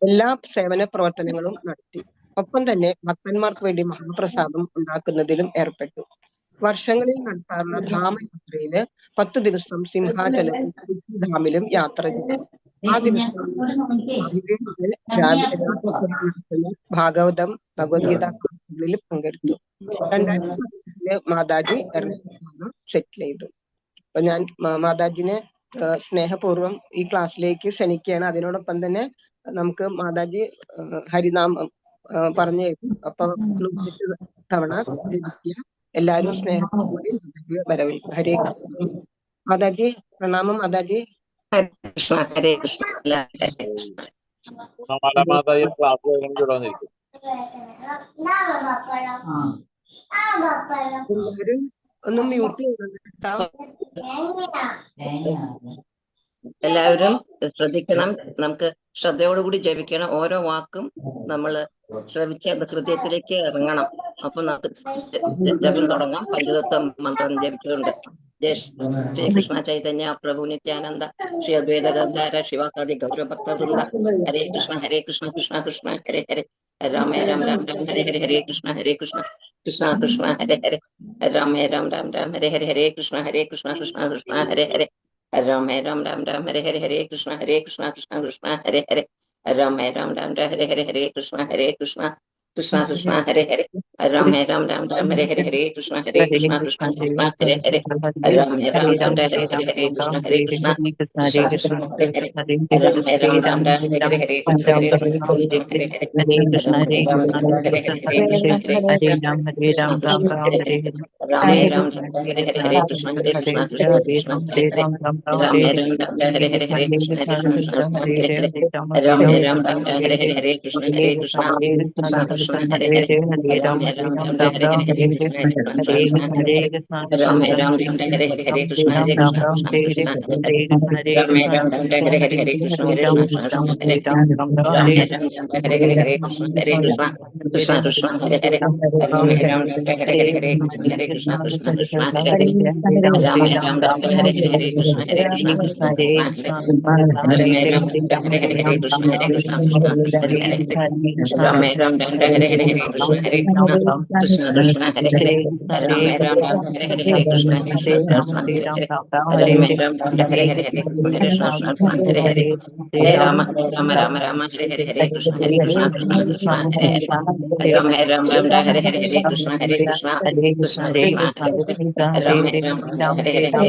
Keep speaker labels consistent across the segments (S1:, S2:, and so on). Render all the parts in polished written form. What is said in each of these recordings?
S1: എല്ലാ സേവന പ്രവർത്തനങ്ങളും നടത്തി. ഒപ്പം തന്നെ ഭക്തന്മാർക്ക് വേണ്ടി മഹാപ്രസാദം ഉണ്ടാക്കുന്നതിലും ഏർപ്പെട്ടു. വർഷങ്ങളിൽ നടത്താറുള്ള ധാമയാത്രയില് 10 ദിവസം സിംഹാചലവും ധാമിലും യാത്ര ചെയ്തു. ആ ദിവസം രാവിലെ മുതൽ രാത്രി വരെ നടത്തുന്ന ഭാഗവതം ഭഗവത്ഗീത ക്ലാസുകളിൽ പങ്കെടുത്തു. 2010 മാതാജി എറണാകുളം സെറ്റിൽ ചെയ്തു. അപ്പൊ ഞാൻ മാതാജിനെ സ്നേഹപൂർവ്വം ഈ ക്ലാസ്സിലേക്ക് ക്ഷണിക്കുകയാണ്. അതിനോടൊപ്പം തന്നെ നമുക്ക് മാതാജി ഹരിനാമം പറഞ്ഞു തരും. അപ്പൊ 108 തവണ ജപിക്കുക. എല്ലാവരും സ്നേഹത്തോടുകൂടി മാതാജിയെ വരവേൽക്കും. ഹരേ കൃഷ്ണ. മാതാജി പ്രണാമം. മാതാജി
S2: കൃഷ്ണ ഹരേ കൃഷ്ണ.
S3: മാതാജി ക്ലാസ് കഴിഞ്ഞിട്ട് വന്നിരിക്കും.
S1: എല്ലാവരും ഒന്ന് മ്യൂട്ട് ചെയ്യണം.
S2: എല്ലാവരും ശ്രദ്ധിക്കണം. നമുക്ക് ശ്രദ്ധയോടുകൂടി ജപിക്കണം. ഓരോ വാക്കും നമ്മൾ ശ്രവിച്ച ഹൃദയത്തിലേക്ക് ഇറങ്ങണം. അപ്പൊ നമുക്ക് ജപം തുടങ്ങാം. പഞ്ചതത്വ മന്ത്രം ജപിച്ചുകൊണ്ട് ജയ ശ്രീ കൃഷ്ണ ചൈതന്യ പ്രഭു നിത്യാനന്ദ ശ്രീ അദ്വൈത ഗംധാര ശിവാസാദി ഗൗരഭക്തവൃന്ദ ഹരേ കൃഷ്ണ കൃഷ്ണ കൃഷ്ണ ഹരേ ഹരേ രാമ രാം രാം രാം ഹരേ ഹരേ ഹരേ കൃഷ്ണ കൃഷ്ണ കൃഷ്ണ ഹരേ ഹരേ രാമ രാം രാം രാം ഹരേ ഹരേ ഹരേ കൃഷ്ണ കൃഷ്ണ കൃഷ്ണ ഹരേ ഹരേ രാമ രാം രാം രാം ഹരേ ഹരേ ഹരേ കൃഷ്ണ കൃഷ്ണ കൃഷ്ണ ഹരേ ഹരേ രാമ രാം രാം രാം ഹരേ ഹരേ ഹരേ കൃഷ്ണ കൃഷ്ണ ഹരേ ഹരേ രാമ രാം രാം രാം ഹരേ ഹരേ ഹരേ കൃഷ്ണ കൃഷ്ണ ഹരേ ഹരേ രാമ രാം രാം രാം ഹരേ ഹരേ കൃഷ്ണ കൃഷ്ണ ഹരേ ഹരേ രാമ രാം രാം രാം ഹരേ ഹരേ കൃഷ്ണ ഹരേ കൃഷ്ണ ഹരേ ഹരേ രാമ രാം രാം രാം ഹരേ ഹരേ കൃഷ്ണ കൃഷ്ണ ഹരേ ഹരേ രാമ രാം രാം ഹരേ ഹരേ കൃഷ്ണ രാമ രാം രാം ഹരേ ഹരേ കൃഷ്ണ കൃഷ്ണ ഹരേ ഹരേ രാമ രാം രാം ഹരേ ഹരേ രാമ രാം രാം ഹരേ ഹരേ കൃഷ്ണ കൃഷ്ണ ഹരേ രാമ രാം രാം ഹരേ ഹരേ കൃഷ്ണ കൃഷ്ണ ഹരേ രാമ രാം രാം ഹരേ ഹരേ കൃഷ്ണ ഹരേ കൃഷ്ണ കൃഷ്ണ ഹരേ ഹരേ രാമ രാം രാം ഹരേ ഹരേ കൃഷ്ണ കൃഷ്ണ ഹരേ ഹരേ രാമ രാം രാം ഹരേ ഹരേ കൃഷ്ണ കൃഷ്ണ ഹരേ രാമ രാം രാം ഹരേ ഹരേ കൃഷ്ണ ഹരേ ഹരേ രാമ രാം രാം ഹരേ ഹരേ കൃഷ്ണ കൃഷ്ണ ഹരേ ഹരേ രാമ രാം രാം ഹരേ ഹരേ കൃഷ്ണ കൃഷ്ണ ഹരേ ഹരേ രാമ രാം രാം ഹരേ ഹരേ കൃഷ്ണ ഹരേ ഹരേ ഹരേ രാമ രാമ രാമ ഹരേ ഹരേ കൃഷ്ണ കൃഷ്ണ ഹരേ ഹരേ രാമ രാം രാം ഹരേ ഹരേ കൃഷ്ണ കൃഷ്ണ കൃഷ്ണ ഹരേ രാമ രാം രാം ഹരേ ഹരേ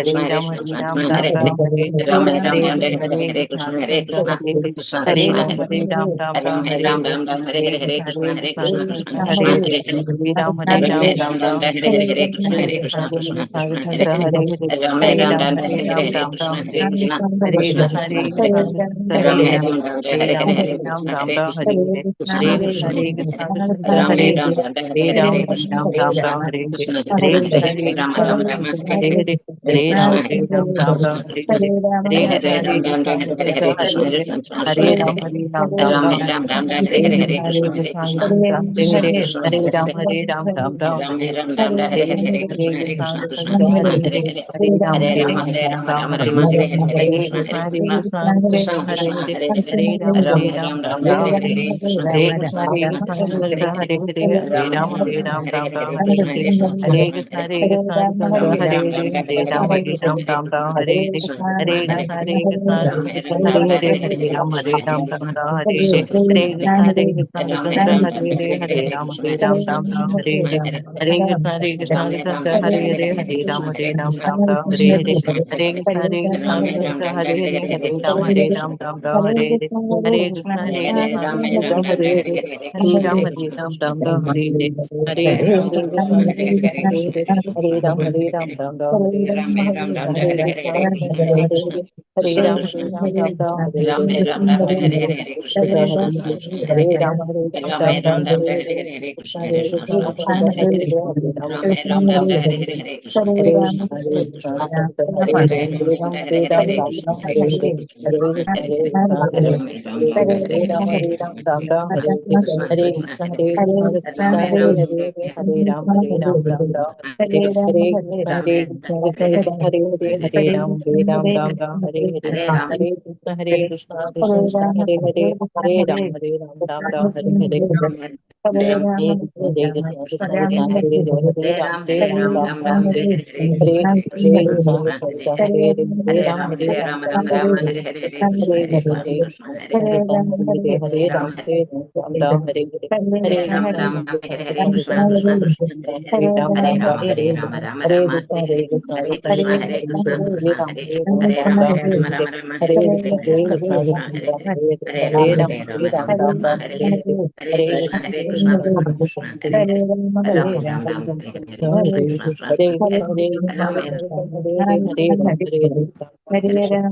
S2: കൃഷ്ണ കൃഷ്ണ ഹരേ രാമ രാം രാം ഹരേ ഹരേ കൃഷ്ണ ഹരേ ഹരേ രാമ രാം രാം ഹരേ ഹരേ കൃഷ്ണ കൃഷ്ണ ഹരേ ഹരേ രാമ രാം രാം ഹരേ ഹരേ കൃഷ്ണ കൃഷ്ണ ഹരേ ഹരേ രാമ രാം രാം ഹരേ ഹരേ കൃഷ്ണ കൃഷ്ണ ഹരേ ഹരേ രാമ രാം രാം ഹരേ ഹരേ കൃഷ്ണ കൃഷ്ണ കൃഷ്ണ ഹരേ രാമ രാം രാം ഹരേ ഹരേ കൃഷ്ണ കൃഷ്ണ രാമ രാം രാം ഹരേ ഹരേ കൃഷ്ണ കൃഷ്ണ ഹരേ രാമ രാം രാം ഹരേ ഹരേ കൃഷ്ണ ഹരേ ഹരേ രാം രാം ഹരേ ഹരേ കൃഷ്ണ കൃഷ്ണ രാമ രാം രാം ഹരേ ഹരേ കൃഷ്ണ കൃഷ്ണ കൃഷ്ണ ഹരേ രാമ രാം രാം ഹരേ ഹരേ കൃഷ്ണ കൃഷ്ണ ഹരേ ഹരേ ഹരേ രാമ രാമ ഹരേ ഹരേ കൃഷ്ണ കൃഷ്ണ കൃഷ്ണ ഹരേ ഹരേ രാമ രാം രാം ഹരേ ഹരേ കൃഷ്ണ കൃഷ്ണ രാമ രാം ഹരേ ഹരേ കൃഷ്ണ കൃഷ്ണ ഹരേ രാമ രാം രാം ഹരേ ഹരേ കൃഷ്ണ കൃഷ്ണ ഹരേ രാമ രാം ഹരേ ഹരേ രാമ രാം ഹരേ Krishna Hare Krishna Hare Rama Rama Rama Hare Krishna Hare Krishna Hare Rama Hare Krishna Hare Krishna Hare Krishna Hare Rama Hare Rama Hare Krishna Hare Krishna Hare Rama Hare Rama Hare Krishna Hare Krishna Hare Krishna Krishna Hare Hare Hare Rama Rama Hare Krishna Hare Krishna Krishna Hare Hare Rama Rama Hare Hare Hare Krishna Hare Krishna Krishna Krishna Hare Hare Hare Rama Rama Hare Hare Hare Krishna Hare Krishna Krishna Krishna Hare Hare Hare Rama Hare Hare Hare Krishna Krishna Hare Hare Rama Rama Hare Hare Hare Hare Rama Hare Hare Krishna Hare Krishna Krishna Krishna Hare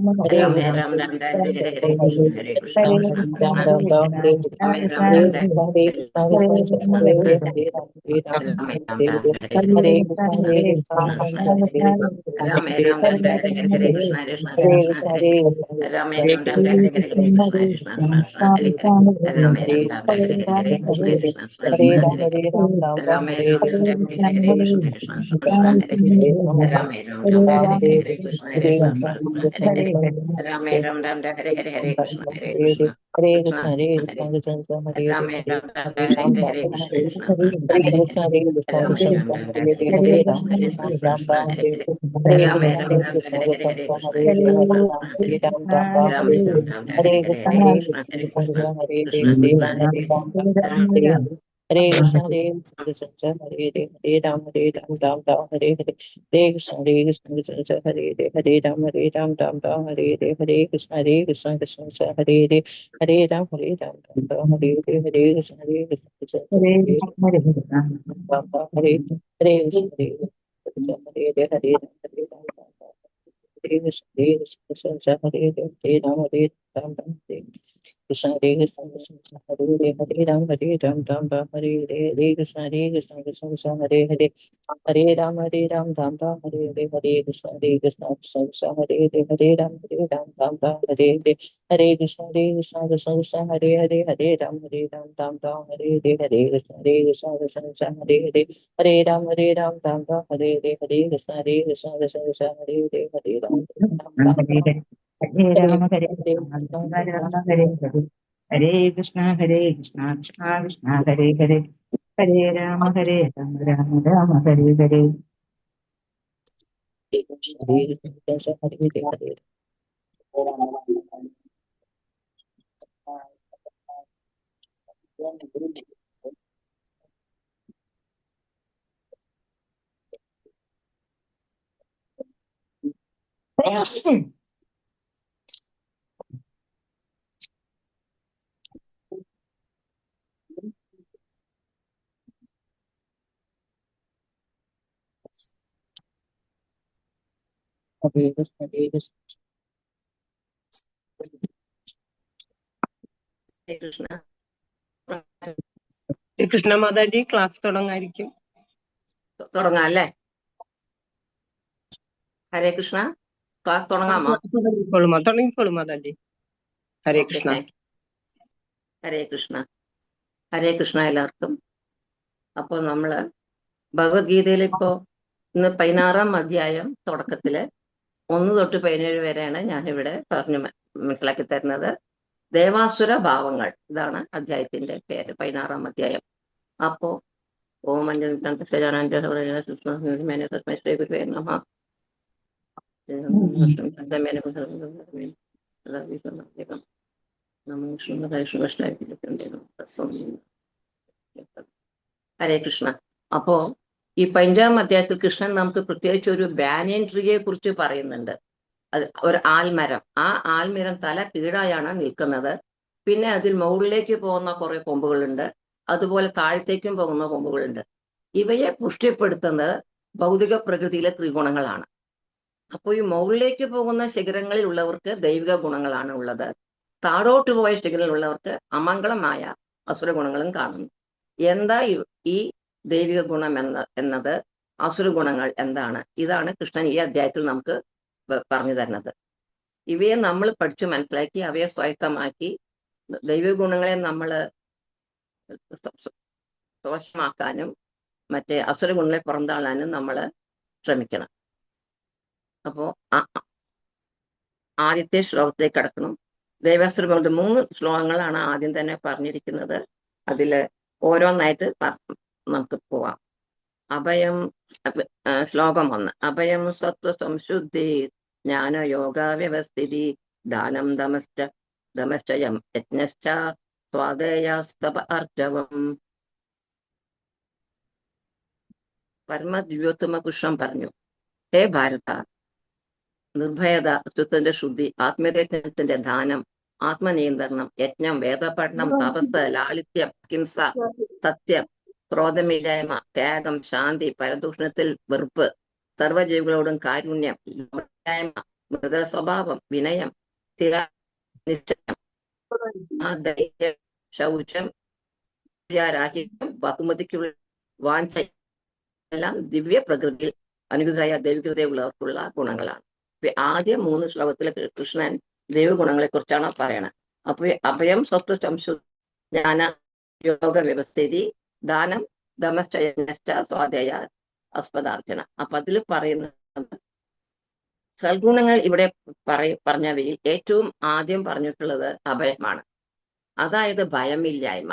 S2: Rama Hare Hare Krishna Hare Krishna Krishna Hare Hare Rama Hare Hare Krishna Hare Rama Hare Hare Krishna Krishna Hare Hare Hare Krishna Hare Krishna Hare Rama Rama Hare Hare Hare Krishna Krishna Hare Rama Rama Hare Krishna Krishna Hare Hare Rama Rama Hare Hare Krishna Krishna Hare Hare Krishna Hare Hare Krishna Hare Rama Hare Krishna Hare Krishna Krishna Hare Rama Hare Krishna Krishna Hare Hare Rama Hare Krishna Krishna Hare Rama Hare Krishna Krishna Hare Rama Hare Krishna Hare Rama Hare Krishna Hare
S4: Hare
S2: Hare
S4: Rama Hare
S2: Hare
S4: Rama Rama Hare Hare Hare Krishna Krishna Krishna Hare Hare Hare Rama Rama Rama Hare Hare
S2: Krishna.
S1: Krishna Mataji class തുടങ്ങായിരിക്കും.
S2: തുടങ്ങാം അല്ലേ? Hare Krishna, class തുടങ്ങാമോ?
S1: തുടങ്ങിക്കോളൂ മാതാജി. ഹരേ കൃഷ്ണ.
S2: ഹരേ കൃഷ്ണ. ഹരേ കൃഷ്ണ എല്ലാവർക്കും. അപ്പോൾ നമ്മള് ഭഗവത്ഗീതയിൽ ഇപ്പോ ഇന്ന് 16-ാം അധ്യായം തുടക്കത്തില് 1 തൊട്ട് 17 വരെയാണ് ഞാനിവിടെ പറഞ്ഞു മനസ്സിലാക്കി തരുന്നത്. ദേവാസുര ഭാവങ്ങൾ, ഇതാണ് അധ്യായത്തിന്റെ പേര്, 16-ാം അധ്യായം. അപ്പോ ഓം ഹരേ കൃഷ്ണ. അപ്പോ ഈ 15-ാം അധ്യായത്തിൽ കൃഷ്ണൻ നമുക്ക് പ്രത്യേകിച്ച് ഒരു ബാനിയൻ ട്രീയെ കുറിച്ച് പറയുന്നുണ്ട്. അത് ഒരു ആൽമരം. ആ ആൽമരം തല കീഴായാണ് നിൽക്കുന്നത്. പിന്നെ അതിൽ മുകളിലേക്ക് പോകുന്ന കുറെ കൊമ്പുകളുണ്ട്, അതുപോലെ താഴത്തേക്കും പോകുന്ന കൊമ്പുകളുണ്ട്. ഇവയെ പുഷ്ടിപ്പെടുത്തുന്നത് ഭൗതിക പ്രകൃതിയിലെ ത്രിഗുണങ്ങളാണ്. അപ്പോൾ ഈ മുകളിലേക്ക് പോകുന്ന ശിഖരങ്ങളിൽ ഉള്ളവർക്ക് ദൈവിക ഗുണങ്ങളാണ് ഉള്ളത്. താഴോട്ട് പോയ സ്റ്റേജിലുള്ളവർക്ക് അമംഗളമായ അസുര ഗുണങ്ങളും കാണുന്നു. എന്താ ഈ ദൈവിക ഗുണം എന്നത്, അസുര ഗുണങ്ങൾ എന്താണ്? ഇതാണ് കൃഷ്ണൻ ഈ അധ്യായത്തിൽ നമുക്ക് പറഞ്ഞു തരുന്നത്. ഇവയെ നമ്മൾ പഠിച്ചു മനസ്സിലാക്കി അവയെ സ്വായത്തമാക്കി ദൈവിക ഗുണങ്ങളെ നമ്മൾ ദോഷമാക്കാനും മറ്റേ അസുര ഗുണങ്ങളെ പുറന്തള്ളാനും നമ്മൾ ശ്രമിക്കണം. അപ്പോ ആദ്യത്തെ ശ്ലോകത്തിലേക്ക് കടക്കണം. ദേവാസുര ഗുണത്തിൽ 3 ശ്ലോകങ്ങളാണ് ആദ്യം തന്നെ പറഞ്ഞിരിക്കുന്നത്. അതില് ഓരോന്നായിട്ട് നമുക്ക് പോവാം. അഭയം, ശ്ലോകം 1. അഭയം സത്വ സംശുദ്ധി ജ്ഞാന യോഗ വ്യവസ്ഥിതി ദാനം ദമശ്ചയം യജ്ഞശ്ച സ്വാദേയാസ്തപ അർജവം. പരമദിവ്യോത്തമ കൃഷ്ണൻ പറഞ്ഞു, ഹേ ഭാരത, നിർഭയത, അസ്തിത്വത്തിന്റെ ശുദ്ധി, ആത്മീയത്തിന്റെ ദാനം, ആത്മനിയന്ത്രണം, യജ്ഞം, വേദപഠനം, തപസ്, ലാളിത്യം, ഹിംസ, സത്യം, ക്രോധമില്ലായ്മ, ത്യാഗം, ശാന്തി, പരദൂഷണത്തിൽ വെറുപ്പ്, സർവ്വജീവികളോടും കാരുണ്യം, മൃദുല സ്വഭാവം, വിനയം, നിശ്ചയം, ധൈര്യം, ശൗചം, രാഹിത്യം, ബഹുമതിക്കുള്ള വാഞ്ച എല്ലാം ദിവ്യ പ്രകൃതിയിൽ അനുഗ്രഹമായ ദൈവികതയുള്ളവർക്കുള്ള ഗുണങ്ങളാണ്. ആദ്യ 3 ശ്ലോകത്തിൽ കൃഷ്ണൻ ദൈവ ഗുണങ്ങളെ കുറിച്ചാണ് പറയണത്. അപ്പൊ അഭയം സ്വത്വ സംശുദ്ധി ജ്ഞാന യോഗ വ്യവസ്ഥിതി ദാനം ദമശ്ച സ്വാദേയ അസ്പദാർച്ചന. അപ്പൊ അതിൽ പറയുന്നത് സൽഗുണങ്ങൾ ഇവിടെ പറഞ്ഞവയിൽ ഏറ്റവും ആദ്യം പറഞ്ഞിട്ടുള്ളത് അഭയമാണ്. അതായത് ഭയമില്ലായ്മ.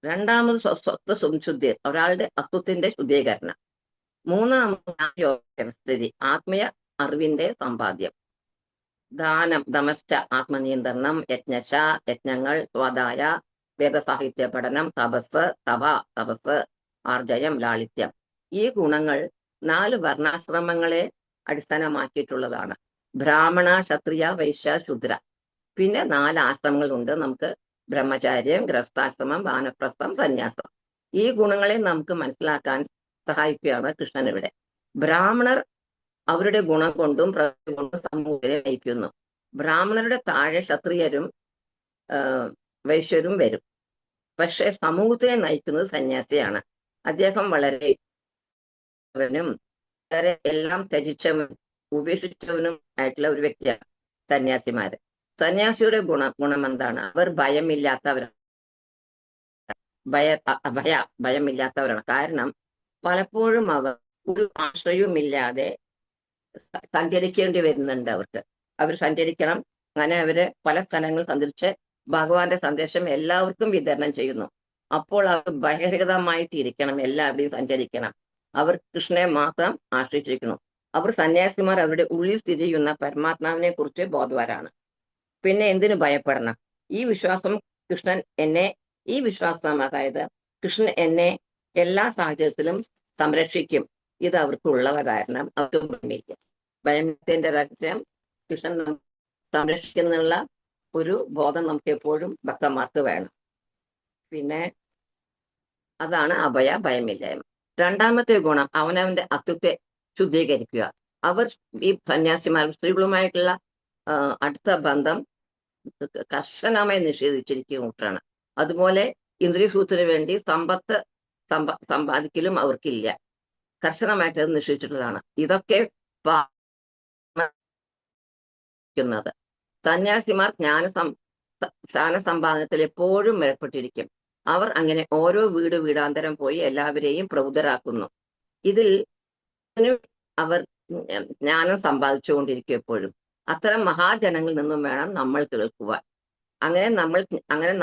S2: രണ്ടാമത് സ്വത്വ സംശുദ്ധി, ഒരാളുടെ അസ്തിത്വത്തിന്റെ ശുദ്ധീകരണം. മൂന്നാമത് യോഗ വ്യവസ്ഥിതി, ആത്മീയ അറിവിന്റെ സമ്പാദ്യം. ദാനം ദമശ്ച ആത്മനിയന്ത്രണം, യജ്ഞങ്ങൾ, സ്വാദായ വേദസാഹിത്യ പഠനം, തപസ് ആർജയം, ലാളിത്യം. ഈ ഗുണങ്ങൾ 4 വർണ്ണാശ്രമങ്ങളെ അടിസ്ഥാനമാക്കിയിട്ടുള്ളതാണ്. ബ്രാഹ്മണ, ക്ഷത്രിയ, വൈശ്യ, ശൂദ്ര. പിന്നെ 4 ആശ്രമങ്ങളുണ്ട് നമുക്ക്. ബ്രഹ്മചാര്യം, ഗൃഹസ്ഥാശ്രമം, വാനപ്രസ്ഥം, സന്യാസം. ഈ ഗുണങ്ങളെ നമുക്ക് മനസ്സിലാക്കാൻ സഹായിക്കുകയാണ് കൃഷ്ണൻ ഇവിടെ. ബ്രാഹ്മണർ അവരുടെ ഗുണം കൊണ്ടും പ്രവൃത്തി കൊണ്ടും സമൂഹത്തെ നയിക്കുന്നു. ബ്രാഹ്മണരുടെ താഴെ ക്ഷത്രിയരും വൈശ്യരും വരും. പക്ഷെ സമൂഹത്തെ നയിക്കുന്നത് സന്യാസിയാണ്. അദ്ദേഹം വളരെ എല്ലാം ത്യജിച്ചവനും ഉപേക്ഷിച്ചവനും ആയിട്ടുള്ള ഒരു വ്യക്തിയാണ് സന്യാസിമാര്. സന്യാസിയുടെ ഗുണം എന്താണ്? അവർ ഭയമില്ലാത്തവരാണ്. ഭയമില്ലാത്തവരാണ്. കാരണം പലപ്പോഴും അവർ ഒരു ആശ്രയവുമില്ലാതെ സഞ്ചരിക്കേണ്ടി വരുന്നുണ്ട്. അവർ സഞ്ചരിക്കണം. അങ്ങനെ അവര് പല സ്ഥലങ്ങൾ സന്ദർശിച്ച് ഭഗവാന്റെ സന്ദേശം എല്ലാവർക്കും വിതരണം ചെയ്യുന്നു. അപ്പോൾ അവർ ബഹിർഗതമായിട്ട് ഇരിക്കണം, എല്ലാവരുടെയും സഞ്ചരിക്കണം. അവർ കൃഷ്ണനെ മാത്രം ആശ്രയിച്ചിരിക്കുന്നു. അവർ സന്യാസിമാർ അവരുടെ ഉള്ളിൽ സ്ഥിതി ചെയ്യുന്ന പരമാത്മാവിനെ കുറിച്ച് ബോധവാരാണ്. പിന്നെ എന്തിനു ഭയപ്പെടണം? ഈ വിശ്വാസം അതായത് കൃഷ്ണൻ എന്നെ എല്ലാ സാഹചര്യത്തിലും സംരക്ഷിക്കും, ഇത് അവർക്കുള്ളവ കാരണം അവർക്ക് ഭയമില്ല. ഭയത്തിന്റെ രഹസ്യം കൃഷ്ണൻ സംരക്ഷിക്കുന്നുള്ള ഒരു ബോധം നമുക്ക് എപ്പോഴും ഭക്തന്മാർക്ക് വേണം. പിന്നെ അതാണ് ഭയമില്ലായ്മ. രണ്ടാമത്തെ ഗുണം അവനവന്റെ അസ്തിത്വത്തെ ശുദ്ധീകരിക്കുക. അവർ ഈ സന്യാസിമാർ സ്ത്രീകളുമായിട്ടുള്ള അടുത്ത ബന്ധം കർശനമായി നിഷേധിച്ചിരിക്കുകയാണ്. അതുപോലെ ഇന്ദ്രിയസൂത്തിന് വേണ്ടി സമ്പത്ത് സമ്പാദിക്കലും അവർക്കില്ല. കർശനമായിട്ട് അത് നിഷേധിച്ചിട്ടുള്ളതാണ്. ഇതൊക്കെ സന്യാസിമാർ ജ്ഞാന സമ്പാദനത്തിൽ എപ്പോഴും ഏർപ്പെട്ടിരിക്കും. അവർ അങ്ങനെ ഓരോ വീടാന്തരം പോയി എല്ലാവരെയും പ്രബുദ്ധരാക്കുന്നു. ഇതിൽ അവർ ജ്ഞാനം സമ്പാദിച്ചുകൊണ്ടിരിക്കും എപ്പോഴും. അത്തരം മഹാജനങ്ങളിൽ നിന്നും വേണം നമ്മൾ കേൾക്കുവാൻ. അങ്ങനെ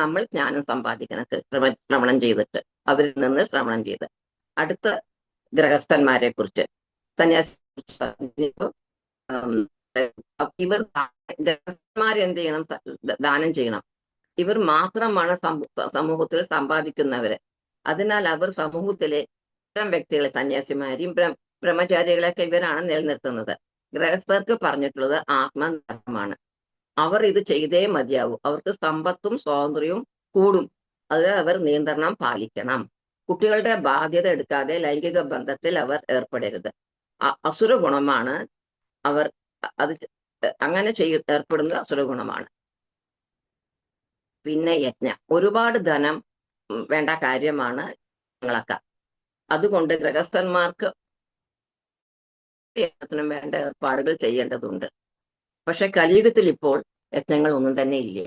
S2: നമ്മൾ ജ്ഞാനം സമ്പാദിക്കണം, ശ്രവണം ചെയ്തിട്ട്, അവരിൽ നിന്ന് ശ്രവണം ചെയ്ത്. അടുത്ത ഗൃഹസ്ഥന്മാരെ കുറിച്ച് സന്യാസി ഇവർ ഗൃഹസ്ഥന്മാരെന്ത് ചെയ്യണം? ദാനം ചെയ്യണം. ഇവർ മാത്രമാണ് സമൂഹത്തിൽ സമ്പാദിക്കുന്നവര്. അതിനാൽ അവർ സമൂഹത്തിലെ വ്യക്തികളെ, സന്യാസിമാരെയും ബ്രഹ്മചാരികളെയൊക്കെ ഇവരാണ് നിലനിർത്തുന്നത്. ഗൃഹസ്ഥർക്ക് പറഞ്ഞിട്ടുള്ളത് ആത്മധർമ്മമാണ്. അവർ ഇത് ചെയ്തേ മതിയാവൂ. അവർക്ക് സമ്പത്തും സ്വാതന്ത്ര്യവും കൂടും. അത് അവർ നിയന്ത്രണം പാലിക്കണം. കുട്ടികളുടെ ബാധ്യത എടുക്കാതെ ലൈംഗിക ബന്ധത്തിൽ അവർ ഏർപ്പെടരുത്. അസുര ഗുണമാണ് അവർ അത് അങ്ങനെ ഏർപ്പെടുന്നത്. അസുര ഗുണമാണ്. പിന്നെ യജ്ഞം. ഒരുപാട് ധനം വേണ്ട കാര്യമാണ് യജ്ഞങ്ങളൊക്കെ. അതുകൊണ്ട് ഗൃഹസ്ഥന്മാർക്ക് യജ്ഞത്തിനും വേണ്ട ഏർപ്പാടുകൾ ചെയ്യേണ്ടതുണ്ട്. പക്ഷെ കലിയുഗത്തിൽ ഇപ്പോൾ യജ്ഞങ്ങൾ ഒന്നും തന്നെ ഇല്ല.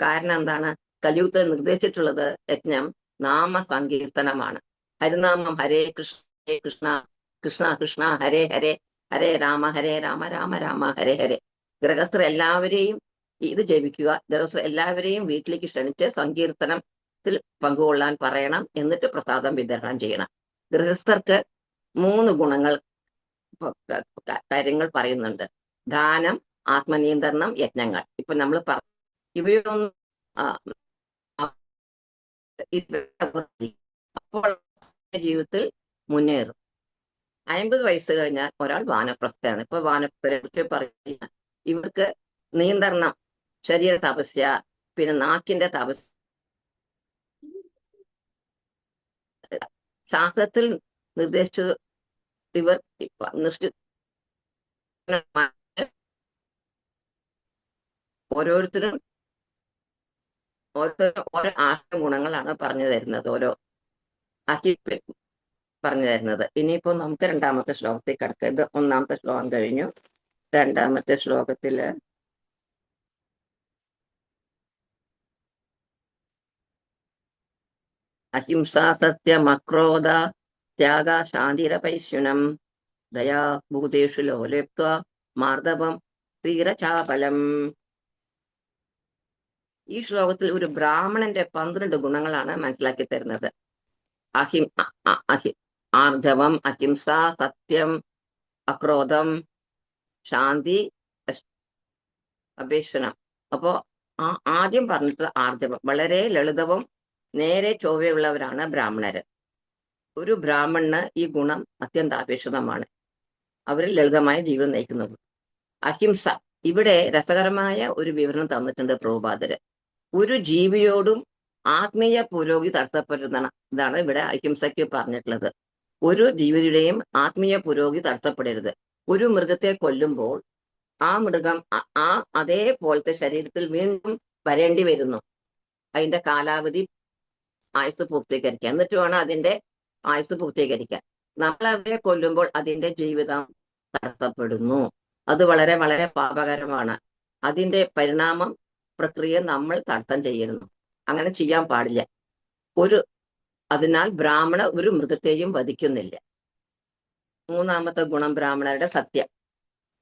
S2: കാരണം എന്താണ്? കലിയുഗത്തിൽ നിർദ്ദേശിച്ചിട്ടുള്ളത് യജ്ഞം നാമസങ്കീർത്തനമാണ്. ഹരിനാമം ഹരേ കൃഷ്ണ ഹരേ കൃഷ്ണ കൃഷ്ണ കൃഷ്ണ ഹരേ ഹരേ ഹരേ രാമ രാമ രാമ ഹരേ ഹരേ. ഗൃഹസ്ഥർ എല്ലാവരെയും ഇത് ജപിക്കുക. ഗൃഹസ്ഥർ എല്ലാവരെയും വീട്ടിലേക്ക് ക്ഷണിച്ച് സങ്കീർത്തനത്തിൽ പങ്കുകൊള്ളാൻ പറയണം. എന്നിട്ട് പ്രസാദം വിതരണം ചെയ്യണം. ഗൃഹസ്ഥർക്ക് 3 ഗുണങ്ങൾ കാര്യങ്ങൾ പറയുന്നുണ്ട്: ദാനം, ആത്മനിയന്ത്രണം, യജ്ഞങ്ങൾ. ഇപ്പൊ നമ്മൾ ഇവയൊന്നും അപ്പോൾ ജീവിതത്തിൽ മുന്നേറും. 50 വയസ്സ് കഴിഞ്ഞാൽ ഒരാൾ വാനപ്രസ്ഥയാണ്. ഇപ്പൊ വാനപ്രസ്ഥരെ കുറിച്ച് പറയുക, ഇവർക്ക് നിയന്ത്രണം, ശരീര തപസ്യ, പിന്നെ നാക്കിന്റെ തപസ്യ, ശാസ്ത്രത്തിൽ നിർദ്ദേശിച്ചത് ഇവർ ഓരോരുത്തരും ഓരോ ഗുണങ്ങളാണ് പറഞ്ഞു തരുന്നത്, ഓരോ ആക്കി പറഞ്ഞു തരുന്നത്. ഇനിയിപ്പോ നമുക്ക് 2ാമത്തെ ശ്ലോകത്തിൽ കിടക്കുക. ഇത് 1ാമത്തെ ശ്ലോകം കഴിഞ്ഞു. 2ാമത്തെ ശ്ലോകത്തില് അഹിംസ സത്യം അക്രോധ ത്യാഗ ശാന്തിരപൈശുനം ദയാ ഭൂതേഷു ലോലേപ്ത്വ മാർദ്ദവം തീരചാപലം. ഈ ശ്ലോകത്തിൽ ഒരു ബ്രാഹ്മണന്റെ 12 ഗുണങ്ങളാണ് മനസ്സിലാക്കി തരുന്നത്. ആർജവം, അഹിംസ, സത്യം, അക്രോധം, ശാന്തി, അപേക്ഷണം. അപ്പോ ആദ്യം പറഞ്ഞിട്ട് ആർജവം. വളരെ ലളിതവും നേരെ ചൊവ്വയുള്ളവരാണ് ബ്രാഹ്മണര്. ഒരു ബ്രാഹ്മണന് ഈ ഗുണം അത്യന്താപേക്ഷിതമാണ്. അവരിൽ ലളിതമായ ജീവിതം നയിക്കുന്നത്. അഹിംസ. ഇവിടെ രസകരമായ ഒരു വിവരണം തന്നിട്ടുണ്ട് പ്രഭുപാദര്. ഒരു ജീവിയോടും ആത്മീയ പുരോഗതി തടസ്സപ്പെടുന്നതാണ്. ഇതാണ് ഇവിടെ അഹിംസയ്ക്ക് പറഞ്ഞിട്ടുള്ളത്. ഒരു ജീവിയുടെയും ആത്മീയ പുരോഗതി തടസ്സപ്പെടരുത്. ഒരു മൃഗത്തെ കൊല്ലുമ്പോൾ ആ മൃഗം അതേപോലത്തെ ശരീരത്തിൽ വീണ്ടും വരേണ്ടി വരുന്നു. അതിന്റെ കാലാവധി ആയുസ് പൂർത്തീകരിക്കാൻ, എന്നിട്ട് വേണം അതിന്റെ ആയുസ് പൂർത്തീകരിക്കാൻ. നമ്മൾ അവരെ കൊല്ലുമ്പോൾ അതിന്റെ ജീവിതം തടസ്സപ്പെടുന്നു. അത് വളരെ വളരെ പാപകരമാണ്. അതിന്റെ പരിണാമം പ്രക്രിയ നമ്മൾ തടസ്സം ചെയ്യുന്നു. അങ്ങനെ ചെയ്യാൻ പാടില്ല. അതിനാൽ ബ്രാഹ്മണർ ഒരു മൃഗത്തെയും വധിക്കുന്നില്ല. 3ാമത്തെ ഗുണം ബ്രാഹ്മണരുടെ സത്യം.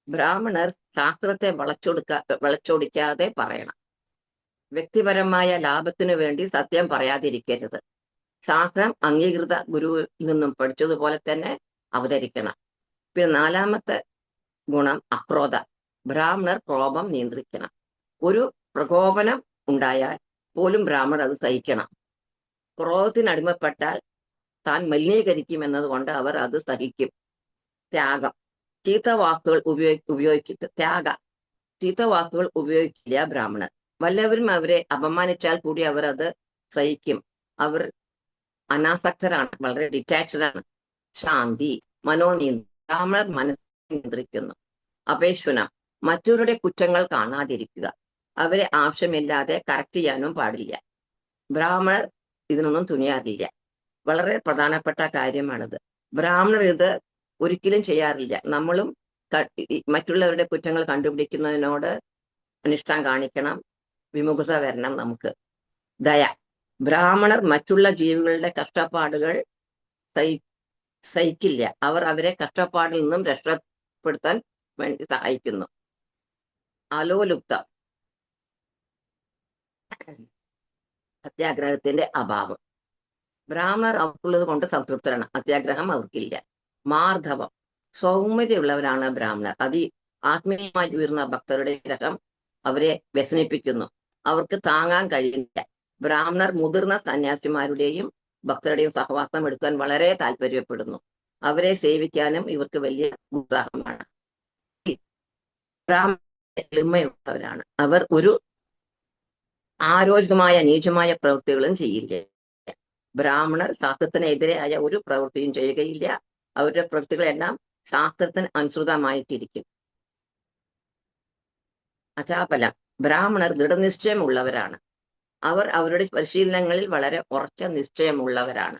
S2: ബ്രാഹ്മണർ ശാസ്ത്രത്തെ വളച്ചൊടിക്കാതെ പറയണം. വ്യക്തിപരമായ ലാഭത്തിനു വേണ്ടി സത്യം പറയാതിരിക്കരുത്. ശാസ്ത്രം അംഗീകൃത ഗുരുവിൽ നിന്നും പഠിച്ചതുപോലെ തന്നെ അവതരിക്കണം. പിന്നെ 4ാമത്തെ ഗുണം അക്രോധ. ബ്രാഹ്മണർ കോപം നിയന്ത്രിക്കണം. ഒരു പ്രകോപനം ഉണ്ടായാൽ പോലും ബ്രാഹ്മണർ അത് സഹിക്കണം. ക്രോധത്തിനടിമപ്പെട്ടാൽ താൻ മലിനീകരിക്കും എന്നതുകൊണ്ട് അവർ അത് സഹിക്കും. ത്യാഗം. ചീത്ത വാക്കുകൾ ഉപയോഗിക്കില്ല ബ്രാഹ്മണർ. വല്ലവരും അവരെ അപമാനിച്ചാൽ കൂടി അവർ അത് സഹിക്കും. അവർ അനാസക്തരാണ്, വളരെ ഡിറ്റാച്ച്ഡാണ്. ശാന്തി. ബ്രാഹ്മണർ മനസ്സ് നിയന്ത്രിക്കുന്നു. അപേക്ഷണം. മറ്റവരുടെ കുറ്റങ്ങൾ കാണാതിരിക്കുക. അവരെ ആവശ്യമില്ലാതെ കറക്റ്റ് ചെയ്യാനും പാടില്ല. ബ്രാഹ്മണർ ഇതിനൊന്നും തുനിയാറില്ല. വളരെ പ്രധാനപ്പെട്ട കാര്യമാണിത്. ബ്രാഹ്മണർ ഇത് ഒരിക്കലും ചെയ്യാറില്ല. നമ്മളും മറ്റുള്ളവരുടെ കുറ്റങ്ങൾ കണ്ടുപിടിക്കുന്നതിനോട് അനിഷ്ടം കാണിക്കണം, വിമുഖത വരണം നമുക്ക്. ദയ. ബ്രാഹ്മണർ മറ്റുള്ള ജീവികളുടെ കഷ്ടപ്പാടുകൾ സഹിക്കില്ല. അവർ അവരെ കഷ്ടപ്പാടിൽ നിന്നും രക്ഷപ്പെടുത്താൻ വേണ്ടി സഹായിക്കുന്നു. അലോലുപ്തം. അത്യാഗ്രഹത്തിന്റെ അഭാവം. ബ്രാഹ്മണർ അവർക്കുള്ളത് കൊണ്ട് സംതൃപ്തരാണ്. അത്യാഗ്രഹം അവർക്കില്ല. മാർദ്ദവം. സൗമ്യതയുള്ളവരാണ് ബ്രാഹ്മണർ. ആത്മീയമായി ഉയർന്ന ഭക്തരുടെ ഗ്രഹം അവരെ വ്യസനിപ്പിക്കുന്നു. അവർക്ക് താങ്ങാൻ കഴിയില്ല. ബ്രാഹ്മണർ മുതിർന്ന സന്യാസിമാരുടെയും ഭക്തരുടെയും സഹവാസം എടുക്കാൻ വളരെ താല്പര്യപ്പെടുന്നു. അവരെ സേവിക്കാനും ഇവർക്ക് വലിയ ഉത്സാഹമാണ്. ബ്രാഹ്മണർ എളിമയുള്ളവരാണ്. അവർ ഒരു ആരോചിതമായ നീചമായ പ്രവൃത്തികളും ചെയ്യില്ല. ബ്രാഹ്മണർ ശാസ്ത്രത്തിനെതിരായ ഒരു പ്രവൃത്തിയും ചെയ്യുകയില്ല. അവരുടെ പ്രവൃത്തികളെല്ലാം ശാസ്ത്രത്തിന് അനുസൃതമായിട്ടിരിക്കും. അചാപലം. ബ്രാഹ്മണർ ദൃഢനിശ്ചയമുള്ളവരാണ്. അവർ അവരുടെ പരിശീലനങ്ങളിൽ വളരെ ഉറച്ച നിശ്ചയമുള്ളവരാണ്.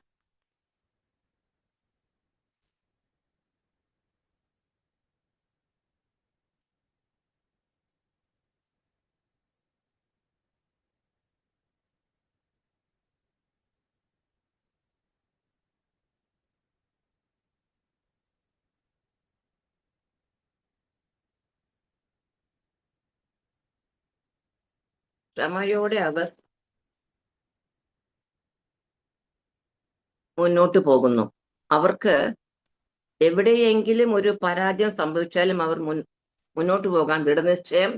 S2: ക്ഷമയോടെ അവർ മുന്നോട്ട് പോകുന്നു. അവർക്ക് എവിടെയെങ്കിലും ഒരു പരാജയം സംഭവിച്ചാലും അവർ മുന്നോട്ട് പോകാൻ ദൃഢനിശ്ചയം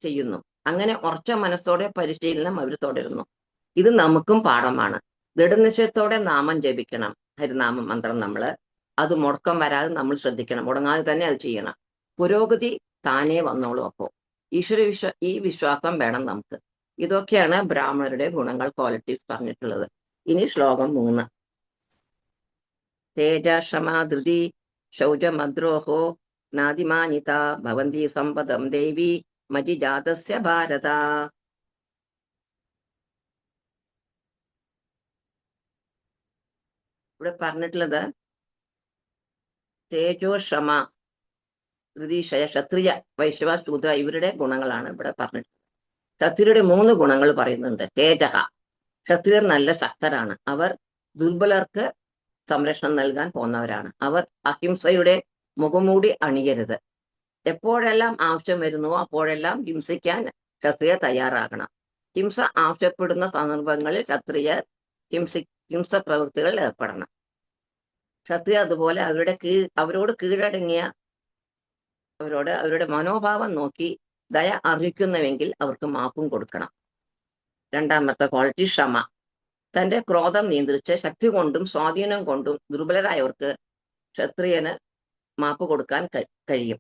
S2: ചെയ്യുന്നു. അങ്ങനെ ഉറച്ച മനസ്സോടെ പരിശീലനം അവർ തുടരുന്നു. ഇത് നമുക്കും പാഠമാണ്. ദൃഢനിശ്ചയത്തോടെ നാമം ജപിക്കണം. ഹരിനാമം മന്ത്രം അത് മുടക്കം വരാതെ നമ്മൾ ശ്രദ്ധിക്കണം. മുടങ്ങാതെ തന്നെ അത് ചെയ്യണം. പുരോഗതി താനേ വന്നോളൂ. അപ്പോ ഈ വിശ്വാസം വേണം നമുക്ക്. ഇതൊക്കെയാണ് ബ്രാഹ്മണരുടെ ഗുണങ്ങൾ, ക്വാളിറ്റീസ് പറഞ്ഞിട്ടുള്ളത്. ഇനി ശ്ലോകം 3. തേജ ക്ഷമ ധൃതി ശൗചമദ്രോഹോ നാദിമാനിത ഭവന്തി സമ്പദം ദേവി മജി ജാതസ്യ ഭാരത. ഇവിടെ പറഞ്ഞിട്ടുള്ളത് തേജോ ക്ഷമ ധൃതി ക്ഷയ ക്ഷത്രിയ വൈശ്വ ശൂദ്ര ഇവരുടെ ഗുണങ്ങളാണ് ഇവിടെ പറഞ്ഞിട്ടുള്ളത്. ക്ഷത്രിയരുടെ 3 ഗുണങ്ങൾ പറയുന്നുണ്ട്. തേജഹ, ക്ഷത്രിയർ നല്ല ശക്തരാണ്. അവർ ദുർബലർക്ക് സംരക്ഷണം നൽകാൻ പോന്നവരാണ്. അവർ അഹിംസയുടെ മുഖംമൂടി അണിയരുത്. എപ്പോഴെല്ലാം ആവശ്യം വരുന്നുവോ അപ്പോഴെല്ലാം ഹിംസിക്കാൻ ക്ഷത്രിയർ തയ്യാറാകണം. ഹിംസ ആവശ്യപ്പെടുന്ന സന്ദർഭങ്ങളിൽ ക്ഷത്രിയർ ഹിംസ പ്രവൃത്തികളിൽ ഏർപ്പെടണം. ക്ഷത്രിയർ അതുപോലെ അവരോട് കീഴടങ്ങിയ അവരുടെ മനോഭാവം നോക്കി ദയ അർഹിക്കുന്നുവെങ്കിൽ അവർക്ക് മാപ്പും കൊടുക്കണം. 2ാമത്തെ ക്വാളിറ്റി ക്ഷമ. തന്റെ ക്രോധം നിയന്ത്രിച്ച് ശക്തി കൊണ്ടും സ്വാധീനം കൊണ്ടും ദുർബലരായവർക്ക് ക്ഷത്രിയന് മാപ്പ് കൊടുക്കാൻ കഴിയും.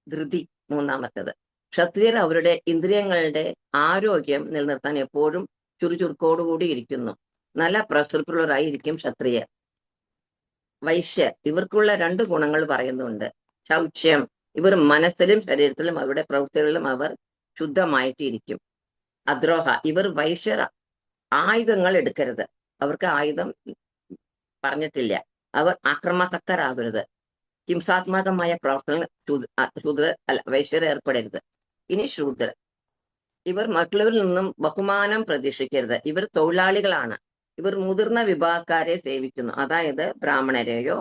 S2: ധൃതി 3ാമത്തേത്. ക്ഷത്രിയർ അവരുടെ ഇന്ദ്രിയങ്ങളുടെ ആരോഗ്യം നിലനിർത്താൻ എപ്പോഴും ചുറുചുറുക്കോടുകൂടി ഇരിക്കുന്നു. നല്ല പ്രസരിപ്പുള്ളവരായിരിക്കും ക്ഷത്രിയർ. വൈശ്യർ, ഇവർക്കുള്ള 2 ഗുണങ്ങൾ പറയുന്നുണ്ട്. ശൗച്യം, ഇവർ മനസ്സിലും ശരീരത്തിലും അവരുടെ പ്രവൃത്തികളിലും അവർ ശുദ്ധമായിട്ടിരിക്കും. അദ്രോഹ, ഇവർ വൈശ്യർ ആയുധങ്ങൾ എടുക്കരുത്. അവർക്ക് ആയുധം പറഞ്ഞിട്ടില്ല. അവർ അക്രമാസക്തരാകരുത്. ഹിംസാത്മകമായ പ്രവർത്തനങ്ങൾ വൈശ്യർ ഏർപ്പെടരുത്. ഇനി ശൂദ്രർ, ഇവർ മറ്റുള്ളവരിൽ നിന്നും ബഹുമാനം പ്രതീക്ഷിക്കരുത്. ഇവർ തൊഴിലാളികളാണ്. ഇവർ മുതിർന്ന വിഭാഗക്കാരെ സേവിക്കുന്നു. അതായത് ബ്രാഹ്മണരെയോ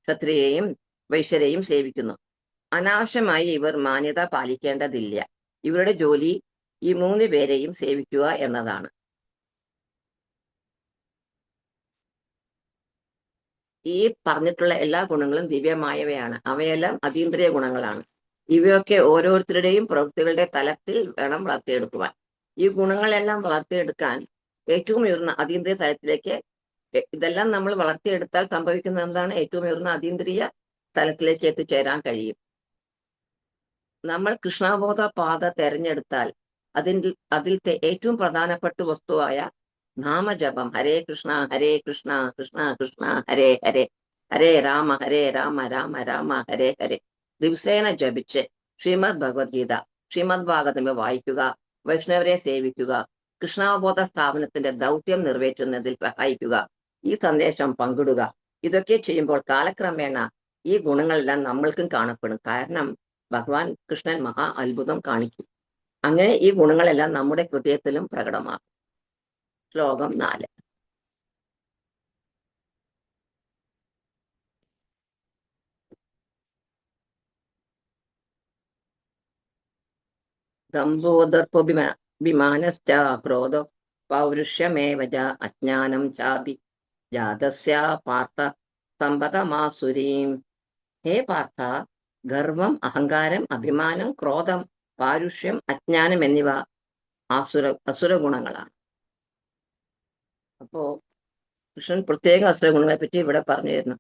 S2: ക്ഷത്രിയെയും വൈശ്യരെയും സേവിക്കുന്നു. അനാവശ്യമായി ഇവർ മാന്യത പാലിക്കേണ്ടതില്ല. ഇവരുടെ ജോലി ഈ 3 പേരെയും സേവിക്കുക എന്നതാണ്. ഈ പറഞ്ഞിട്ടുള്ള എല്ലാ ഗുണങ്ങളും ദിവ്യമായവയാണ്. അവയെല്ലാം അതീന്ദ്രിയ ഗുണങ്ങളാണ്. ഇവയൊക്കെ ഓരോരുത്തരുടെയും പ്രവൃത്തികളുടെ തലത്തിൽ വേണം വളർത്തിയെടുക്കുവാൻ. ഈ ഗുണങ്ങളെല്ലാം വളർത്തിയെടുക്കാൻ ഏറ്റവും ഉയർന്ന അതീന്ദ്രിയ തലത്തിലേക്ക് ഇതെല്ലാം നമ്മൾ വളർത്തിയെടുത്താൽ സംഭവിക്കുന്ന എന്താണ്? ഏറ്റവും ഉയർന്ന അതീന്ദ്രിയ തലത്തിലേക്ക് എത്തിച്ചേരാൻ കഴിയും. നമ്മൾ കൃഷ്ണബോധ പാത തെരഞ്ഞെടുത്താൽ അതിലത്തെ ഏറ്റവും പ്രധാനപ്പെട്ട വസ്തുവായ നാമജപം ഹരേ കൃഷ്ണ കൃഷ്ണ കൃഷ്ണ ഹരേ ഹരേ ഹരേ രാമ രാമ രാമ ഹരേ ഹരേ ദിവസേന ജപിച്ച് ശ്രീമദ് ഭഗവത്ഗീത, ശ്രീമദ് ഭാഗവതം വായിക്കുക, വൈഷ്ണവരെ സേവിക്കുക, കൃഷ്ണാവബോധ സ്ഥാപനത്തിന്റെ ദൗത്യം നിറവേറ്റുന്നതിൽ സഹായിക്കുക, ഈ സന്ദേശം പങ്കിടുക. ഇതൊക്കെ ചെയ്യുമ്പോൾ കാലക്രമേണ ഈ ഗുണങ്ങളെല്ലാം നമ്മൾക്കും കാണപ്പെടും. കാരണം ഭഗവാൻ കൃഷ്ണൻ മഹാ അത്ഭുതം കാണിക്കും. അങ്ങനെ ഈ ഗുണങ്ങളെല്ലാം നമ്മുടെ ഹൃദയത്തിലും പ്രകടമാകും. ശ്ലോകം 4. ദംഭോദർഭിമാനശ്ച ക്രോധോ പൗരുഷ്യമേവ ച അജ്ഞാനം ചാപി ജാതസ്യ പാർത്ഥ സമ്പദമാസുരീം. ഹേ പാർത്ഥ, ഗർവം, അഹങ്കാരം, അഭിമാനം, ക്രോധം, പാരുഷ്യം, അജ്ഞാനം എന്നിവ അസുര ഗുണങ്ങളാണ്. അപ്പോ കൃഷ്ണൻ പ്രത്യേക അസുര ഗുണങ്ങളെ പറ്റി ഇവിടെ പറഞ്ഞു തരുന്നു.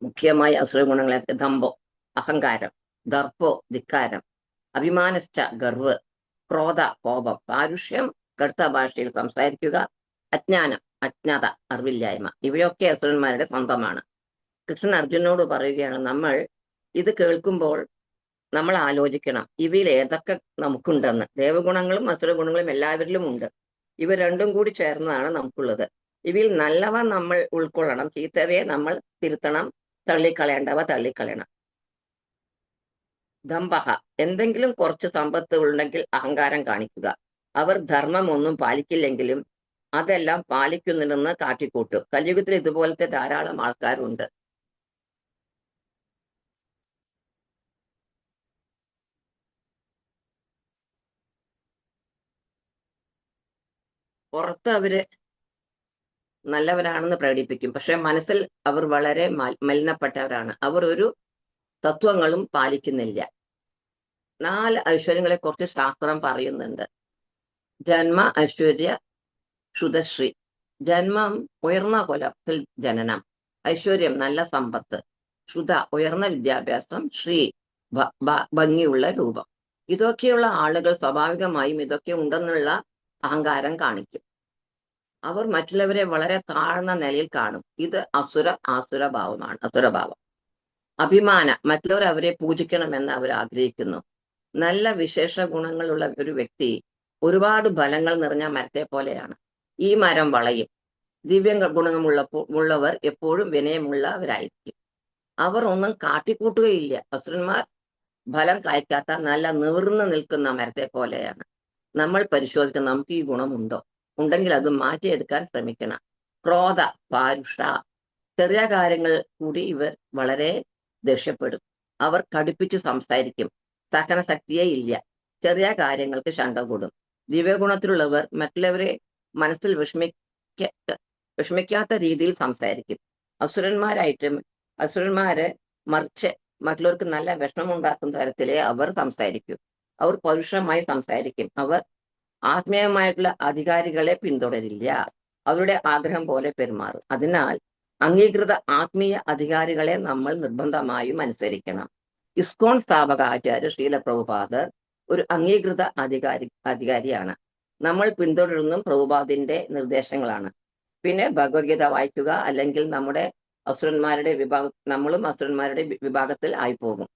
S2: മുഖ്യമായ അസുര ഗുണങ്ങളെ ദമ്പോ അഹങ്കാരം, ദർപ്പോ ധിക്കാരം, അഭിമാനശ്ച ഗർവ്, ക്രോധ കോപം, പാരുഷ്യം കടുത്ത ഭാഷയിൽ സംസാരിക്കുക, അജ്ഞാനം അജ്ഞത അറിവില്ലായ്മ, ഇവയൊക്കെ അസുരന്മാരുടെ സ്വന്തമാണ്. കൃഷ്ണൻ അർജുനോട് പറയുകയാണ്, നമ്മൾ ഇത് കേൾക്കുമ്പോൾ നമ്മൾ ആലോചിക്കണം ഇവയിൽ ഏതൊക്കെ നമുക്കുണ്ടെന്ന്. ദേവഗുണങ്ങളും അസുര ഗുണങ്ങളും എല്ലാവരിലും ഉണ്ട്. ഇവ രണ്ടും കൂടി ചേർന്നതാണ് നമുക്കുള്ളത്. ഇവയിൽ നല്ലവ നമ്മൾ ഉൾക്കൊള്ളണം, ചീത്തവയെ നമ്മൾ തിരുത്തണം, തള്ളിക്കളയേണ്ടവ തള്ളിക്കളയണം. ദമ്പഹ, എന്തെങ്കിലും കുറച്ച് സമ്പത്ത് ഉണ്ടെങ്കിൽ അഹങ്കാരം കാണിക്കുക. അവർ ധർമ്മം ഒന്നും പാലിക്കില്ലെങ്കിലും അതെല്ലാം പാലിക്കുന്നില്ലെന്ന് കാട്ടിക്കൂട്ടും. കലിയുഗത്തിൽ ഇതുപോലത്തെ ധാരാളം ആൾക്കാരുണ്ട്. പുറത്ത് അവര് നല്ലവരാണെന്ന് പ്രകടിപ്പിക്കും, പക്ഷെ മനസ്സിൽ അവർ വളരെ മലിനപ്പെട്ടവരാണ്. അവർ ഒരു തത്വങ്ങളും പാലിക്കുന്നില്ല. 4 ഐശ്വര്യങ്ങളെ കുറിച്ച് ശാസ്ത്രം പറയുന്നുണ്ട്. ജന്മ ഐശ്വര്യ ശ്രുതശ്രീ. ജന്മം ഉയർന്ന കുലത്തിൽ ജനനം, ഐശ്വര്യം നല്ല സമ്പത്ത്, ശ്രുത ഉയർന്ന വിദ്യാഭ്യാസം, ശ്രീ ഭംഗിയുള്ള രൂപം. ഇതൊക്കെയുള്ള ആളുകൾ സ്വാഭാവികമായും ഇതൊക്കെ ഉണ്ടെന്നുള്ള അഹങ്കാരം കാണിക്കും. അവർ മറ്റുള്ളവരെ വളരെ താഴ്ന്ന നിലയിൽ കാണും. ഇത് ആസുരഭാവമാണ്. അസുരഭാവം. അഭിമാന, മറ്റുള്ളവർ അവരെ പൂജിക്കണമെന്ന് അവർ ആഗ്രഹിക്കുന്നു. നല്ല വിശേഷ ഗുണങ്ങളുള്ള ഒരു വ്യക്തി ഒരുപാട് ഫലങ്ങൾ നിറഞ്ഞ മരത്തെ പോലെയാണ്. ഈ മരം വളയും. ദിവ്യ ഗുണമുള്ളവർ എപ്പോഴും വിനയമുള്ളവരായിരിക്കും. അവർ ഒന്നും കാട്ടിക്കൂട്ടുകയില്ല. അസുരന്മാർ ഫലം കായ്ക്കാത്ത നല്ല നിവർന്നു നിൽക്കുന്ന മരത്തെ പോലെയാണ്. നമ്മൾ പരിശോധിക്കണം, നമുക്ക് ഈ ഗുണമുണ്ടോ? ഉണ്ടെങ്കിൽ അത് മാറ്റിയെടുക്കാൻ ശ്രമിക്കണം. ക്രോധ, പാരുഷ, ചെറിയ കാര്യങ്ങൾ കൂടി ഇവർ വളരെ ദേഷ്യപ്പെടും. അവർ കടുപ്പിച്ച് സംസാരിക്കും. സഹനശക്തിയേ ഇല്ല. ചെറിയ കാര്യങ്ങൾക്ക് ശണ്ട കൂടും. ദിവ്യഗുണത്തിലുള്ളവർ മറ്റുള്ളവരെ മനസ്സിൽ വിഷമിക്കാത്ത രീതിയിൽ സംസാരിക്കും. അസുരന്മാരെ മറിച്ച് മറ്റുള്ളവർക്ക് നല്ല വിഷമമുണ്ടാക്കുന്ന തരത്തിലേ അവർ സംസാരിക്കും. അവർ പരുഷമായി സംസാരിക്കും. അവർ ആത്മീയമായിട്ടുള്ള അധികാരികളെ പിന്തുടരില്ല. അവരുടെ ആഗ്രഹം പോലെ പെരുമാറും. അതിനാൽ അംഗീകൃത ആത്മീയ അധികാരികളെ നമ്മൾ നിർബന്ധമായും അനുസരിക്കണം. ഇസ്കോൺ സ്ഥാപക ആചാര്യ ശ്രീല പ്രഭുപാദർ ഒരു അംഗീകൃത അധികാരിയാണ്. നമ്മൾ പിന്തുടരുന്നതും പ്രഭുപാദിന്റെ നിർദ്ദേശങ്ങളാണ്. പിന്നെ ഭഗവത്ഗീത വായിക്കുക, അല്ലെങ്കിൽ നമ്മളും അസുരന്മാരുടെ വിഭാഗത്തിൽ ആയിപ്പോകും.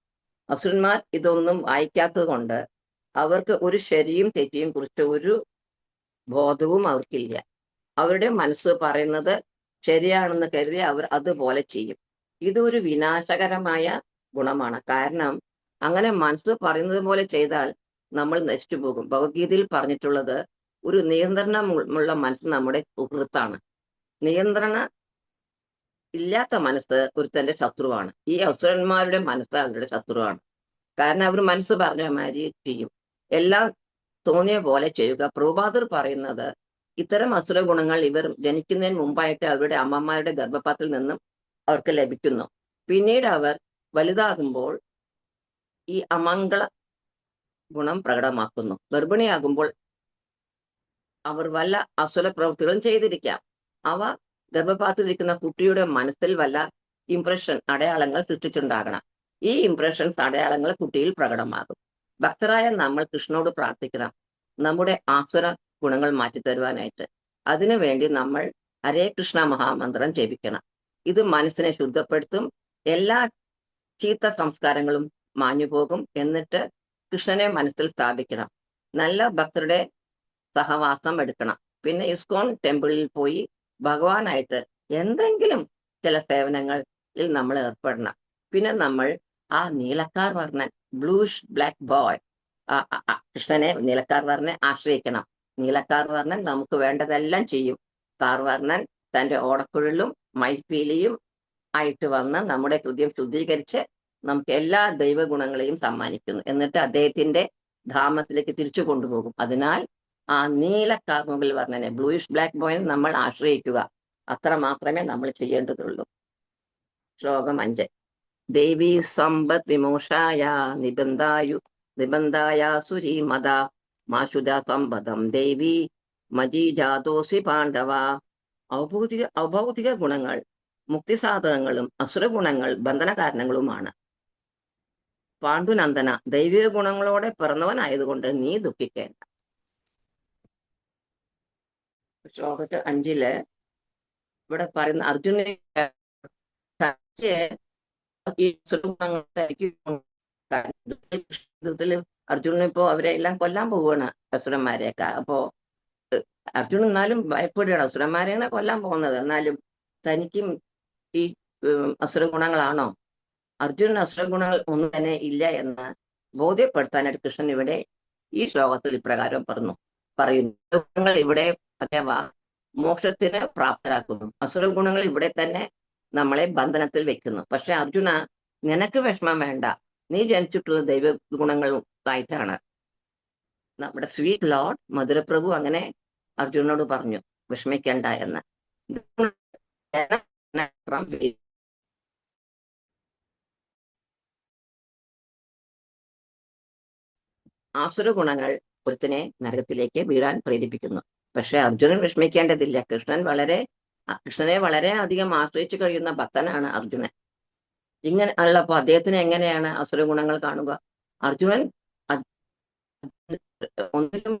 S2: അസുരന്മാർ ഇതൊന്നും വായിക്കാത്തത് കൊണ്ട് അവർക്ക് ഒരു ശരിയും തെറ്റിയും കുറിച്ച് ഒരു ബോധവും അവർക്കില്ല. അവരുടെ മനസ്സ് പറയുന്നത് ശരിയാണെന്ന് കരുതി അവർ അതുപോലെ ചെയ്യും. ഇതൊരു വിനാശകരമായ ഗുണമാണ്. കാരണം അങ്ങനെ മനസ്സ് പറയുന്നത് പോലെ ചെയ്താൽ നമ്മൾ നശിച്ചു പോകും. ഭഗവത്ഗീതയിൽ പറഞ്ഞിട്ടുള്ളത് ഒരു നിയന്ത്രണമുള്ള മനസ്സ് നമ്മുടെ സുഹൃത്താണ്. നിയന്ത്രണ ഇല്ലാത്ത മനസ്സ് ഒരുത്തന്റെ ശത്രുവാണ്. ഈ അസുരന്മാരുടെ മനസ്സ് അവരുടെ ശത്രുവാണ്. കാരണം അവർ മനസ്സ് പറഞ്ഞ മാതിരി ചെയ്യും. എല്ലാം തോന്നിയ പോലെ ചെയ്യുക. പ്രഭുപാദർ പറയുന്നത് ഇത്തരം അസുര ഗുണങ്ങൾ ഇവർ ജനിക്കുന്നതിന് മുമ്പായിട്ട് അവരുടെ അമ്മമാരുടെ ഗർഭപാത്രത്തിൽ നിന്നും അവർക്ക് ലഭിക്കുന്നു. പിന്നീട് അവർ വലുതാകുമ്പോൾ ഈ അമംഗള ഗുണം പ്രകടമാക്കുന്നു. ഗർഭിണിയാകുമ്പോൾ അവർ വല്ല അസുര പ്രവൃത്തികളും ചെയ്തിരിക്കാം. അവ ഗർഭപാത്രത്തിലിരിക്കുന്ന കുട്ടിയുടെ മനസ്സിൽ വല്ല അടയാളങ്ങൾ സൃഷ്ടിച്ചുണ്ടാകണം. ഈ അടയാളങ്ങൾ കുട്ടിയിൽ പ്രകടമാകും. ഭക്തരായ നമ്മൾ കൃഷ്ണനോട് പ്രാർത്ഥിക്കണം, നമ്മുടെ ആസുര ഗുണങ്ങൾ മാറ്റിത്തരുവാനായിട്ട്. അതിനുവേണ്ടി നമ്മൾ ഹരേ കൃഷ്ണ മഹാമന്ത്രം ജപിക്കണം. ഇത് മനസ്സിനെ ശുദ്ധപ്പെടുത്തും. എല്ലാ ചീത്ത സംസ്കാരങ്ങളും മാഞ്ഞുപോകും. എന്നിട്ട് കൃഷ്ണനെ മനസ്സിൽ സ്ഥാപിക്കണം. നല്ല ഭക്തരുടെ സഹവാസം എടുക്കണം. പിന്നെ ഇസ്കോൺ ടെമ്പിളിൽ പോയി ഭഗവാനായിട്ട് എന്തെങ്കിലും ചില സേവനങ്ങളിൽ നമ്മൾ ഏർപ്പെടണം. പിന്നെ നമ്മൾ ആ നീലക്കാർ വർണ്ണൻ, ബ്ലൂഷ് ബ്ലാക്ക് ബോയ്, കൃഷ്ണനെ നീലക്കാർ വർണ്ണനെ ആശ്രയിക്കണം. നീലക്കാർ വർണ്ണൻ നമുക്ക് വേണ്ടതെല്ലാം ചെയ്യും. കാർവർണ്ണൻ തന്റെ ഓടക്കുഴലും മൈപ്പീലിയും ആയിട്ട് വന്ന് നമ്മുടെ ഹൃദയം ശുദ്ധീകരിച്ച് നമുക്ക് എല്ലാ ദൈവഗുണങ്ങളെയും സമ്മാനിക്കുന്നു. എന്നിട്ട് അദ്ദേഹത്തിന്റെ ധാമത്തിലേക്ക് തിരിച്ചു കൊണ്ടുപോകും. അതിനാൽ ആ നീലക്കാർമുകിൽ വർണ്ണനെ, ബ്ലൂയിഷ് ബ്ലാക്ക് ബോയിനെ നമ്മൾ ആശ്രയിക്കുക. അത്ര മാത്രമേ നമ്മൾ ചെയ്യേണ്ടതുള്ളൂ. ശ്ലോകം 5. ദേവി സമ്പത് വിമോഷായ നിബന്ധായ സുരീമത മാശുദ സമ്പദം ദേവി മജീജാതോസി പാണ്ഡവ. ഔഭൗതിക ഗുണങ്ങൾ മുക്തിസാധകങ്ങളും അസുരഗുണങ്ങൾ ബന്ധനകാരണങ്ങളുമാണ്. പാണ്ഡുനന്ദന, ദൈവിക ഗുണങ്ങളോടെ പിറന്നവനായതുകൊണ്ട് നീ ദുഃഖിക്കേണ്ട. ശ്ലോകത്ത് 5 ഇവിടെ പറയുന്ന അർജുന ഈ സുരഗുണങ്ങൾ യുദ്ധത്തില് അർജുനൻ ഇപ്പോ അവരെ എല്ലാം കൊല്ലാൻ പോവുകയാണ്, അസുരന്മാരെയൊക്കെ. അപ്പോ അർജുനൻ എന്നാലും ഭയപ്പെടുകയാണ്, അസുരന്മാരെയാണ് കൊല്ലാൻ പോകുന്നത്. എന്നാലും തനിക്കും ഈ അസുര ഗുണങ്ങളാണോ? അർജുനൻ അസുര ഗുണങ്ങൾ ഒന്നും തന്നെ ഇല്ല എന്ന് ബോധ്യപ്പെടുത്താനായിട്ട് കൃഷ്ണൻ ഇവിടെ ഈ ശ്ലോകത്തിൽ ഇപ്രകാരം പറയുന്നു. ഗുണങ്ങൾ ഇവിടെ അഥവാ മോക്ഷത്തിന് പ്രാപ്തരാക്കുന്നു. അസുര ഗുണങ്ങൾ ഇവിടെ തന്നെ നമ്മളെ ബന്ധനത്തിൽ വെക്കുന്നു. പക്ഷെ അർജുന, നിനക്ക് വിഷമം വേണ്ട, നീ ജനിച്ചിട്ടുള്ള ദൈവ ഗുണങ്ങളായിട്ടാണ്. നമ്മുടെ സ്വീറ്റ് ലോർഡ് മധുരപ്രഭു അങ്ങനെ അർജുനനോട് പറഞ്ഞു, വിഷമിക്കേണ്ട എന്ന്. ആസുര ഗുണങ്ങൾ ഒരുത്തിനെ നരകത്തിലേക്ക് വീഴാൻ പ്രേരിപ്പിക്കുന്നു. പക്ഷെ അർജുനൻ വിഷമിക്കേണ്ടതില്ല. കൃഷ്ണനെ വളരെ അധികം ആശ്രയിച്ചു കഴിയുന്ന ഭക്തനാണ് അർജുനൻ. ഇങ്ങനെ ഉള്ളപ്പോ അദ്ദേഹത്തിന് എങ്ങനെയാണ് അസുര ഗുണങ്ങൾ കാണുക? അർജുനൻ ഒന്നിലും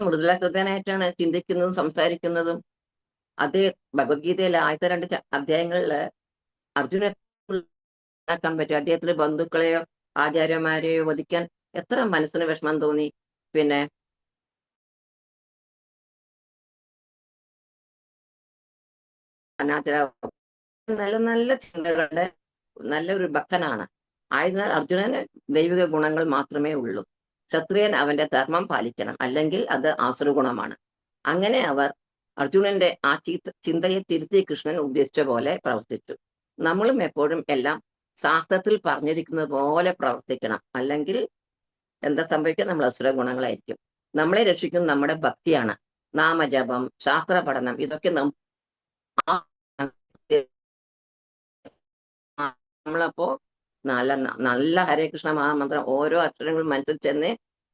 S2: മൃദുലഹൃദയനായിട്ടാണ് ചിന്തിക്കുന്നതും സംസാരിക്കുന്നതും. അത് ഭഗവത്ഗീതയിലെ ആദ്യത്തെ 2 അധ്യായങ്ങളില് അർജുനൻ പറ്റും. അദ്ദേഹത്തിന് ബന്ധുക്കളെയോ ആചാര്യന്മാരെയോ വധിക്കാൻ എത്ര മനസ്സിന് വിഷമം തോന്നി. പിന്നെ നല്ല നല്ല ചിന്തകളുടെ നല്ലൊരു ഭക്തനാണ്. ആയതിനാൽ അർജുനന് ദൈവിക ഗുണങ്ങൾ മാത്രമേ ഉള്ളൂ. ക്ഷത്രിയൻ അവന്റെ ധർമ്മം പാലിക്കണം, അല്ലെങ്കിൽ അത് ആസുര ഗുണമാണ്. അങ്ങനെ അവർ അർജുനന്റെ ആ ചിന്തയെ തിരുത്തി കൃഷ്ണൻ ഉദ്ദേശിച്ച പോലെ പ്രവർത്തിച്ചു. നമ്മളും എപ്പോഴും എല്ലാം ശാസ്ത്രത്തിൽ പറഞ്ഞിരിക്കുന്നത് പോലെ പ്രവർത്തിക്കണം, അല്ലെങ്കിൽ എന്താ സംഭവിക്കുക? നമ്മൾ അസുര ഗുണങ്ങളായിരിക്കും. നമ്മളെ രക്ഷിക്കുന്നത് നമ്മുടെ ഭക്തിയാണ്. നാമജപം, ശാസ്ത്ര പഠനം, ഇതൊക്കെ നമ്മളപ്പോ നല്ല നല്ല ഹരേ കൃഷ്ണ മഹാമന്ത്രം ഓരോ അക്ഷരങ്ങളും മനസ്സിൽ ചെന്ന്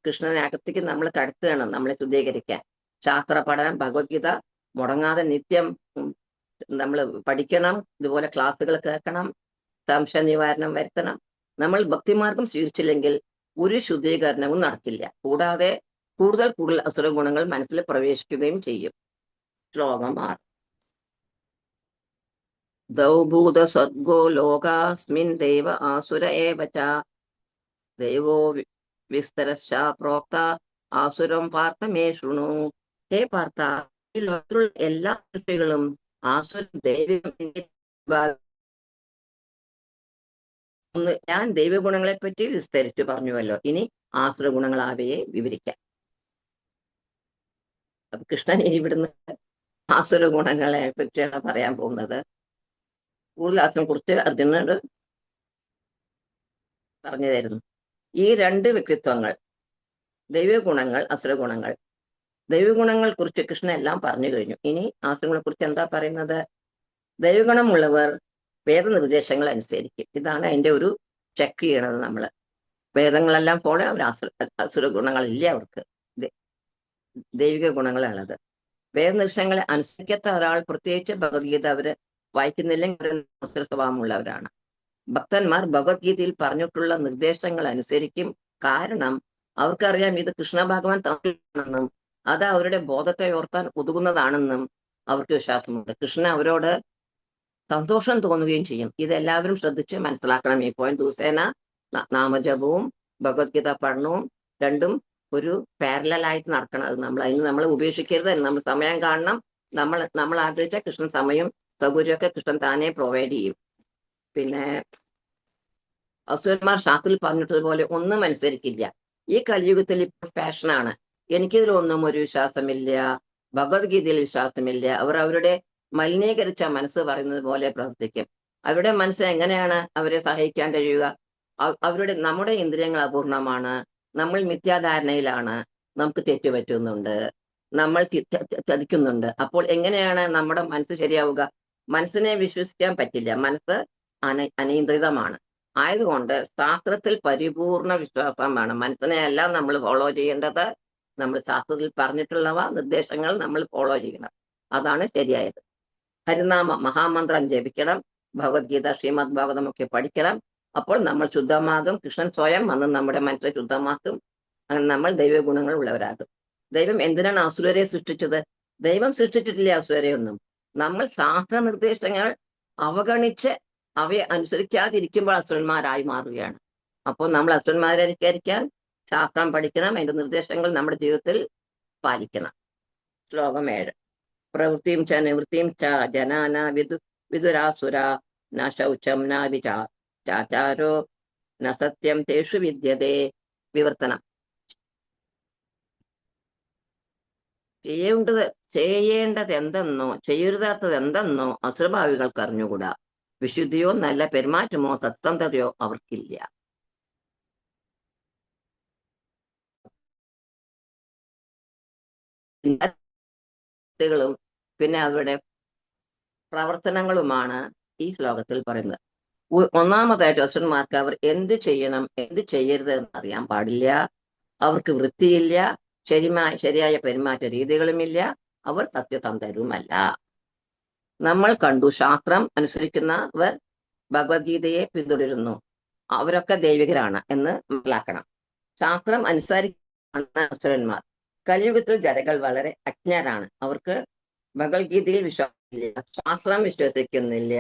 S2: കൃഷ്ണനകത്തേക്ക് നമ്മൾ കടത്തുകയാണ്, നമ്മളെ ശുദ്ധീകരിക്കാൻ. ശാസ്ത്ര പഠനം, ഭഗവത്ഗീത മുടങ്ങാതെ നിത്യം നമ്മൾ പഠിക്കണം. ഇതുപോലെ ക്ലാസ്സുകൾ കേൾക്കണം, സംശയ നിവാരണം വരുത്തണം. നമ്മൾ ഭക്തിമാർഗം സ്വീകരിച്ചില്ലെങ്കിൽ ഒരു ശുദ്ധീകരണവും നടക്കില്ല. കൂടാതെ കൂടുതൽ അസുര ഗുണങ്ങൾ മനസ്സിൽ പ്രവേശിക്കുകയും ചെയ്യും. ശ്ലോകം 6. ദൗഭൂത സർഗോ ലോകാസ്മിൻ ദൈവ ആസുര ഏവ ച ദൈവോ വിസ്തരശ്ച പ്രോക്ത ആസുരം പാർത്ഥ മേ ശൃണു. ഹേ പാർത്ഥ, ഈ ലോകത്തിലുള്ള എല്ലാ സൃഷ്ടികളും ആസുരം ദൈവം. ഞാൻ ദൈവഗുണങ്ങളെ പറ്റി വിസ്തരിച്ചു പറഞ്ഞുവല്ലോ. ഇനി ആസുര ഗുണങ്ങൾ അവയെ വിവരിക്കാം. അപ്പൊ കൃഷ്ണൻ ഇവിടുന്ന് ആസുര ഗുണങ്ങളെ പറ്റിയാണ് പറയാൻ പോകുന്നത്. കൂടുതൽ അതിനെ കുറിച്ച് അർജുനോട് പറഞ്ഞു തരുന്നു. ഈ 2 വ്യക്തിത്വങ്ങൾ, ദൈവഗുണങ്ങൾ, അസുര ഗുണങ്ങൾ. ദൈവഗുണങ്ങളെ കുറിച്ച് കൃഷ്ണൻ എല്ലാം പറഞ്ഞു കഴിഞ്ഞു. ഇനി ആസുരങ്ങളെ കുറിച്ച് എന്താ പറയുന്നത്? ദൈവഗുണമുള്ളവർ വേദനിർദ്ദേശങ്ങൾ അനുസരിക്കും. ഇതാണ് അതിന്റെ ഒരു ചെക്ക് ചെയ്യണത്. നമ്മള് വേദങ്ങളെല്ലാം പോലെ അവർ അസുര ഗുണങ്ങളില്ല, അവർക്ക് ദൈവിക ഗുണങ്ങളാണത്. വേദനിർദ്ദേശങ്ങളെ അനുസരിക്കാത്ത ഒരാൾ, പ്രത്യേകിച്ച് ഭഗവത്ഗീത അവര് വായിക്കുന്നില്ലെങ്കിൽ അസുര സ്വഭാവമുള്ളവരാണ്. ഭക്തന്മാർ ഭഗവത്ഗീതയിൽ പറഞ്ഞിട്ടുള്ള നിർദ്ദേശങ്ങൾ അനുസരിക്കും. കാരണം അവർക്കറിയാം ഇത് കൃഷ്ണ ഭഗവാൻ തന്നെന്നും അത് അവരുടെ ബോധത്തെ ഓർക്കാൻ ഉതകുന്നതാണെന്നും അവർക്ക് വിശ്വാസമുണ്ട്. കൃഷ്ണൻ അവരോട് സന്തോഷം തോന്നുകയും ചെയ്യും. ഇതെല്ലാവരും ശ്രദ്ധിച്ച് മനസ്സിലാക്കണം. ഈ പോയിന്റ് ദിവസേന നാമജപവും ഭഗവത്ഗീത പഠനവും രണ്ടും ഒരു പാരലായിട്ട് നടക്കണം. അത് നമ്മൾ ഉപേക്ഷിക്കരുത്. നമ്മൾ സമയം കാണണം. നമ്മൾ ആഗ്രഹിച്ച കൃഷ്ണൻ സമയം സൗകര്യമൊക്കെ കൃഷ്ണൻ താനെ പ്രൊവൈഡ് ചെയ്യും. പിന്നെ അസുരന്മാർ ശാസ്ത്രത്തിൽ പറഞ്ഞിട്ടതുപോലെ ഒന്നും അനുസരിക്കില്ല. ഈ കലിയുഗത്തിൽ ഇപ്പോൾ ഫാഷനാണ്. എനിക്കിതിലൊന്നും ഒരു വിശ്വാസമില്ല, ഭഗവത്ഗീതയിൽ വിശ്വാസമില്ല. അവർ അവരുടെ മലിനീകരിച്ച മനസ്സ് പറയുന്നത് പോലെ പ്രവർത്തിക്കും. അവരുടെ മനസ്സ് എങ്ങനെയാണ് അവരെ സഹായിക്കാൻ കഴിയുക? നമ്മുടെ ഇന്ദ്രിയങ്ങൾ അപൂർണമാണ്, നമ്മൾ മിഥ്യാധാരണയിലാണ്, നമുക്ക് തെറ്റുപറ്റുന്നുണ്ട്, നമ്മൾ ചതിക്കുന്നുണ്ട്. അപ്പോൾ എങ്ങനെയാണ് നമ്മുടെ മനസ്സ് ശരിയാവുക? മനസ്സിനെ വിശ്വസിക്കാൻ പറ്റില്ല. മനസ്സ് അനിയന്ത്രിതമാണ്. ആയതുകൊണ്ട് ശാസ്ത്രത്തിൽ പരിപൂർണ വിശ്വാസം വേണം. മനസ്സിനെ എല്ലാം നമ്മൾ ഫോളോ ചെയ്യേണ്ടത്. നമ്മൾ ശാസ്ത്രത്തിൽ പറഞ്ഞിട്ടുള്ളവ നിർദ്ദേശങ്ങൾ നമ്മൾ ഫോളോ ചെയ്യണം. അതാണ് ശരിയായത്. ഹരിനാമ മഹാമന്ത്രം ജപിക്കണം, ഭഗവത്ഗീത, ശ്രീമദ് ഭാഗവതം ഒക്കെ പഠിക്കണം. അപ്പോൾ നമ്മൾ ശുദ്ധമാകും. കൃഷ്ണൻ സ്വയം വന്ന് നമ്മുടെ മനസ്സിനെ ശുദ്ധമാക്കും. അങ്ങനെ നമ്മൾ ദൈവ ഗുണങ്ങൾ ഉള്ളവരാകും. ദൈവം എന്തിനാണ് അസുരരെ സൃഷ്ടിച്ചത്? ദൈവം സൃഷ്ടിച്ചിട്ടില്ല അസുരരെ ഒന്നും. നമ്മൾ ശാസ്ത്ര നിർദ്ദേശങ്ങൾ അവഗണിച്ച് അവയെ അനുസരിക്കാതിരിക്കുമ്പോൾ അസുരന്മാരായി മാറുകയാണ്. അപ്പോൾ നമ്മൾ അസുരന്മാരായിരിക്കാൻ ശാസ്ത്രം പഠിക്കണം, അതിന്റെ നിർദ്ദേശങ്ങൾ നമ്മുടെ ജീവിതത്തിൽ പാലിക്കണം. ശ്ലോകം 7. പ്രവൃത്തിയും ച നിവൃത്തിയും ച ജനാന വിദുരാസുര ന ശൗചം ന വിചാചാരോ ന സത്യം തേഷു വിദ്യതേ. വിവർത്തനം. ചെയ്യേണ്ടത് എന്തെന്നോ ചെയ്യരുതാത്തത് എന്തെന്നോ അസുരഭാവികൾക്ക് അറിഞ്ഞുകൂടാ. വിശുദ്ധിയോ നല്ല പെരുമാറ്റമോ സത്യസന്ധതയോ അവർക്കില്ല. ും പിന്നെ അവരുടെ പ്രവർത്തനങ്ങളുമാണ് ഈ ശ്ലോകത്തിൽ പറയുന്നത്. ഒന്നാമതായിട്ട് അസുരന്മാർക്ക് അവർ എന്ത് ചെയ്യണം എന്ത് ചെയ്യരുത് എന്ന് അറിയാൻ പാടില്ല. അവർക്ക് വൃത്തിയില്ല, ശരിയായ പെരുമാറ്റ രീതികളുമില്ല, അവർ സത്യസന്ധരുമല്ല. നമ്മൾ കണ്ടു, ശാസ്ത്രം അനുസരിക്കുന്നവർ ഭഗവത്ഗീതയെ പിന്തുടരുന്നു, അവരൊക്കെ ദൈവികരാണ് എന്ന് മനസ്സിലാക്കണം. ശാസ്ത്രം അനുസരിക്കുന്ന അസുരന്മാർ. കലിയുഗത്തിൽ ജനങ്ങൾ വളരെ അജ്ഞരാണ്. അവർക്ക് ഭഗവത്ഗീതയിൽ വിശ്വാസമില്ല, ശാസ്ത്രം വിശ്വസിക്കുന്നില്ല.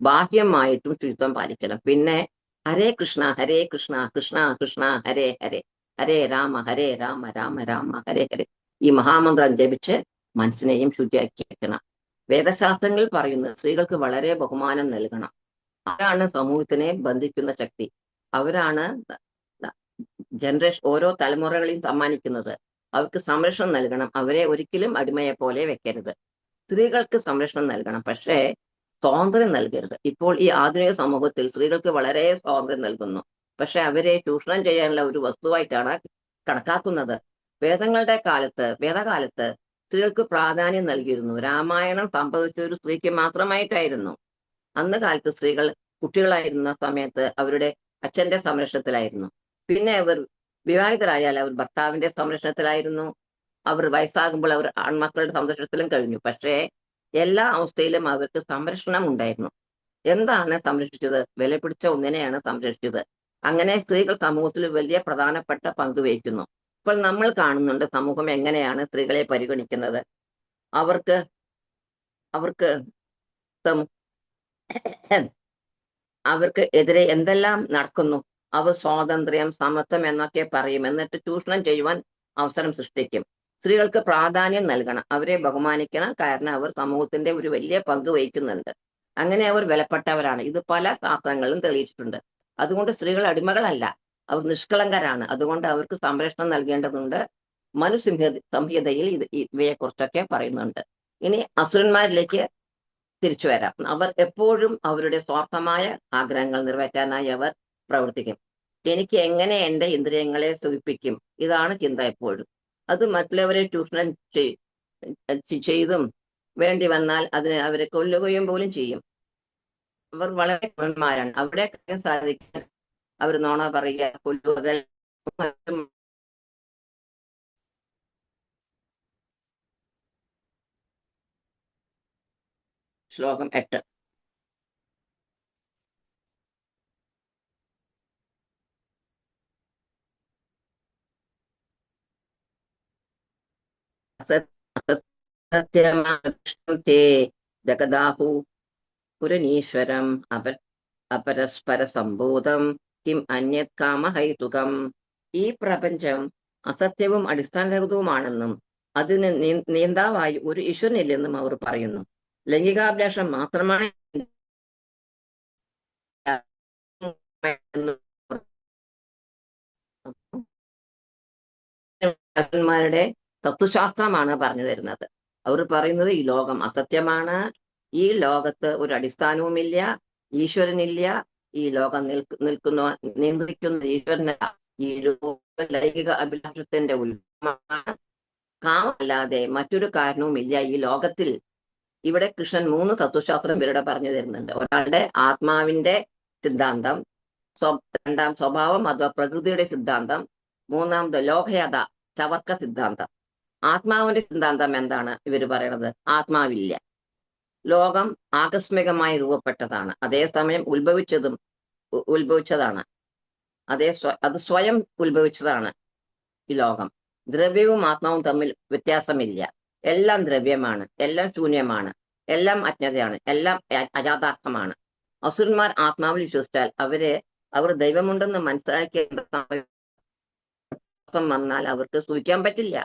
S2: ബാഹ്യമായിട്ടും ശുചിത്വം പാലിക്കണം. പിന്നെ ഹരേ കൃഷ്ണ ഹരേ കൃഷ്ണ കൃഷ്ണ കൃഷ്ണ ഹരേ ഹരേ, ഹരേ രാമ രാമ രാമ ഹരേ ഹരേ, ഈ മഹാമന്ത്രം ജപിച്ച് മനസ്സിനെയും ശുചിയാക്കി വെക്കണം. വേദശാസ്ത്രങ്ങളിൽ പറയുന്നത് സ്ത്രീകൾക്ക് വളരെ ബഹുമാനം നൽകണം. അവരാണ് സമൂഹത്തിനെ ബന്ധിക്കുന്ന ശക്തി. അവരാണ് ഓരോ തലമുറകളെയും സമ്മാനിക്കുന്നത്. അവർക്ക് സംരക്ഷണം നൽകണം. അവരെ ഒരിക്കലും അടിമയെ പോലെ വെക്കരുത്. സ്ത്രീകൾക്ക് സംരക്ഷണം നൽകണം, പക്ഷേ സ്വാതന്ത്ര്യം നൽകരുത്. ഇപ്പോൾ ഈ ആധുനിക സമൂഹത്തിൽ സ്ത്രീകൾക്ക് വളരെ സ്വാതന്ത്ര്യം നൽകുന്നു, പക്ഷെ അവരെ ചൂഷണം ചെയ്യാനുള്ള ഒരു വസ്തുവായിട്ടാണ് കണക്കാക്കുന്നത്. വേദകാലത്ത് സ്ത്രീകൾക്ക് പ്രാധാന്യം നൽകിയിരുന്നു. രാമായണം സംഭവിച്ചത് ഒരു സ്ത്രീക്ക് മാത്രമായിട്ടായിരുന്നു. അന്ന് കാലത്ത് സ്ത്രീകൾ കുട്ടികളായിരുന്ന സമയത്ത് അവരുടെ അച്ഛന്റെ സംരക്ഷണത്തിലായിരുന്നു. പിന്നെ അവർ വിവാഹിതരായാൽ അവർ ഭർത്താവിന്റെ സംരക്ഷണത്തിലായിരുന്നു. അവർ വയസ്സാകുമ്പോൾ അവർ ആൺമക്കളുടെ സംരക്ഷണത്തിലും കഴിഞ്ഞു. പക്ഷേ എല്ലാ അവസ്ഥയിലും അവർക്ക് സംരക്ഷണം ഉണ്ടായിരുന്നു. എന്താണ് സംരക്ഷിച്ചത്? വിലപിടിച്ച ഒന്നിനെയാണ് സംരക്ഷിച്ചത്. അങ്ങനെ സ്ത്രീകൾ സമൂഹത്തിൽ വലിയ പ്രധാനപ്പെട്ട പങ്ക് വഹിക്കുന്നു. ഇപ്പോൾ നമ്മൾ കാണുന്നുണ്ട് സമൂഹം എങ്ങനെയാണ് സ്ത്രീകളെ പരിഗണിക്കുന്നത്. അവർക്ക് അവർക്ക് എതിരെ എന്തെല്ലാം നടക്കുന്നു. അവർ സ്വാതന്ത്ര്യം, സമത്വം എന്നൊക്കെ പറയും, എന്നിട്ട് ചൂഷണം ചെയ്യുവാൻ അവസരം സൃഷ്ടിക്കും. സ്ത്രീകൾക്ക് പ്രാധാന്യം നൽകണം, അവരെ ബഹുമാനിക്കണം. കാരണം അവർ സമൂഹത്തിന്റെ ഒരു വലിയ പങ്ക് വഹിക്കുന്നുണ്ട്. അങ്ങനെ അവർ വിലപ്പെട്ടവരാണ്. ഇത് പല ശാസ്ത്രങ്ങളിലും തെളിയിച്ചിട്ടുണ്ട്. അതുകൊണ്ട് സ്ത്രീകൾ അടിമകളല്ല, അവർ നിഷ്കളങ്കരാണ്. അതുകൊണ്ട് അവർക്ക് സംരക്ഷണം നൽകേണ്ടതുണ്ട്. സംഹിതയിൽ ഇവയെക്കുറിച്ചൊക്കെ പറയുന്നുണ്ട്. ഇനി അസുരന്മാരിലേക്ക് തിരിച്ചു വരാം. അവർ എപ്പോഴും അവരുടെ സ്വാർത്ഥമായ ആഗ്രഹങ്ങൾ നിറവേറ്റാനായി അവർ പ്രവർത്തിക്കും. എനിക്ക് എങ്ങനെ എന്റെ ഇന്ദ്രിയങ്ങളെ സുഖിപ്പിക്കും, ഇതാണ് ചിന്ത എപ്പോഴും. അത് മറ്റുള്ളവരെ ചൂഷണം ചെയ്തും വേണ്ടി വന്നാൽ അവരെ കൊല്ലുകയും പോലും ചെയ്യും. അവർ വളരെ ക്രൂരന്മാരാണ്. അവിടെ കാര്യം സാധിക്കാൻ അവർ നോണ പറയുക, കൊല്ലുക. ശ്ലോകം 8. ജഗദാഹു പുരനീശ്വരം അപരസ്പര സംബോധം കിം അന്യത് കാമഹൈതുകം. ഈ പ്രപഞ്ചം അസത്യവും അടിസ്ഥാനരഹിതവുമാണെന്നും അതിന് നിയന്താവായി ഒരു ഈശ്വരനില്ലെന്നും അവർ പറയുന്നു. ലൈംഗികാഭിലാഷം മാത്രമാണ് ന്മാരുടെ തത്വശാസ്ത്രമാണ് പറഞ്ഞു തരുന്നത്. അവർ പറയുന്നത് ഈ ലോകം അസത്യമാണ്, ഈ ലോകത്ത് ഒരു അടിസ്ഥാനവുമില്ല, ഈശ്വരനില്ല, ഈ ലോകം നിയന്ത്രിക്കുന്ന ഈശ്വരനല്ല. ഈ ലൈംഗിക അഭിലാഷത്തിന്റെ ഉത്ഭവമാണ്. കാമല്ലാതെ മറ്റൊരു കാരണവുമില്ല ഈ ലോകത്തിൽ. ഇവിടെ കൃഷ്ണൻ 3 തത്വശാസ്ത്രം ഇവരുടെ പറഞ്ഞു തരുന്നുണ്ട്. ഒരാളുടെ ആത്മാവിന്റെ സിദ്ധാന്തം, രണ്ടാം സ്വഭാവം അഥവാ പ്രകൃതിയുടെ സിദ്ധാന്തം, മൂന്നാമത് ലോകയത ചവർക്ക സിദ്ധാന്തം. ആത്മാവിന്റെ സിദ്ധാന്തം എന്താണ് ഇവര് പറയണത്? ആത്മാവില്ല, ലോകം ആകസ്മികമായി രൂപപ്പെട്ടതാണ്, അതേസമയം ഉത്ഭവിച്ചതാണ്, അത് സ്വയം ഉത്ഭവിച്ചതാണ് ഈ ലോകം. ദ്രവ്യവും ആത്മാവും തമ്മിൽ വ്യത്യാസമില്ല. എല്ലാം ദ്രവ്യമാണ്, എല്ലാം ശൂന്യമാണ്, എല്ലാം അജ്ഞതയാണ്, എല്ലാം അജാതാർത്ഥമാണ്. അസുരന്മാർ ആത്മാവിൽ വിശ്വസിച്ചാൽ അവർ ദൈവമുണ്ടെന്ന് മനസ്സിലാക്കിയ വന്നാൽ അവർക്ക് സൂചിക്കാൻ പറ്റില്ല,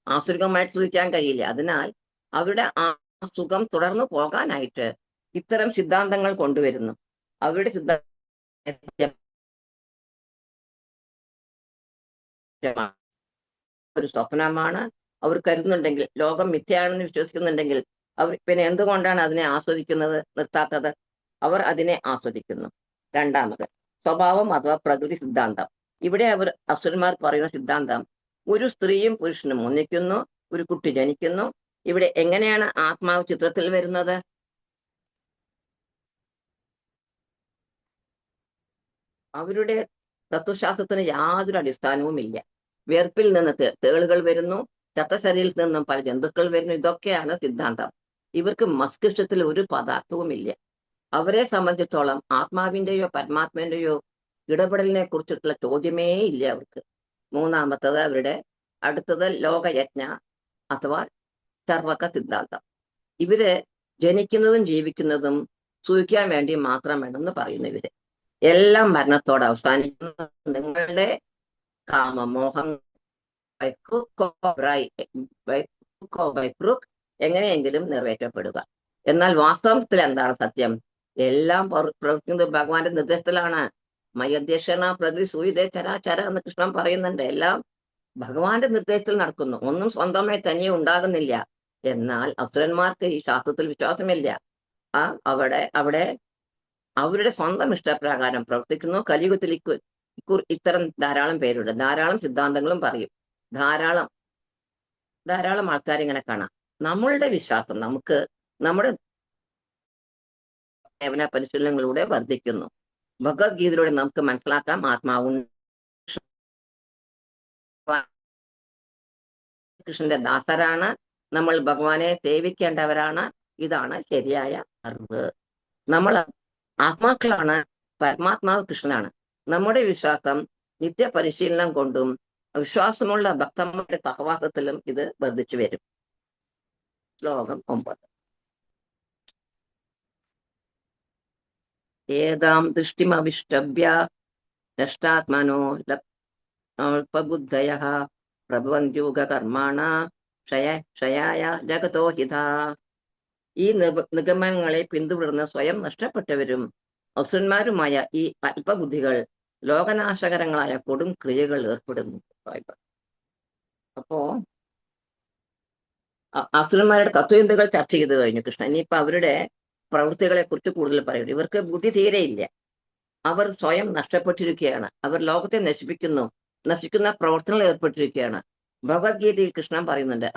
S2: ആസുരികമായിട്ട് സൂചിക്കാൻ കഴിയില്ല. അതിനാൽ അവരുടെ ആ സുഖം തുടർന്നു പോകാനായിട്ട് ഇത്തരം സിദ്ധാന്തങ്ങൾ കൊണ്ടുവരുന്നു. അവരുടെ സിദ്ധാന്തം ഒരു സ്വപ്നമാണ് അവർ കരുതുന്നുണ്ടെങ്കിൽ, ലോകം മിഥ്യയാണെന്ന് വിശ്വസിക്കുന്നുണ്ടെങ്കിൽ അവർ പിന്നെ എന്തുകൊണ്ടാണ് അതിനെ നിർത്താത്തത്? അവർ അതിനെ ആസ്വദിക്കുന്നു. രണ്ടാമത്, സ്വഭാവം അഥവാ പ്രകൃതി സിദ്ധാന്തം. ഇവിടെ അസുരന്മാർ പറയുന്ന സിദ്ധാന്തം, ഒരു സ്ത്രീയും പുരുഷനും ഒന്നിക്കുന്നു, ഒരു കുട്ടി ജനിക്കുന്നു. ഇവിടെ എങ്ങനെയാണ് ആത്മാവ് ചിത്രത്തിൽ വരുന്നത്? അവരുടെ തത്വശാസ്ത്രത്തിന് യാതൊരു അടിസ്ഥാനവും ഇല്ല. വിയർപ്പിൽ നിന്ന് തേളുകൾ വരുന്നു, ചത്ത ശരീരത്തിൽ നിന്നും പല ജന്തുക്കൾ വരുന്നു. ഇതൊക്കെയാണ് സിദ്ധാന്തം. ഇവർക്ക് മസ്തിഷ്കത്തിൽ ഒരു പദാർത്ഥവും ഇല്ല. അവരെ സംബന്ധിച്ചിടത്തോളം ആത്മാവിന്റെയോ പരമാത്മാവിന്റെയോ ഇടപെടലിനെ കുറിച്ചിട്ടുള്ള ചോദ്യമേ ഇല്ല അവർക്ക്. അടുത്തത് ലോകയജ്ഞ അഥവാ സർവക സിദ്ധാന്തം. ഇവര് ജനിക്കുന്നതും ജീവിക്കുന്നതും സൂഹിക്കാൻ വേണ്ടി മാത്രമാണെന്ന് പറയുന്നു. ഇവര് എല്ലാം മരണത്തോടെ അവസാനിക്കുന്ന നിങ്ങളുടെ കാമമോഹം എങ്ങനെയെങ്കിലും നിറവേറ്റപ്പെടുക. എന്നാൽ വാസ്തവത്തിൽ എന്താണ് സത്യം? എല്ലാം പ്രവർത്തിക്കുന്നത് ഭഗവാന്റെ നിർദ്ദേശത്തിലാണ്. മയധ്യക്ഷണ പ്രകൃതി സൂര്യ ചരാചര എന്ന് കൃഷ്ണൻ പറയുന്നുണ്ട്. എല്ലാം ഭഗവാന്റെ നിർദ്ദേശത്തിൽ നടക്കുന്നു. ഒന്നും സ്വന്തമായി തനിയെ ഉണ്ടാകുന്നില്ല. എന്നാൽ അസുരന്മാർക്ക് ഈ ശാസ്ത്രത്തിൽ വിശ്വാസമില്ല. അവിടെ അവരുടെ സ്വന്തം ഇഷ്ടപ്രകാരം പ്രവർത്തിക്കുന്നു. കലിയുഗത്തിൽ ഇത്തരം ധാരാളം പേരുണ്ട്. ധാരാളം സിദ്ധാന്തങ്ങളും പറയും. ധാരാളം ആൾക്കാരെ ഇങ്ങനെ കാണാം. നമ്മളുടെ വിശ്വാസം നമ്മുടെ സേവന പരിശീലനങ്ങളിലൂടെ വർദ്ധിക്കുന്നു. ഭഗവത്ഗീതയിലൂടെ നമുക്ക് മനസ്സിലാക്കാം, ആത്മാവും കൃഷ്ണന്റെ ദാസരാണ്. നമ്മൾ ഭഗവാനെ സേവിക്കേണ്ടവരാണ്. ഇതാണ് ശരിയായ അറിവ്. നമ്മൾ ആത്മാക്കളാണ്. പരമാത്മാവ് കൃഷ്ണനാണ്. നമ്മുടെ വിശ്വാസം നിത്യപരിശീലനം കൊണ്ടും വിശ്വാസമുള്ള ഭക്തന്മാരുടെ സഹവാസത്തിലും ഇത് വർദ്ധിച്ചു വരും. ശ്ലോകം 9. ഏതാം ദൃഷ്ടിമവിഷ്ടഭ്യ നഷ്ടാത്മനോ അല്പബുദ്ധയഃ പ്രഭവന്ത്യുഗകർമാണ ക്ഷയായ ജഗതോ ഹിതാ. ഈ നിഗമനങ്ങളെ പിന്തുടർന്ന് സ്വയം നഷ്ടപ്പെട്ടവരും അസുരന്മാരുമായ ഈ അല്പബുദ്ധികൾ ലോകനാശകരങ്ങളായ കൊടും ക്രിയകൾ ഏർപ്പെടുന്നു. അപ്പോ അസുരന്മാരുടെ തത്വചിന്തകൾ ചർച്ച ചെയ്ത് കഴിഞ്ഞു കൃഷ്ണൻ. ഇനിയിപ്പോ അവരുടെ പ്രവൃത്തികളെ കുറിച്ച് കൂടുതൽ പറയുന്നു. ഇവർക്ക് ബുദ്ധി തീരെയില്ല. അവർ സ്വയം നഷ്ടപ്പെട്ടിരിക്കുകയാണ്. അവർ ലോകത്തെ നശിക്കുന്ന പ്രവർത്തനങ്ങൾ ഏർപ്പെട്ടിരിക്കുകയാണ്. ഭഗവത്ഗീതയിൽ കൃഷ്ണൻ പറയുന്നുണ്ട്,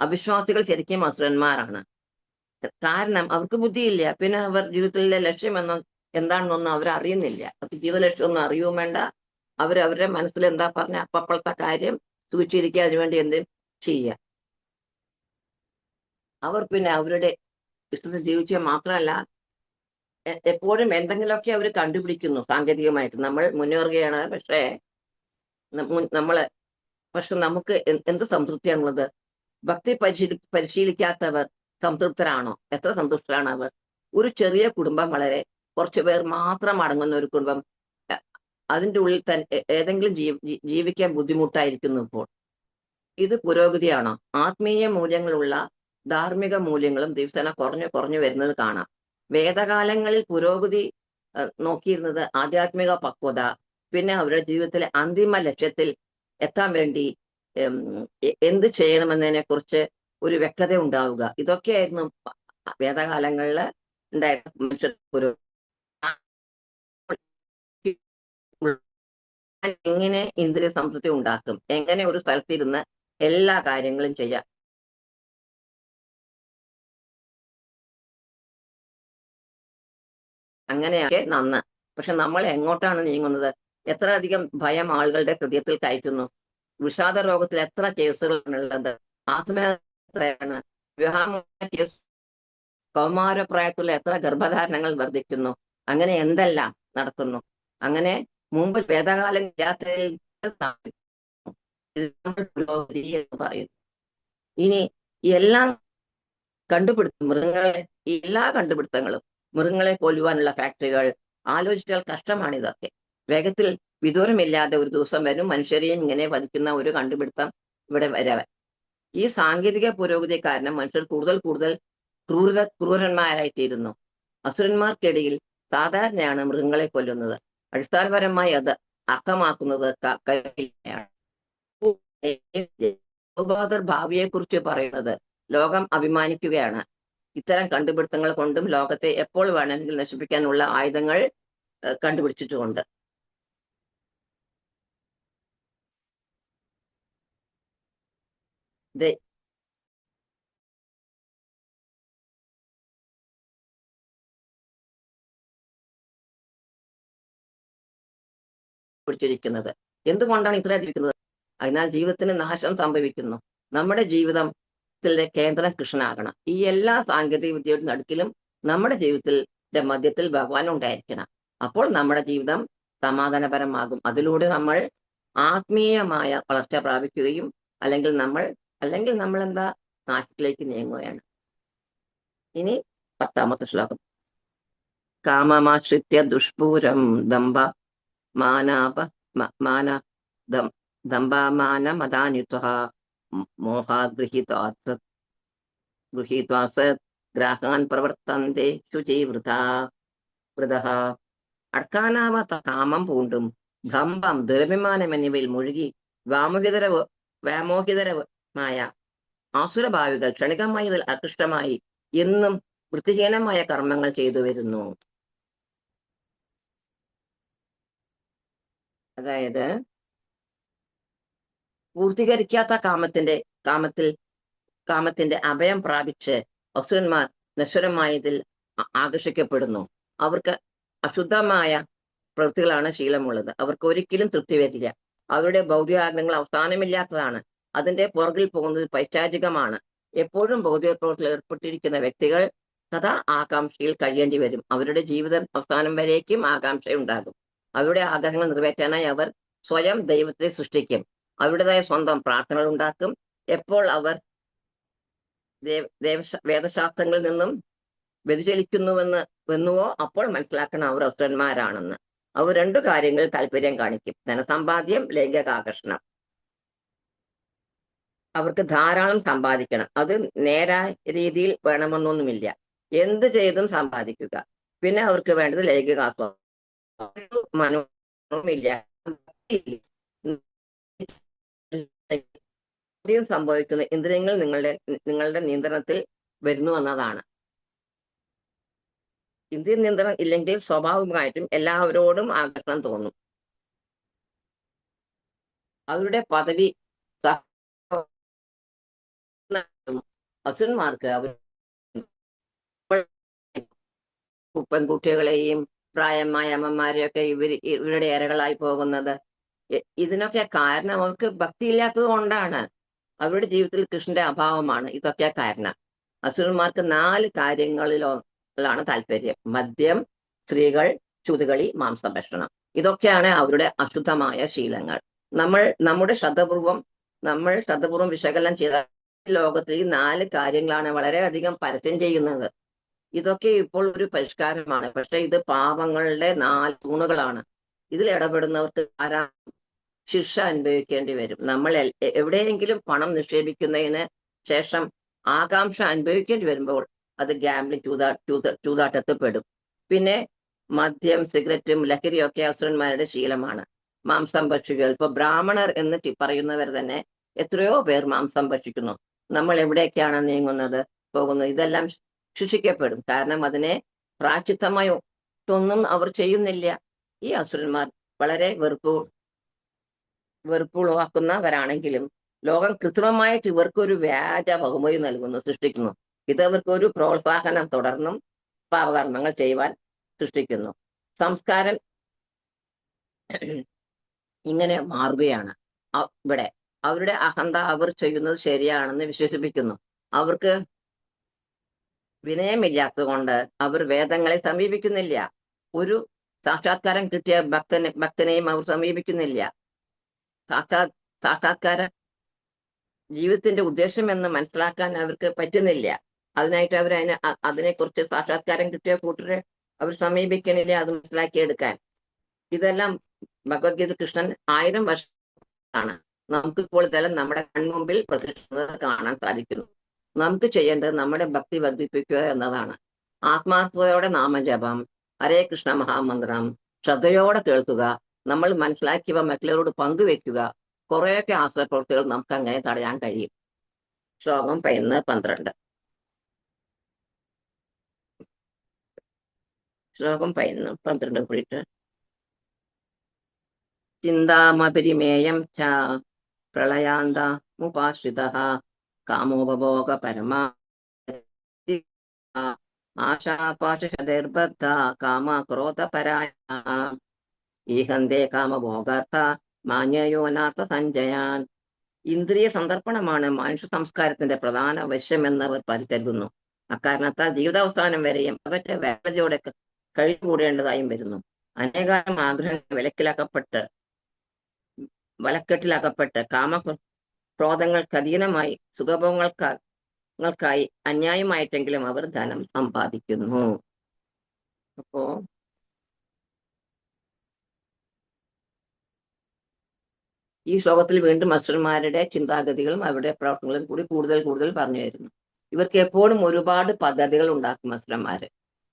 S2: അവിശ്വാസികൾ ശരിക്കും അസുരന്മാരാണ്. കാരണം അവർക്ക് ബുദ്ധിയില്ല. പിന്നെ അവർ ജീവിതത്തിലെ ലക്ഷ്യം എന്താണെന്നൊന്നും അവർ അറിയുന്നില്ല. അവർക്ക് ജീവിത ലക്ഷ്യമൊന്നും അറിയുകയും വേണ്ട. അവരുടെ മനസ്സിൽ എന്താ പറഞ്ഞ അപ്പപ്പോഴത്തെ കാര്യം സൂക്ഷിച്ചിരിക്കുക, അതിനുവേണ്ടി എന്തും ചെയ്യുക. അവർ പിന്നെ അവരുടെ ഇഷ്ടത്തിൽ ജീവിക്കുക മാത്രമല്ല, എപ്പോഴും എന്തെങ്കിലുമൊക്കെ അവർ കണ്ടുപിടിക്കുന്നു സാങ്കേതികമായിട്ട്. നമ്മൾ മുന്നേറുകയാണ്. പക്ഷെ നമുക്ക് എന്ത് സംതൃപ്തിയാണുള്ളത്? ഭക്തി പരിശീലിക്കാത്തവർ സംതൃപ്തരാണോ? എത്ര സന്തുഷ്ടരാണ് അവർ? ഒരു ചെറിയ കുടുംബം, വളരെ കുറച്ചു പേർ മാത്രം അടങ്ങുന്ന ഒരു കുടുംബം, അതിൻ്റെ ഉള്ളിൽ തന്നെ ഏതെങ്കിലും ജീവിക്കാൻ ബുദ്ധിമുട്ടായിരിക്കുന്നു. ഇപ്പോൾ ഇത് പുരോഗതിയാണോ? ആത്മീയ മൂല്യങ്ങളുള്ള ധാർമ്മിക മൂല്യങ്ങളും ദിവസേന കുറഞ്ഞു വരുന്നത് കാണാം. വേദകാലങ്ങളിൽ പുരോഗതി നോക്കിയിരുന്നത് ആധ്യാത്മിക പക്വത, പിന്നെ അവരുടെ ജീവിതത്തിലെ അന്തിമ ലക്ഷ്യത്തിൽ എത്താൻ വേണ്ടി എന്ത് ചെയ്യണമെന്നതിനെ കുറിച്ച് ഒരു വ്യക്തത ഉണ്ടാവുക. ഇതൊക്കെയായിരുന്നു വേദകാലങ്ങളിൽ ഉണ്ടായിരുന്ന മനുഷ്യർ എങ്ങനെ ഇന്ദ്രിയ സംതൃപ്തി ഉണ്ടാക്കും, എങ്ങനെ ഒരു സ്ഥലത്തിരുന്ന് എല്ലാ കാര്യങ്ങളും ചെയ്യാം. അങ്ങനെയൊക്കെ പക്ഷെ നമ്മൾ എങ്ങോട്ടാണ് നീങ്ങുന്നത്? എത്ര അധികം ഭയം ആളുകളുടെ ഹൃദയത്തിൽ കയറ്റുന്നു. വിഷാദ രോഗത്തിൽ എത്ര കേസുകളാണുള്ളത്? ആത്മഹത്യയാണ്. കൗമാരപ്രായത്തിലുള്ള എത്ര ഗർഭധാരണങ്ങൾ വർദ്ധിക്കുന്നു. അങ്ങനെ എന്തെല്ലാം നടക്കുന്നു. അങ്ങനെ മുമ്പ് വേദകാലം യാത്രയിൽ പുരോഗതി എന്ന് പറയുന്നു. ഇനി എല്ലാം എല്ലാ കണ്ടുപിടുത്തങ്ങളും മൃഗങ്ങളെ കൊല്ലുവാനുള്ള ഫാക്ടറികൾ ആലോചിച്ചാൽ കഷ്ടമാണ് ഇതൊക്കെ. വേഗത്തിൽ വിദൂരമില്ലാതെ ഒരു ദിവസം വരും മനുഷ്യരെയും ഇങ്ങനെ വധിക്കുന്ന ഒരു കണ്ടുപിടുത്തം ഇവിടെ വരാൻ. ഈ സാങ്കേതിക പുരോഗതി കാരണം മനുഷ്യർ കൂടുതൽ കൂടുതൽ ക്രൂരന്മാരായിത്തീരുന്നു. അസുരന്മാർക്കിടയിൽ സാധാരണയാണ് മൃഗങ്ങളെ കൊല്ലുന്നത്. അടിസ്ഥാനപരമായി അത് അർത്ഥമാക്കുന്നത് ഭാവിയെ കുറിച്ച് പറയുന്നത് ലോകം അഭിമാനിക്കുകയാണ്. ഇത്തരം കണ്ടുപിടുത്തങ്ങൾ കൊണ്ടും ലോകത്തെ എപ്പോൾ വേണമെങ്കിൽ നശിപ്പിക്കാനുള്ള ആയുധങ്ങൾ കണ്ടുപിടിച്ചിട്ടുമുണ്ട്. പിടിച്ചിരിക്കുന്നത് എന്തുകൊണ്ടാണ് ഇത്രയധികം? അതിനാൽ ജീവിതത്തിന് നാശം സംഭവിക്കുന്നു. നമ്മുടെ ജീവിതത്തിലെ കേന്ദ്രം കൃഷ്ണനാകണം. ഈ എല്ലാ സാങ്കേതിക വിദ്യയുടെ നടുക്കിലും നമ്മുടെ ജീവിതത്തിന്റെ മധ്യത്തിൽ ഭഗവാൻ ഉണ്ടായിരിക്കണം. അപ്പോൾ നമ്മുടെ ജീവിതം സമാധാനപരമാകും. അതിലൂടെ നമ്മൾ ആത്മീയമായ വളർച്ച പ്രാപിക്കുകയും അല്ലെങ്കിൽ നമ്മൾ എന്താ നാശത്തിലേക്ക് നീങ്ങുകയാണ്. ഇനി 10ാമത്തെ ശ്ലോകം. കാമമാശ്രിത്യ ദുഷ്പൂരം ദംഭമാനമദാന്യുതഃ മോഹാത് ഗൃഹീത്വാ ഗ്രാഹാൻ പ്രവർത്തന്തെ ശുചീവൃതഃ. അടക്കാനാവാത്ത കാമം പൂണ്ടും ദമ്പം ദുരഭിമാനം എന്നിവയിൽ മുഴുകി വ്യാമോഹിതരമായ ആസുരഭാവികൾ ക്ഷണികമായി ഇതിൽ ആകൃഷ്ടമായി എന്നും വൃത്തിഹീനമായ കർമ്മങ്ങൾ ചെയ്തു വരുന്നു. അതായത് പൂർത്തീകരിക്കാത്ത കാമത്തിന്റെ അഭയം പ്രാപിച്ച് അസുരന്മാർ നശ്വരമായതിൽ ആകർഷിക്കപ്പെടുന്നു. അവർക്ക് അശുദ്ധമായ പ്രവൃത്തികളാണ് ശീലമുള്ളത്. അവർക്ക് ഒരിക്കലും തൃപ്തി വരില്ല. അവരുടെ ഭൗതിക ആഗ്രഹങ്ങൾ അവസാനമില്ലാത്തതാണ്. അതിന്റെ പുറകിൽ പോകുന്നത് പൈശാചികമാണ്. എപ്പോഴും ഭൗതിക പ്രവൃത്തിയിൽ ഏർപ്പെട്ടിരിക്കുന്ന വ്യക്തികൾ സദാ ആകാംക്ഷയിൽ കഴിയേണ്ടി വരും. അവരുടെ ജീവിതം അവസാനം വരേക്കും ആകാംക്ഷയുണ്ടാകും. അവരുടെ ആഗ്രഹങ്ങൾ നിറവേറ്റാനായി അവർ സ്വയം ദൈവത്തെ സൃഷ്ടിക്കും. അവരുടേതായ സ്വന്തം പ്രാർത്ഥനകൾ ഉണ്ടാക്കും. എപ്പോൾ അവർ വേദശാസ്ത്രങ്ങളിൽ നിന്നും വ്യതിചലിക്കുന്നുവോ അപ്പോൾ മനസ്സിലാക്കണം അവർ അസുരന്മാരാണെന്ന്. അവർ 2 കാര്യങ്ങളിൽ താല്പര്യം കാണിക്കും: ധനസമ്പാദ്യം, ലൈംഗികാകർഷണം. അവർക്ക് ധാരാളം സമ്പാദിക്കണം. അത് നേരായ രീതിയിൽ വേണമെന്നൊന്നുമില്ല. എന്ത് ചെയ്തും സമ്പാദിക്കുക. പിന്നെ അവർക്ക് വേണ്ടത് ലൈംഗികാസ്വാദം. മനോമില്ല സംഭവിക്കുന്ന ഇന്ദ്രിയങ്ങൾ നിങ്ങളുടെ നിയന്ത്രണത്തിൽ വരുന്നു എന്നതാണ്. ഇന്ദ്രിയ നിയന്ത്രണം ഇല്ലെങ്കിൽ സ്വാഭാവികമായിട്ടും എല്ലാവരോടും ആകർഷണം തോന്നും. അവരുടെ പദവി അസുരന്മാർക്ക് അവർ പെൺകുട്ടികളെയും പ്രായമായ അമ്മമാരെയൊക്കെ ഇവരുടെ ഇരകളായി പോകുന്നത്. ഇതിനൊക്കെ കാരണം അവർക്ക് ഭക്തി ഇല്ലാത്തത് കൊണ്ടാണ്. അവരുടെ ജീവിതത്തിൽ കൃഷ്ണന്റെ അഭാവമാണ് ഇതൊക്കെ കാരണം. അസുരന്മാർക്ക് 4 കാര്യങ്ങളിലാണ് താല്പര്യം: മദ്യം, സ്ത്രീകൾ, ചുതുകളി, മാംസഭക്ഷണം. ഇതൊക്കെയാണ് അവരുടെ അശുദ്ധമായ ശീലങ്ങൾ. നമ്മുടെ ശ്രദ്ധപൂർവം വിശകലനം ചെയ്ത ലോകത്തിൽ ഈ 4 കാര്യങ്ങളാണ് വളരെയധികം പരസ്യം ചെയ്യുന്നത്. ഇതൊക്കെ ഇപ്പോൾ ഒരു പരിഷ്കാരമാണ്. പക്ഷെ ഇത് പാപങ്ങളുടെ 4 തൂണുകളാണ്. ഇതിൽ ഇടപെടുന്നവർക്ക് ശിക്ഷ അനുഭവിക്കേണ്ടി വരും. നമ്മൾ എവിടെയെങ്കിലും പണം നിക്ഷേപിക്കുന്നതിന് ശേഷം ആകാംക്ഷ അനുഭവിക്കേണ്ടി വരുമ്പോൾ അത് ഗാംബ്ലിംഗ്, ചൂതാട്ടത്തിൽ പെടും. പിന്നെ മദ്യം, സിഗരറ്റും ലഹരിയൊക്കെ അസുരന്മാരുടെ ശീലമാണ്. മാംസം ഭക്ഷികൾ, ഇപ്പൊ ബ്രാഹ്മണർ എന്ന് പറയുന്നവർ തന്നെ എത്രയോ പേർ മാംസം ഭക്ഷിക്കുന്നു. നമ്മൾ എവിടേക്കാണ് പോകുന്നത്? ഇതെല്ലാം ശിക്ഷിക്കപ്പെടും. കാരണം അതിനെ പ്രായശ്ചിത്തമായി ഒന്നും അവർ ചെയ്യുന്നില്ല. ഈ അസുരന്മാർ വളരെ വെറുപ്പുളവാക്കുന്നവരാണെങ്കിലും ലോകം കൃത്രിമമായിട്ട് ഇവർക്കൊരു വ്യാജ ബഹുമതി സൃഷ്ടിക്കുന്നു. ഇത് അവർക്കൊരു പ്രോത്സാഹനം തുടർന്നും പാപകർമ്മങ്ങൾ ചെയ്യുവാൻ സൃഷ്ടിക്കുന്നു. സംസ്കാരം ഇങ്ങനെ മാറുകയാണ്. ഇവിടെ അവരുടെ അഹന്ത അവർ ചെയ്യുന്നത് ശരിയാണെന്ന് വിശ്വസിപ്പിക്കുന്നു. അവർക്ക് വിനയമില്ലാത്തത് കൊണ്ട് അവർ വേദങ്ങളെ സമീപിക്കുന്നില്ല. ഒരു സാക്ഷാത്കാരം കിട്ടിയ ഭക്തനെയും അവർ സമീപിക്കുന്നില്ല. സാക്ഷാത്കാര ജീവിതത്തിന്റെ ഉദ്ദേശം എന്ന് മനസ്സിലാക്കാൻ അവർക്ക് പറ്റുന്നില്ല. അതിനായിട്ട് അവർ അതിനെക്കുറിച്ച് സാക്ഷാത്കാരം കിട്ടിയ കൂട്ടരെ അവർ സമീപിക്കണില്ല അത് മനസ്സിലാക്കിയെടുക്കാൻ. ഇതെല്ലാം ഭഗവത്ഗീത കൃഷ്ണൻ 1000 വർഷമാണ് നമുക്കിപ്പോൾ ഇതെല്ലാം നമ്മുടെ കൺമുമ്പിൽ പ്രത്യക്ഷപ്പെടുന്നത് കാണാൻ സാധിക്കുന്നു. നമുക്ക് ചെയ്യേണ്ടത് നമ്മുടെ ഭക്തി വർദ്ധിപ്പിക്കുക എന്നതാണ്. ആത്മാർത്ഥതയോടെ നാമജപം, ഹരേ കൃഷ്ണ മഹാമന്ത്രം ശ്രദ്ധയോടെ കേൾക്കുക, നമ്മൾ മനസ്സിലാക്കിയവ മറ്റുള്ളവരോട് പങ്കുവെക്കുക. കുറെയൊക്കെ ആശ്രയപ്രവൃത്തികൾ നമുക്ക് അങ്ങനെ തടയാൻ കഴിയും. ശ്ലോകം 11-12. ശ്ലോകം 11-12 കൂടിയിട്ട്. ചിന്താമപരിമേയം ച പ്രളയാന്ത മുപാശ്രിതഃ കാമോപഭോഗ പരമാ ആശാപാശശതൈർബദ്ധ കാമ ക്രോധപരായ ഈഹന്തേ കാമഭോഗാർത്ഥ മാന്യയോനാർത്ഥ സഞ്ജയാൻ. ഇന്ദ്രിയ സന്ദർപ്പണമാണ് മനുഷ്യ സംസ്കാരത്തിന്റെ പ്രധാന വശ്യമെന്നവർ പരികരുതുന്നു. അക്കാരണത്താൽ ജീവിതാവസാനം വരെയും അവരുടെ വേളജയോടെ കഴിഞ്ഞുകൂടേണ്ടതായും വരുന്നു. അനേകാലം ആഗ്രഹങ്ങൾ വലക്കെട്ടിലകപ്പെട്ട് കാമക്രോധങ്ങൾക്ക് അധീനമായി സുഖഭോഗങ്ങൾക്കായി അന്യായമായിട്ടെങ്കിലും അവർ ധനം സമ്പാദിക്കുന്നു. അപ്പോ ഈ ശ്ലോകത്തിൽ വീണ്ടും അസുരന്മാരുടെ ചിന്താഗതികളും അവരുടെ പ്രവർത്തനങ്ങളും കൂടി കൂടുതൽ പറഞ്ഞു വരുന്നു. ഇവർക്ക് എപ്പോഴും ഒരുപാട് പദ്ധതികൾ ഉണ്ടാക്കും അസുരന്മാര്.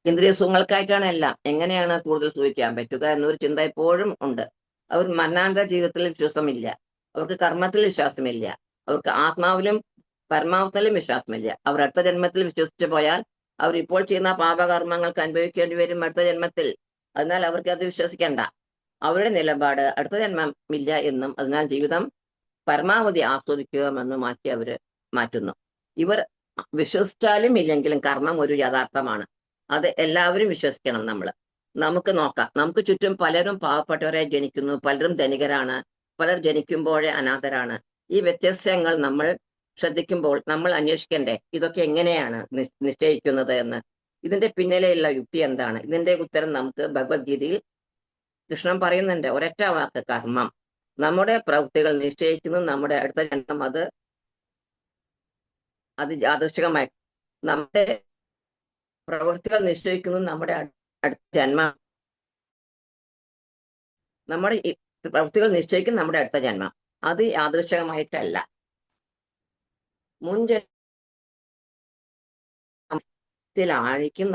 S2: ഇന്ദ്രിയ സുഖങ്ങൾക്കായിട്ടാണ് എല്ലാം. എങ്ങനെയാണ് കൂടുതൽ സൂഹിക്കാൻ പറ്റുക എന്നൊരു ചിന്ത എപ്പോഴും ഉണ്ട്. അവർ മരണാന്തര ജീവിതത്തിൽ വിശ്വാസമില്ല, അവർക്ക് കർമ്മത്തിൽ വിശ്വാസമില്ല, അവർക്ക് ആത്മാവിലും പരമാവത്തിലും വിശ്വാസമില്ല. അവർ അടുത്ത ജന്മത്തിൽ വിശ്വസിച്ചു പോയാൽ അവർ ഇപ്പോൾ ചെയ്യുന്ന പാപകർമ്മങ്ങൾക്ക് അനുഭവിക്കേണ്ടി വരും അടുത്ത ജന്മത്തിൽ. അതിനാൽ അവർക്ക് അത് വിശ്വസിക്കേണ്ട. അവരുടെ നിലപാട് അടുത്ത ജന്മമില്ല എന്നും അതിനാൽ ജീവിതം പരമാവധി ആസ്വദിക്കുകയെന്നും മാറ്റുന്നു. ഇവർ വിശ്വസിച്ചാലും ഇല്ലെങ്കിലും കർമ്മം ഒരു യാഥാർത്ഥ്യമാണ്. അത് എല്ലാവരും വിശ്വസിക്കണം. നമുക്ക് നോക്കാം. നമുക്ക് ചുറ്റും പലരും പാവപ്പെട്ടവരെ ജനിക്കുന്നു, പലരും ധനികരാണ്, പലർ ജനിക്കുമ്പോഴേ അനാഥരാണ്. ഈ വ്യത്യാസങ്ങൾ നമ്മൾ ശ്രദ്ധിക്കുമ്പോൾ നമ്മൾ അന്വേഷിക്കണ്ടേ ഇതൊക്കെ എങ്ങനെയാണ് നിശ്ചയിക്കുന്നത് എന്ന്. ഇതിന്റെ പിന്നിലെയുള്ള യുക്തി എന്താണ്? ഇതിന്റെ ഉത്തരം നമുക്ക് ഭഗവത്ഗീതയിൽ കൃഷ്ണൻ പറയുന്നുണ്ട്. ഒരൊറ്റ വാക്ക്, കർമ്മം. നമ്മുടെ പ്രവൃത്തികൾ നിശ്ചയിക്കുന്നു നമ്മുടെ അടുത്ത ജന്മം. അത് യാദൃശ്ചികമായി നമ്മുടെ പ്രവൃത്തികൾ നിശ്ചയിക്കുന്നു നമ്മുടെ അടുത്ത ജന്മം. നമ്മുടെ പ്രവൃത്തികൾ നിശ്ചയിക്കും നമ്മുടെ അടുത്ത ജന്മം. അത് യാദൃശ്ചികമായിട്ടല്ല. മുൻജന്മത്തിലായിരിക്കും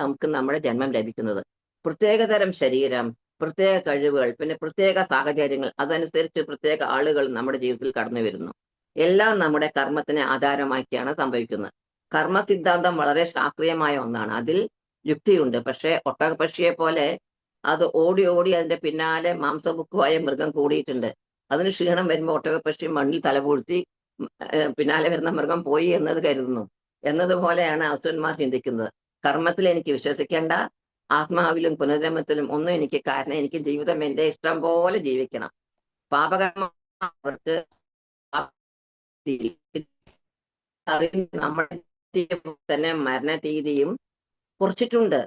S2: നമുക്ക് നമ്മുടെ ജന്മം ലഭിക്കുന്നത്. പ്രത്യേകതരം ശരീരം, പ്രത്യേക കഴിവുകൾ, പിന്നെ പ്രത്യേക സാഹചര്യങ്ങൾ, അതനുസരിച്ച് പ്രത്യേക ആളുകൾ നമ്മുടെ ജീവിതത്തിൽ കടന്നു വരുന്നു. എല്ലാം നമ്മുടെ കർമ്മത്തിനെ ആധാരമാക്കിയാണ് സംഭവിക്കുന്നത്. കർമ്മ സിദ്ധാന്തം വളരെ ശാസ്ത്രീയമായ ഒന്നാണ്. അതിൽ യുക്തിയുണ്ട്. പക്ഷെ ഒട്ടകപക്ഷിയെ പോലെ അത് ഓടി അതിന്റെ പിന്നാലെ മാംസബുക്കുമായ മൃഗം കൂടിയിട്ടുണ്ട്. അതിന് ക്ഷീണം വരുമ്പോൾ ഒട്ടകപക്ഷി മണ്ണിൽ തലപൂഴ്ത്തി പിന്നാലെ വരുന്ന മൃഗം പോയി എന്നത് കരുതുന്നു. എന്നതുപോലെയാണ് അസുരന്മാർ ചിന്തിക്കുന്നത്. കർമ്മത്തിൽ എനിക്ക് വിശ്വസിക്കേണ്ട, ആത്മാവിലും പുനർജന്മത്തിലും ഒന്നും എനിക്ക് കാരണം എനിക്ക് ജീവിതം എന്റെ ഇഷ്ടം പോലെ ജീവിക്കണം. പാപകർമ്മം അവർക്ക് നമ്മുടെ തന്നെ മരണതീതിയും കുറിച്ചിട്ടുണ്ട്.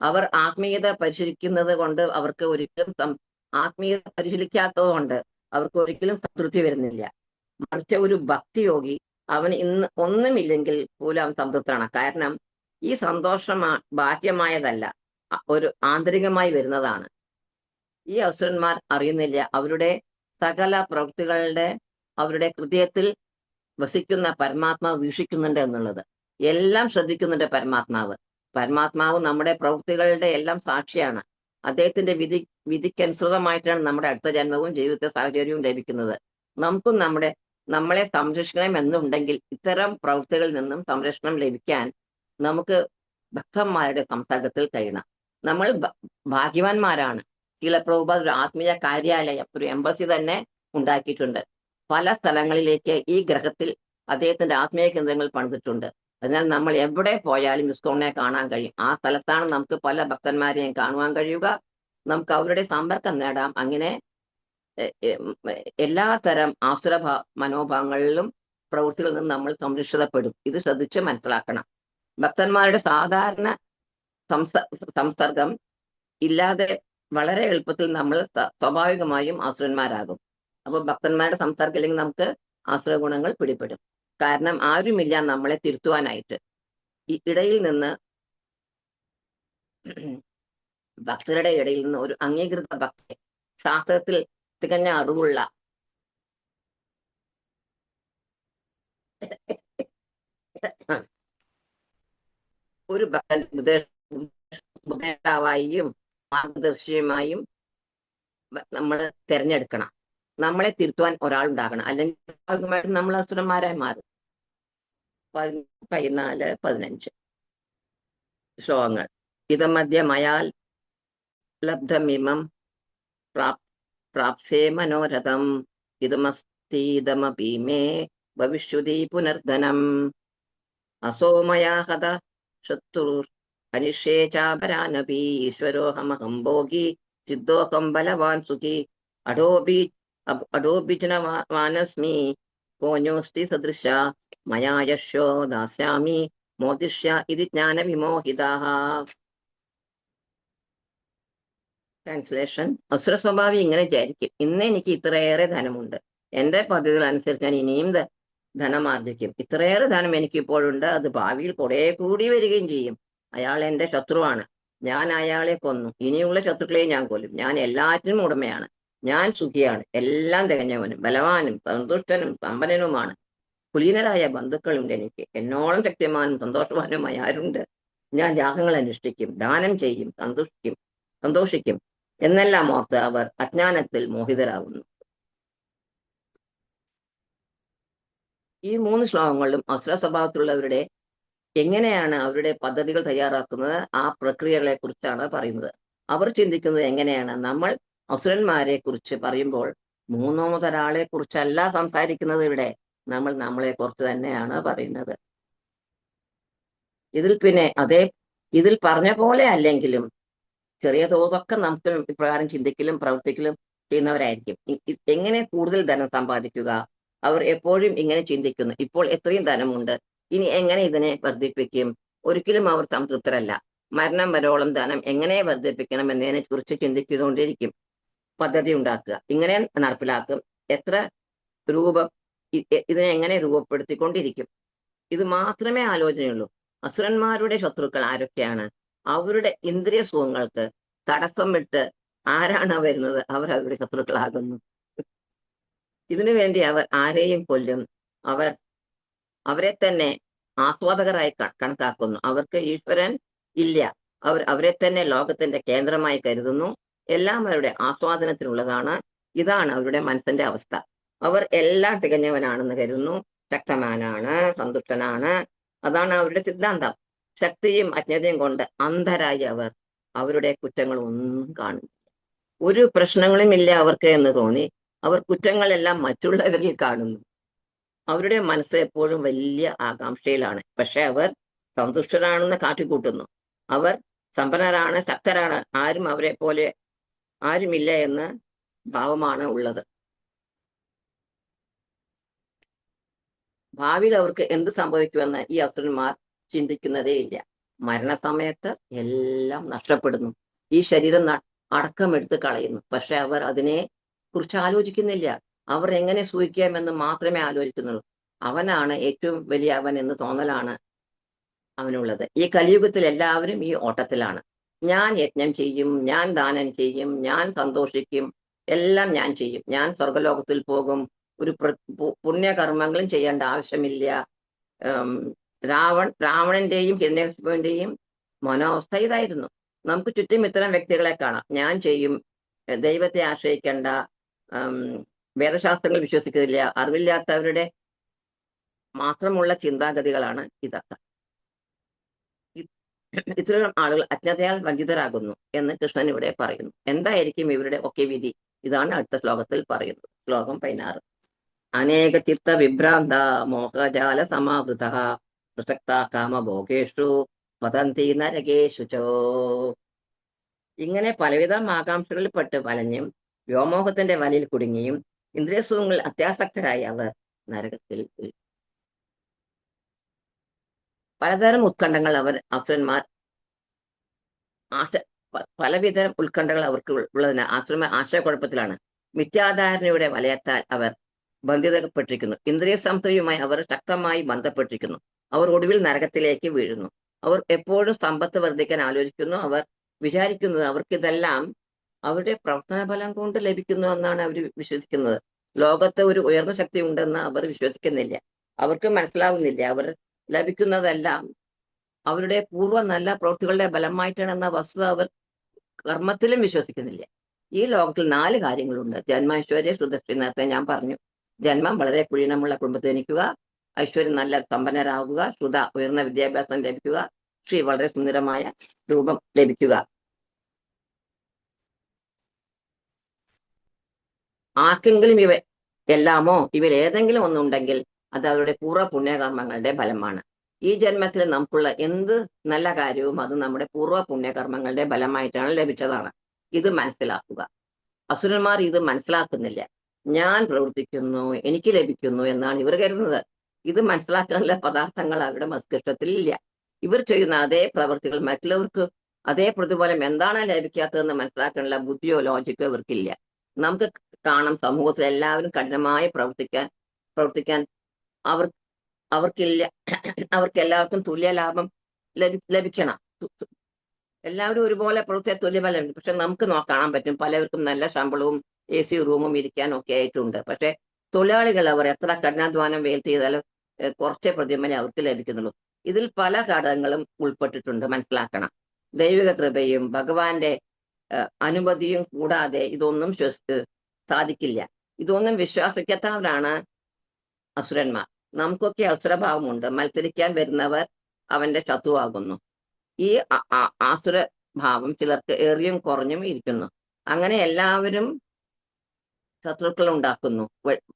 S2: അവർ ആത്മീയത പരിശീലിക്കുന്നത് കൊണ്ട് അവർക്ക് ഒരിക്കലും ആത്മീയത പരിശീലിക്കാത്തത് കൊണ്ട് അവർക്ക് ഒരിക്കലും സംതൃപ്തി വരുന്നില്ല. മറിച്ച് ഒരു ഭക്തിയോഗി അവന് ഇന്ന് ഒന്നുമില്ലെങ്കിൽ പോലും അവൻ സംതൃപ്തനാണ്. കാരണം ഈ സന്തോഷം ബാഹ്യമായതല്ല, ഒരു ആന്തരികമായി വരുന്നതാണ്. ഈ അസുരന്മാർ അറിയുന്നില്ല അവരുടെ സകല പ്രവൃത്തികളുടെ അവരുടെ ഹൃദയത്തിൽ വസിക്കുന്ന പരമാത്മാവ് വീക്ഷിക്കുന്നുണ്ട് എന്നുള്ളത്. എല്ലാം ശ്രദ്ധിക്കുന്നുണ്ട് പരമാത്മാവ് നമ്മുടെ പ്രവൃത്തികളുടെ എല്ലാം സാക്ഷിയാണ്. അദ്ദേഹത്തിന്റെ വിധിക്കനുസൃതമായിട്ടാണ് നമ്മുടെ അടുത്ത ജന്മവും ജീവിത സാഹചര്യവും ലഭിക്കുന്നത്. നമുക്കും നമ്മളെ സംരക്ഷിക്കണം എന്നുണ്ടെങ്കിൽ ഇത്തരം പ്രവൃത്തികളിൽ നിന്നും സംരക്ഷണം ലഭിക്കാൻ നമുക്ക് ഭക്തന്മാരുടെ സംസർഗത്തിൽ കഴിയണം. നമ്മൾ ഭാഗ്യവാന്മാരാണ്. പ്രഭുപാദ് ഒരു ആത്മീയ കാര്യാലയം, ഒരു എംബസി തന്നെ ഉണ്ടാക്കിയിട്ടുണ്ട്. പല സ്ഥലങ്ങളിലേക്ക് ഈ ഗ്രഹത്തിൽ അദ്ദേഹത്തിന്റെ ആത്മീയ കേന്ദ്രങ്ങൾ പണിതിട്ടുണ്ട്. അതിനാൽ നമ്മൾ എവിടെ പോയാലും ഇസ്കോണിനെ കാണാൻ കഴിയും. ആ സ്ഥലത്താണ് നമുക്ക് പല ഭക്തന്മാരെയും കാണുവാൻ കഴിയുക. നമുക്ക് അവരുടെ സമ്പർക്കം നേടാം. അങ്ങനെ എല്ലാത്തരം ആസുര മനോഭാവങ്ങളിലും പ്രവൃത്തികളിൽ നിന്നും നമ്മൾ സംരക്ഷിതപ്പെടും. ഇത് ശ്രദ്ധിച്ച് മനസ്സിലാക്കണം. ഭക്തന്മാരുടെ സാധാരണ സംസർഗം ഇല്ലാതെ വളരെ എളുപ്പത്തിൽ നമ്മൾ സ്വാഭാവികമായും ആസുരന്മാരാകും. അപ്പോൾ ഭക്തന്മാരുടെ സംസർഗം ഇല്ലെങ്കിൽ നമുക്ക് ആസുര ഗുണങ്ങൾ പിടിപെടും. കാരണം ആരുമില്ല നമ്മളെ തിരുത്തുവാനായിട്ട്. ഈ ഇടയിൽ നിന്ന് ഭക്തരുടെ ഇടയിൽ നിന്ന് ഒരു അംഗീകൃത ഭക്തൻ, ശാസ്ത്രത്തിൽ തികഞ്ഞ അറിവുള്ള ഒരു ഭക്തൻ ഉപദേഷ്ടാവായും മാർഗദർശിയുമായും നമ്മൾ തിരഞ്ഞെടുക്കണം. നമ്മളെ തിരുത്തുവാൻ ഒരാളുണ്ടാകണം, അല്ലെങ്കിൽ സ്വാഭാവികമായിട്ടും നമ്മൾ അസുരന്മാരായി മാറും. 14-15 ശ്ലോകങ്ങൾ. ഇതമധ്യ മയാൽ ലബ്ധമിമം പ്രാപ്സേ മനോരഥം ഇതമസ്തീതമപി മേ ഭവിഷ്യുതി പുനർധനം അസോമയാ ഹത ശത്രുർ അനിഷേ ചാപരാനപി ഈശ്വരോഹമഹം ഭോഗി സിദ്ധോഹം ബലവാൻ സുഖി അഡോബിജനവാനസ്മി കോന്യോസ്തി സദൃശ മയാ യശോ ദാസ്യാമി മോദിഷ്യ ഇതി ജ്ഞാനവിമോഹിതാഃ. ട്രാൻസ്ലേഷൻ. അസുര സ്വഭാവി ഇങ്ങനെ വിചാരിക്കും, ഇന്ന് എനിക്ക് ഇത്രയേറെ ധനമുണ്ട്, എന്റെ പദ്ധതികൾ അനുസരിച്ച് ഞാൻ ഇനിയും ധനമാർജിക്കും. ഇത്രയേറെ ധനം എനിക്ക് ഇപ്പോഴുണ്ട്, അത് ഭാവിയിൽ കുറെ കൂടി വരികയും ചെയ്യും. അയാൾ എന്റെ ശത്രുവാണ്, ഞാൻ അയാളെ കൊന്നു, ഇനിയുള്ള ശത്രുക്കളെ ഞാൻ കൊല്ലും. ഞാൻ എല്ലാറ്റിനും ഉടമയാണ്, ഞാൻ സുഖിയാണ്, എല്ലാം തികഞ്ഞവനും ബലവാനും സന്തുഷ്ടനും സമ്പന്നനുമാണ്. കുലീനരായ ബന്ധുക്കളുണ്ട് എനിക്ക്, എന്നോളം ശക്തിമാനും സന്തോഷവാനുമായി ആരുണ്ട്? ഞാൻ യാഗങ്ങൾ അനുഷ്ഠിക്കും, ദാനം ചെയ്യും, സന്തോഷിക്കും എന്നെല്ലാം ഓർത്ത് അവർ അജ്ഞാനത്തിൽ മോഹിതരാകുന്നു. ഈ 3 ശ്ലോകങ്ങളിലും അസുര സ്വഭാവത്തിലുള്ളവരുടെ എങ്ങനെയാണ് അവരുടെ പദ്ധതികൾ തയ്യാറാക്കുന്നത്, ആ പ്രക്രിയകളെ കുറിച്ചാണ് പറയുന്നത്. അവർ ചിന്തിക്കുന്നത് എങ്ങനെയാണ്? നമ്മൾ അസുരന്മാരെ കുറിച്ച് പറയുമ്പോൾ മൂന്നാമതൊരാളെ കുറിച്ചല്ല സംസാരിക്കുന്നത്. ഇവിടെ നമ്മൾ നമ്മളെ കുറിച്ച് തന്നെയാണ് പറയുന്നത്. ഇതിൽ പറഞ്ഞ പോലെ അല്ലെങ്കിലും ചെറിയ തോതൊക്കെ നമുക്ക് ഇപ്രകാരം ചിന്തിക്കലും പ്രവർത്തിക്കലും ചെയ്യുന്നവരായിരിക്കും. എങ്ങനെ കൂടുതൽ ധനം സമ്പാദിക്കുക? അവർ എപ്പോഴും ഇങ്ങനെ ചിന്തിക്കുന്നു, ഇപ്പോൾ എത്രയും ധനമുണ്ട്, ഇനി എങ്ങനെ ഇതിനെ വർദ്ധിപ്പിക്കും? ഒരിക്കലും അവർ സംതൃപ്തരല്ല. മരണം വരോളം ധനം എങ്ങനെ വർദ്ധിപ്പിക്കണം എന്നതിനെ കുറിച്ച് ചിന്തിച്ചുകൊണ്ടിരിക്കും. പദ്ധതി ഉണ്ടാക്കുക, ഇങ്ങനെ നടപ്പിലാക്കും, എത്ര രൂപം, ഇതിനെ എങ്ങനെ രൂപപ്പെടുത്തിക്കൊണ്ടിരിക്കും. ഇത് മാത്രമേ ആലോചനയുള്ളൂ. അസുരന്മാരുടെ ശത്രുക്കൾ ആരൊക്കെയാണ്? അവരുടെ ഇന്ദ്രിയ സുഖങ്ങൾക്ക് തടസ്സം വിട്ട് ആരാണ് വരുന്നത്, അവർ അവരുടെ ശത്രുക്കളാകുന്നു. ഇതിനു വേണ്ടി അവർ ആരെയും കൊല്ലും. അവരെ തന്നെ ആസ്വാദകരായി കണക്കാക്കുന്നു. അവർക്ക് ഈശ്വരൻ ഇല്ല. അവരെ തന്നെ ലോകത്തിന്റെ കേന്ദ്രമായി കരുതുന്നു. എല്ലാം അവരുടെ ആസ്വാദനത്തിനുള്ളതാണ്. ഇതാണ് അവരുടെ മനസ്സിന്റെ അവസ്ഥ. അവർ എല്ലാം തികഞ്ഞവനാണെന്ന് കരുതുന്നു, ശക്തമാനാണ്, സന്തുഷ്ടനാണ്. അതാണ് അവരുടെ സിദ്ധാന്തം. ശക്തിയും അജ്ഞതയും കൊണ്ട് അന്ധരായി അവർ അവരുടെ കുറ്റങ്ങൾ ഒന്നും കാണുന്നു. ഒരു പ്രശ്നങ്ങളും ഇല്ല അവർക്ക് എന്ന് തോന്നി അവർ കുറ്റങ്ങളെല്ലാം മറ്റുള്ളവരിൽ കാണുന്നു. അവരുടെ മനസ്സ് എപ്പോഴും വലിയ ആകാംക്ഷയിലാണ്. പക്ഷെ അവർ സന്തുഷ്ടരാണെന്ന് കാട്ടിക്കൂട്ടുന്നു. അവർ സമ്പന്നരാണ്, ശക്തരാണ്, ആരും അവരെ പോലെ ആരുമില്ല എന്ന് ഭാവമാണ് ഉള്ളത്. ഭാവിയിൽ അവർക്ക് എന്ത് സംഭവിക്കുമെന്ന് ഈ അസുരന്മാർ ചിന്തിക്കുന്നതേ ഇല്ല. മരണസമയത്ത് എല്ലാം നഷ്ടപ്പെടുന്നു. ഈ ശരീരം അടക്കമെടുത്ത് കളയുന്നു. പക്ഷെ അവർ അതിനെ കുറിച്ച് ആലോചിക്കുന്നില്ല. അവർ എങ്ങനെ സൂഹിക്കാമെന്ന് മാത്രമേ ആലോചിക്കുന്നുള്ളൂ. അവനാണ് ഏറ്റവും വലിയ അവൻ എന്ന് തോന്നലാണ് അവനുള്ളത്. ഈ കലിയുഗത്തിൽ എല്ലാവരും ഈ ഓട്ടത്തിലാണ്. ഞാൻ യജ്ഞം ചെയ്യും, ഞാൻ ദാനം ചെയ്യും, ഞാൻ സന്തോഷിക്കും, എല്ലാം ഞാൻ ചെയ്യും, ഞാൻ സ്വർഗലോകത്തിൽ പോകും, ഒരു പുണ്യകർമ്മങ്ങളും ചെയ്യേണ്ട ആവശ്യമില്ല. രാവണന്റെയും ഹിരണ്യകശിപുവിന്റെയും മനോവസ്ഥ ഇതായിരുന്നു. നമുക്ക് ചുറ്റും ഇത്തരം വ്യക്തികളെ കാണാം. ഞാൻ ചെയ്യും, ദൈവത്തെ ആശ്രയിക്കേണ്ട, വേദശാസ്ത്രങ്ങൾ വിശ്വസിക്കുന്നില്ല, അറിവില്ലാത്തവരുടെ മാത്രമുള്ള ചിന്താഗതികളാണ് ഇതൊക്കെ. ഇത്തരം ആളുകൾ അജ്ഞതയാൽ വഞ്ചിതരാകുന്നു എന്ന് കൃഷ്ണൻ ഇവിടെ പറയുന്നു. എന്തായിരിക്കും ഇവരുടെ ഒക്കെ വിധി? ഇതാണ് അടുത്ത ശ്ലോകത്തിൽ പറയുന്നത്. ശ്ലോകം 16. അനേക ചിത്ത വിഭ്രാന്ത മോഹജാല സമാവൃത പ്രസക്ത കാമഭോഗേഷു പതന്തി നരകേഷു ചോ. ഇങ്ങനെ പലവിധം ആകാംക്ഷകളിൽ പെട്ട് വലഞ്ഞും വ്യോമോഹത്തിന്റെ വലയിൽ കുടുങ്ങിയും ഇന്ദ്രിയസുഖങ്ങളിൽ അത്യാസക്തരായി അവർ നരകത്തിൽ വീഴും. പലതരം ഉത്കണ്ഠങ്ങൾ അസുരന്മാർ പലവിധം ഉത്കണ്ഠകൾ അവർക്ക് ഉള്ളതിനാൽ ആശ്രമ ആശയക്കുഴപ്പത്തിലാണ്. മിഥ്യാധാരണയുടെ വലയത്താൽ അവർ ബന്ധിതപ്പെട്ടിരിക്കുന്നു. ഇന്ദ്രിയ സംതൃപ്തിയുമായി അവർ ശക്തമായി ബന്ധപ്പെട്ടിരിക്കുന്നു. അവർ ഒടുവിൽ നരകത്തിലേക്ക് വീഴുന്നു. അവർ എപ്പോഴും സമ്പത്ത് വർദ്ധിക്കാൻ ആലോചിക്കുന്നു. അവർ വിചാരിക്കുന്നത് അവർക്കിതെല്ലാം അവരുടെ പ്രവർത്തന ഫലം കൊണ്ട് ലഭിക്കുന്നു എന്നാണ് അവർ വിശ്വസിക്കുന്നത്. ലോകത്ത് ഒരു ഉയർന്ന ശക്തി ഉണ്ടെന്ന് അവർ വിശ്വസിക്കുന്നില്ല. അവർക്ക് മനസ്സിലാവുന്നില്ല അവർ ലഭിക്കുന്നതെല്ലാം അവരുടെ പൂർവ്വ നല്ല പ്രവൃത്തികളുടെ ബലമായിട്ടാണെന്ന വസ്തുത അവർ കർമ്മത്തിലും വിശ്വസിക്കുന്നില്ല. ഈ ലോകത്തിൽ 4 കാര്യങ്ങളുണ്ട്. ജന്മ, ഐശ്വര്യ, സുദൃഷ്ടി. നേരത്തെ ഞാൻ പറഞ്ഞു. ജന്മം വളരെ കുലീനമുള്ള കുടുംബത്തിൽ ജനിക്കുക, ഐശ്വര്യം നല്ല സമ്പന്നരാകുക, ശ്രുത ഉയർന്ന വിദ്യാഭ്യാസം ലഭിക്കുക, ശ്രീ വളരെ സുന്ദരമായ രൂപം ലഭിക്കുക. ആർക്കെങ്കിലും ഇവ എല്ലാമോ ഇവയിൽ ഏതെങ്കിലും ഒന്നുണ്ടെങ്കിൽ അത് അവരുടെ പൂർവ്വ പുണ്യകർമ്മങ്ങളുടെ ഫലമാണ്. ഈ ജന്മത്തിൽ നമുക്കുള്ള എന്ത് നല്ല കാര്യവും അത് നമ്മുടെ പൂർവ്വ പുണ്യകർമ്മങ്ങളുടെ ഫലമായിട്ടാണ് ലഭിച്ചതാണ്. ഇത് മനസ്സിലാക്കുക. അസുരന്മാർ ഇത് മനസ്സിലാക്കുന്നില്ല. ഞാൻ പ്രവർത്തിക്കുന്നു, എനിക്ക് ലഭിക്കുന്നു എന്നാണ് ഇവർ കരുതുന്നത്. ഇത് മനസ്സിലാക്കാനുള്ള പദാർത്ഥങ്ങൾ അവരുടെ മസ്തിഷ്കത്തിൽ ഇല്ല. ഇവർ ചെയ്യുന്ന അതേ പ്രവൃത്തികൾ മറ്റുള്ളവർക്ക് അതേ പ്രതിഫലം എന്താണ് ലഭിക്കാത്തതെന്ന് മനസ്സിലാക്കാനുള്ള ബുദ്ധിയോ ലോജിക്കോ ഇവർക്കില്ല. നമുക്ക് കാണാം, സമൂഹത്തിൽ എല്ലാവരും കഠിനമായി പ്രവർത്തിക്കാൻ അവർക്കില്ല. അവർക്ക് എല്ലാവർക്കും തുല്യ ലാഭം ലഭിക്കണം. എല്ലാവരും ഒരുപോലെ പ്രവർത്തിയാൽ തുല്യഫലം. പക്ഷെ നമുക്ക് കാണാൻ പറ്റും പലർക്കും നല്ല ശമ്പളവും AC റൂമും ഇരിക്കാനും ഒക്കെ ആയിട്ടുണ്ട്. പക്ഷെ തൊഴിലാളികൾ അവർ എത്ര കഠിനാധ്വാനം വേൽ ചെയ്താലും കുറച്ചേ പ്രതിഫലം അവർക്ക് ലഭിക്കുന്നുള്ളൂ. ഇതിൽ പല ഘടകങ്ങളും ഉൾപ്പെട്ടിട്ടുണ്ട്, മനസ്സിലാക്കണം. ദൈവിക കൃപയും ഭഗവാന്റെ അനുമതിയും കൂടാതെ ഇതൊന്നും സാധിക്കില്ല. ഇതൊന്നും വിശ്വസിക്കാത്തവരാണ് അസുരന്മാർ. നമുക്കൊക്കെ അസുരഭാവമുണ്ട്. മത്സരിക്കാൻ വരുന്നവർ അവന്റെ ശത്രുവാകുന്നു. ഈ ആസുര ഭാവം ചിലർക്ക് ഏറിയും കുറഞ്ഞും ഇരിക്കുന്നു. അങ്ങനെ എല്ലാവരും ശത്രുക്കൾ ഉണ്ടാക്കുന്നു,